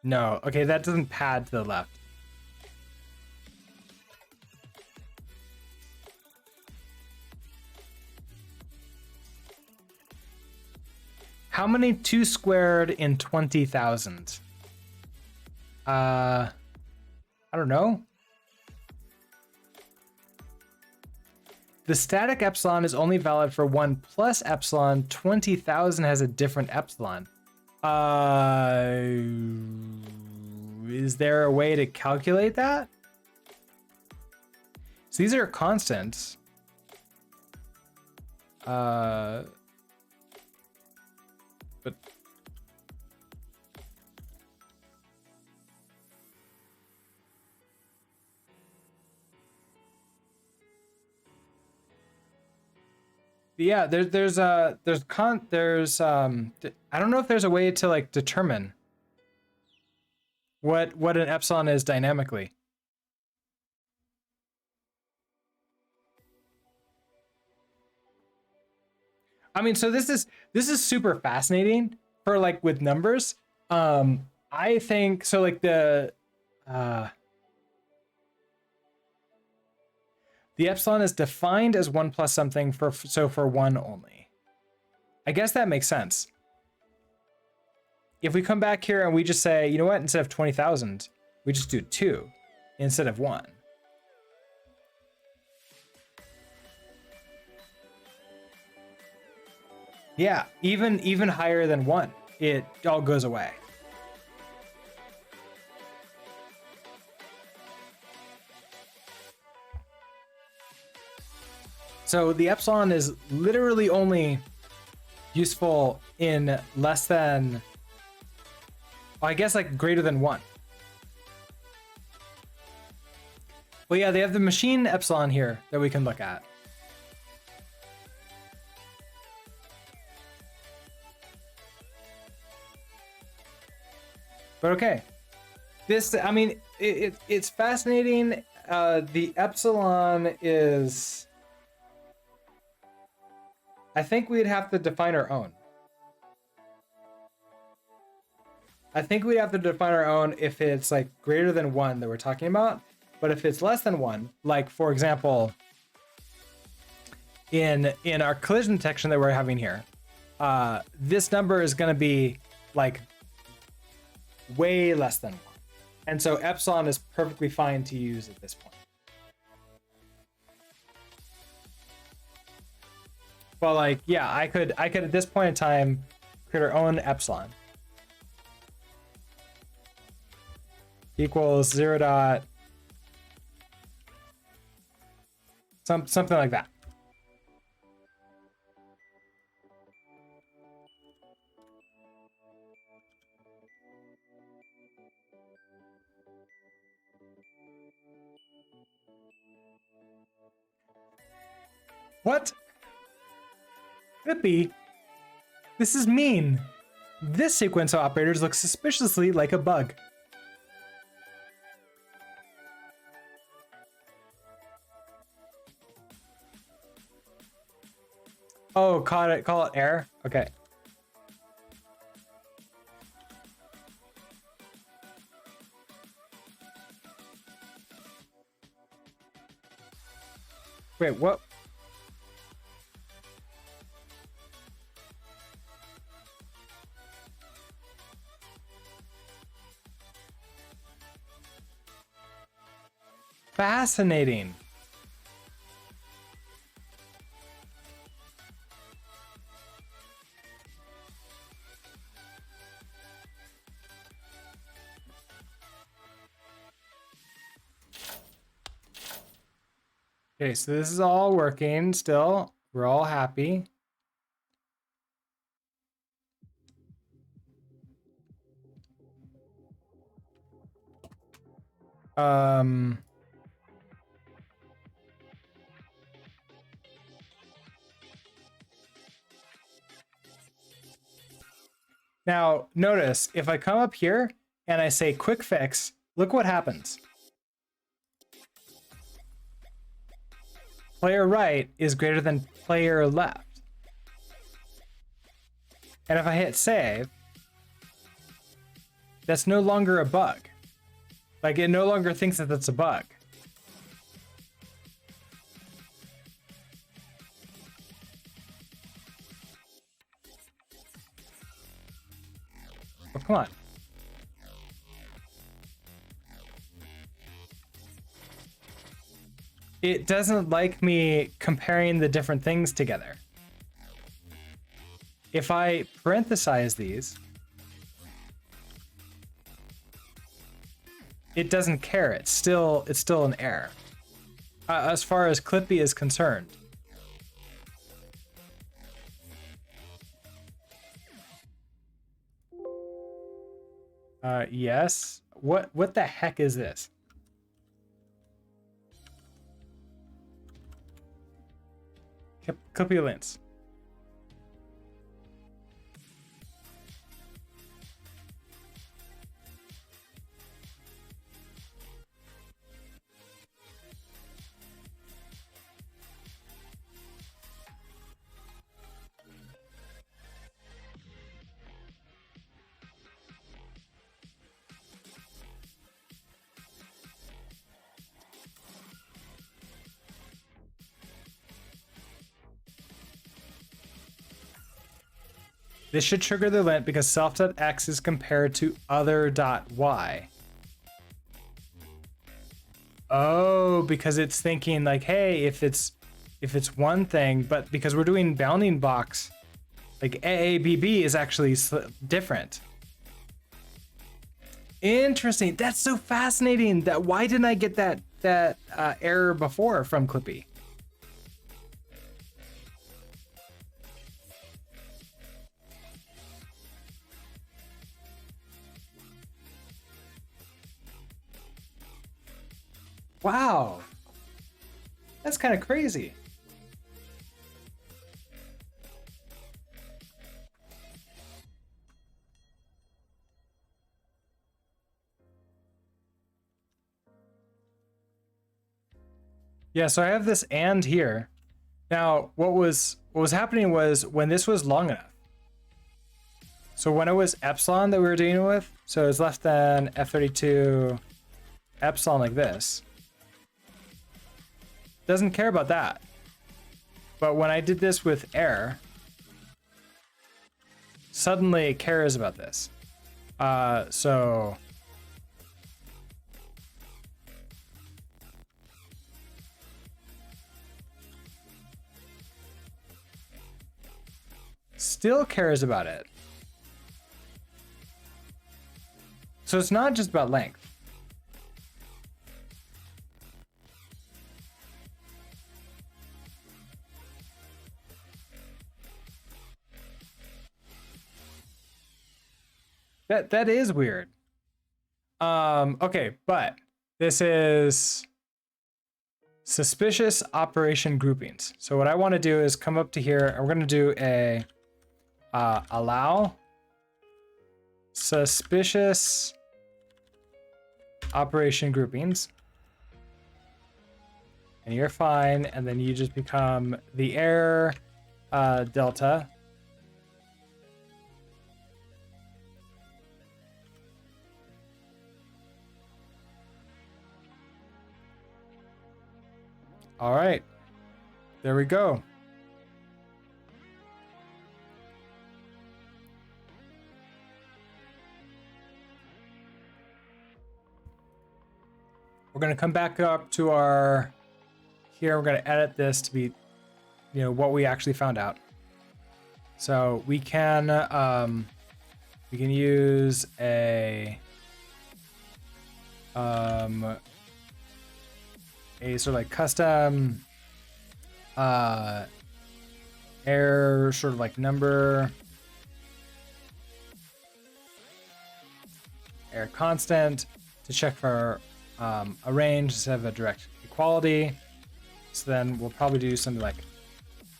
No. Okay, that doesn't pad to the left. How many 2 squared in 20,000? I don't know. The static epsilon is only valid for 1 plus epsilon. 20,000 has a different epsilon. Is there a way to calculate that? So these are constants. But yeah, I don't know if there's a way to like determine what an epsilon is dynamically. I mean, so this is super fascinating for like with numbers. I think so like the epsilon is defined as 1 plus something for 1 only. I guess that makes sense. If we come back here and we just say, you know what, instead of 20,000, we just do 2 instead of 1. Yeah, even higher than 1, it all goes away. So the epsilon is literally only useful in less than, well, I guess like greater than 1. Well, yeah, they have the machine epsilon here that we can look at. But okay, this, I mean, it's fascinating. The epsilon is, I think we'd have to define our own. I think we'd have to define our own if it's like greater than 1 that we're talking about. But if it's less than 1, like for example, in our collision detection that we're having here, this number is going to be like way less than 1. And so epsilon is perfectly fine to use at this point. But like, yeah, I could at this point in time create our own epsilon. Equals 0 dot something like that. What? Could be. This is mean. This sequence of operators looks suspiciously like a bug. Oh, call it error? Okay. Wait, what? Fascinating. Okay, so this is all working still. We're all happy. Now notice if I come up here and I say quick fix, look what happens. Player right is greater than player left. And if I hit save, that's no longer a bug. Like it no longer thinks that that's a bug. Oh, come on. it doesn't like me comparing the different things together. If I parenthesize these, it doesn't care. It's still an error. As far as Clippy is concerned. Yes. What the heck is this? Clippy lints. This should trigger the lint because self.x is compared to other.y. Oh, because it's thinking like, hey, if it's one thing, but because we're doing bounding box, like AABB is actually different. Interesting. That's so fascinating. That why didn't I get that error before from Clippy? Wow. That's kind of crazy. Yeah, so I have this and here. Now, what was happening was when this was long enough. So when it was epsilon that we were dealing with, so it's less than F32 epsilon like this. Doesn't care about that. But when I did this with air, suddenly it cares about this. So still cares about it. So it's not just about length. That is weird. Okay, but this is suspicious operation groupings. So what I want to do is come up to here and we're going to do a allow suspicious operation groupings. And you're fine, and then you just become the error delta. All right, there we go. We're gonna come back up to our, here we're gonna edit this to be, what we actually found out. So we can use a sort of like custom error sort of like number error constant to check for a range instead of a direct equality. So then we'll probably do something like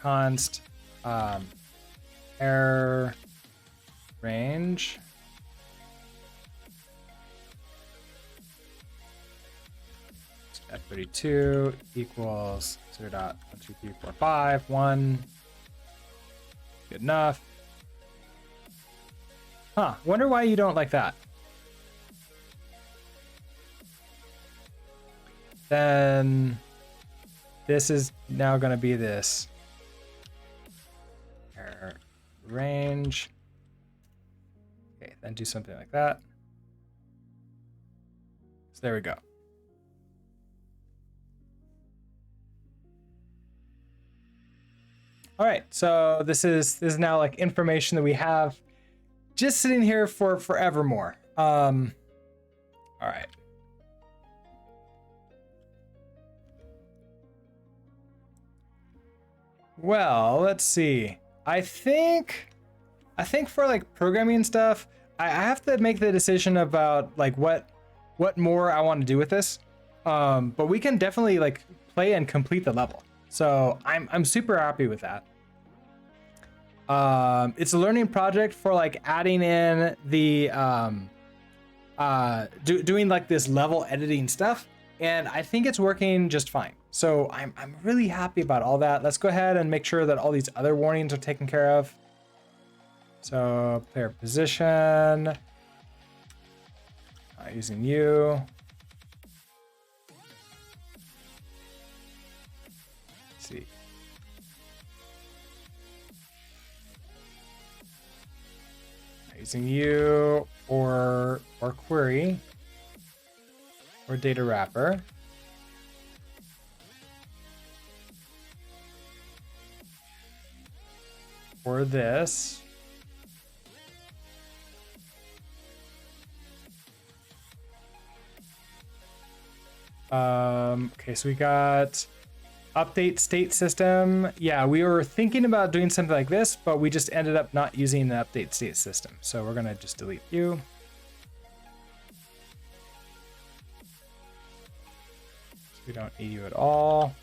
const error range. F32 equals 0.12345, 1. Good enough. Huh, wonder why you don't like that. Then this is now going to be this error range. Okay, then do something like that. So there we go. All right, so this is now like information that we have just sitting here for forevermore. All right. Well, let's see. I think for like programming stuff, I have to make the decision about like what more I want to do with this. But we can definitely like play and complete the level. So I'm super happy with that. It's a learning project for like adding in the doing like this level editing stuff, and I think it's working just fine. So I'm really happy about all that. Let's go ahead and make sure that all these other warnings are taken care of. So player position, using you. Let's see. Using you or query or data wrapper. Or this. Okay, so we got update state system. Yeah, we were thinking about doing something like this, but we just ended up not using the update state system. So we're gonna just delete you. So we don't need you at all.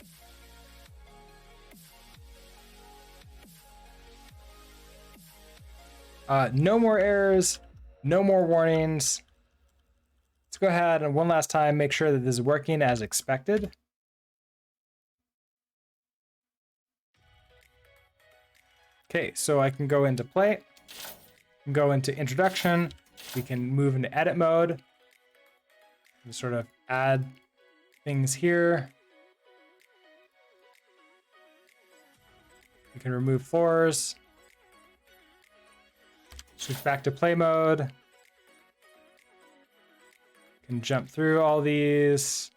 No more errors, no more warnings. Let's go ahead and one last time make sure that this is working as expected. Okay, so I can go into play, go into introduction. We can move into edit mode and sort of add things here. We can remove floors. Switch back to play mode. Can jump through all these.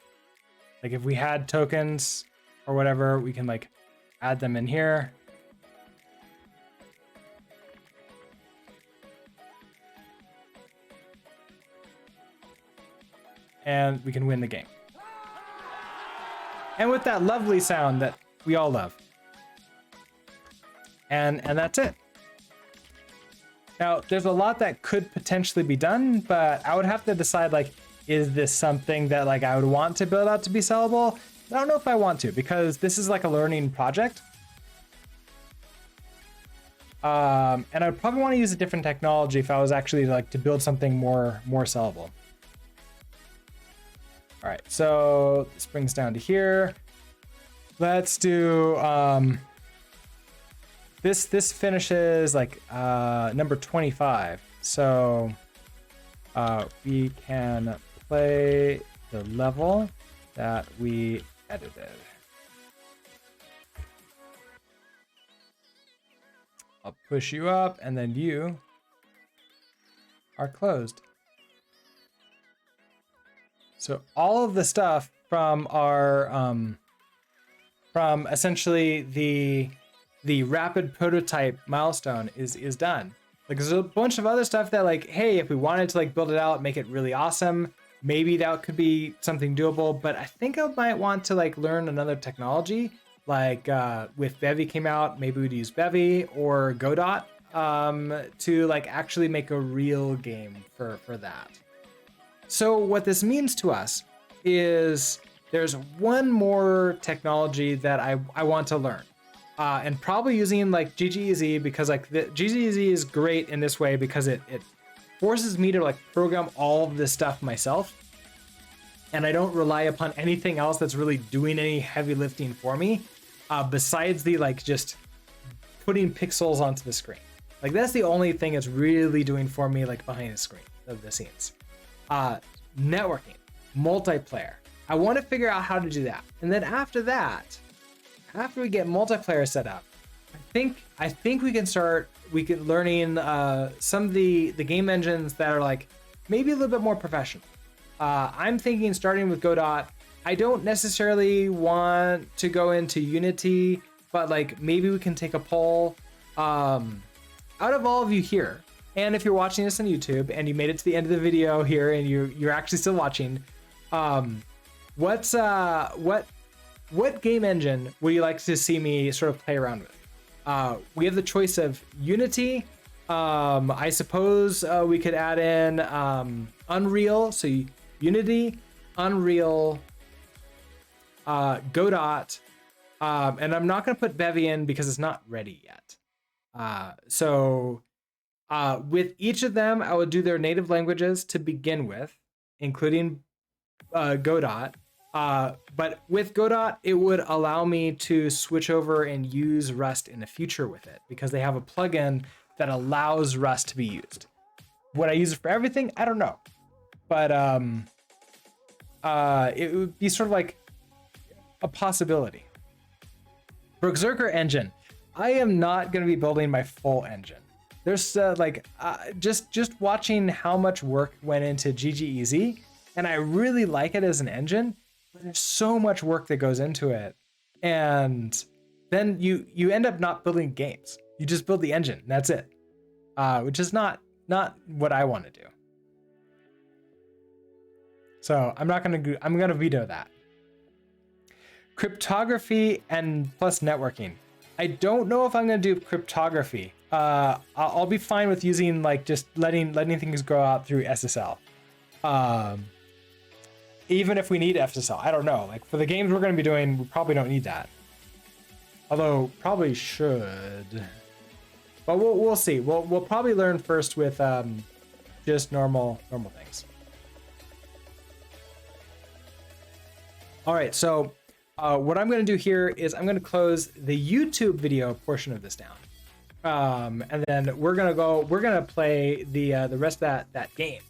Like if we had tokens or whatever, we can like add them in here. And we can win the game. And with that lovely sound that we all love. And that's it. Now, there's a lot that could potentially be done, but I would have to decide, like, is this something that like I would want to build out to be sellable? I don't know if I want to, because this is like a learning project. And I'd probably want to use a different technology if I was actually like to build something more sellable. All right, so this brings down to here. Let's do this finishes like number 25. So we can play the level that we edited. I'll push you up and then you are closed. So all of the stuff from our from essentially the rapid prototype milestone is done. Like there's a bunch of other stuff that like, hey, if we wanted to like build it out, make it really awesome, maybe that could be something doable. But I think I might want to like learn another technology. Like with Bevy came out, maybe we'd use Bevy or Godot to like actually make a real game for that. So what this means to us is there's one more technology that I want to learn. And probably using like GGEZ, because like the GGEZ is great in this way because it forces me to like program all of this stuff myself. And I don't rely upon anything else that's really doing any heavy lifting for me, besides the like just putting pixels onto the screen. Like that's the only thing it's really doing for me, like behind the screen of the scenes. Networking, multiplayer. I want to figure out how to do that. And then after that, after we get multiplayer set up, I think we can start learning some of the game engines that are like maybe a little bit more professional. I'm thinking starting with Godot. I don't necessarily want to go into Unity but like maybe we can take a poll out of all of you here. And if you're watching this on YouTube and you made it to the end of the video here and you're actually still watching, what game engine would you like to see me sort of play around with? We have the choice of Unity. I suppose we could add in Unreal. So Unity, Unreal, Godot, and I'm not going to put Bevy in because it's not ready yet. With each of them, I would do their native languages to begin with, including Godot. But with Godot, it would allow me to switch over and use Rust in the future with it because they have a plugin that allows Rust to be used. Would I use it for everything? I don't know. But it would be sort of like a possibility. Berserker engine. I am not going to be building my full engine. There's just watching how much work went into GGEZ, and I really like it as an engine, but there's so much work that goes into it. And then you end up not building games. You just build the engine, and that's it. Which is not what I want to do. So I'm gonna veto that. Cryptography and plus networking. I don't know if I'm gonna do cryptography. I'll be fine with using like just letting things go out through SSL. Even if we need SSL, I don't know. Like for the games we're gonna be doing, we probably don't need that. Although probably should. But we'll see. We'll probably learn first with just normal things. All right, so what I'm going to do here is I'm going to close the YouTube video portion of this down, and then we're going to play the rest of that game.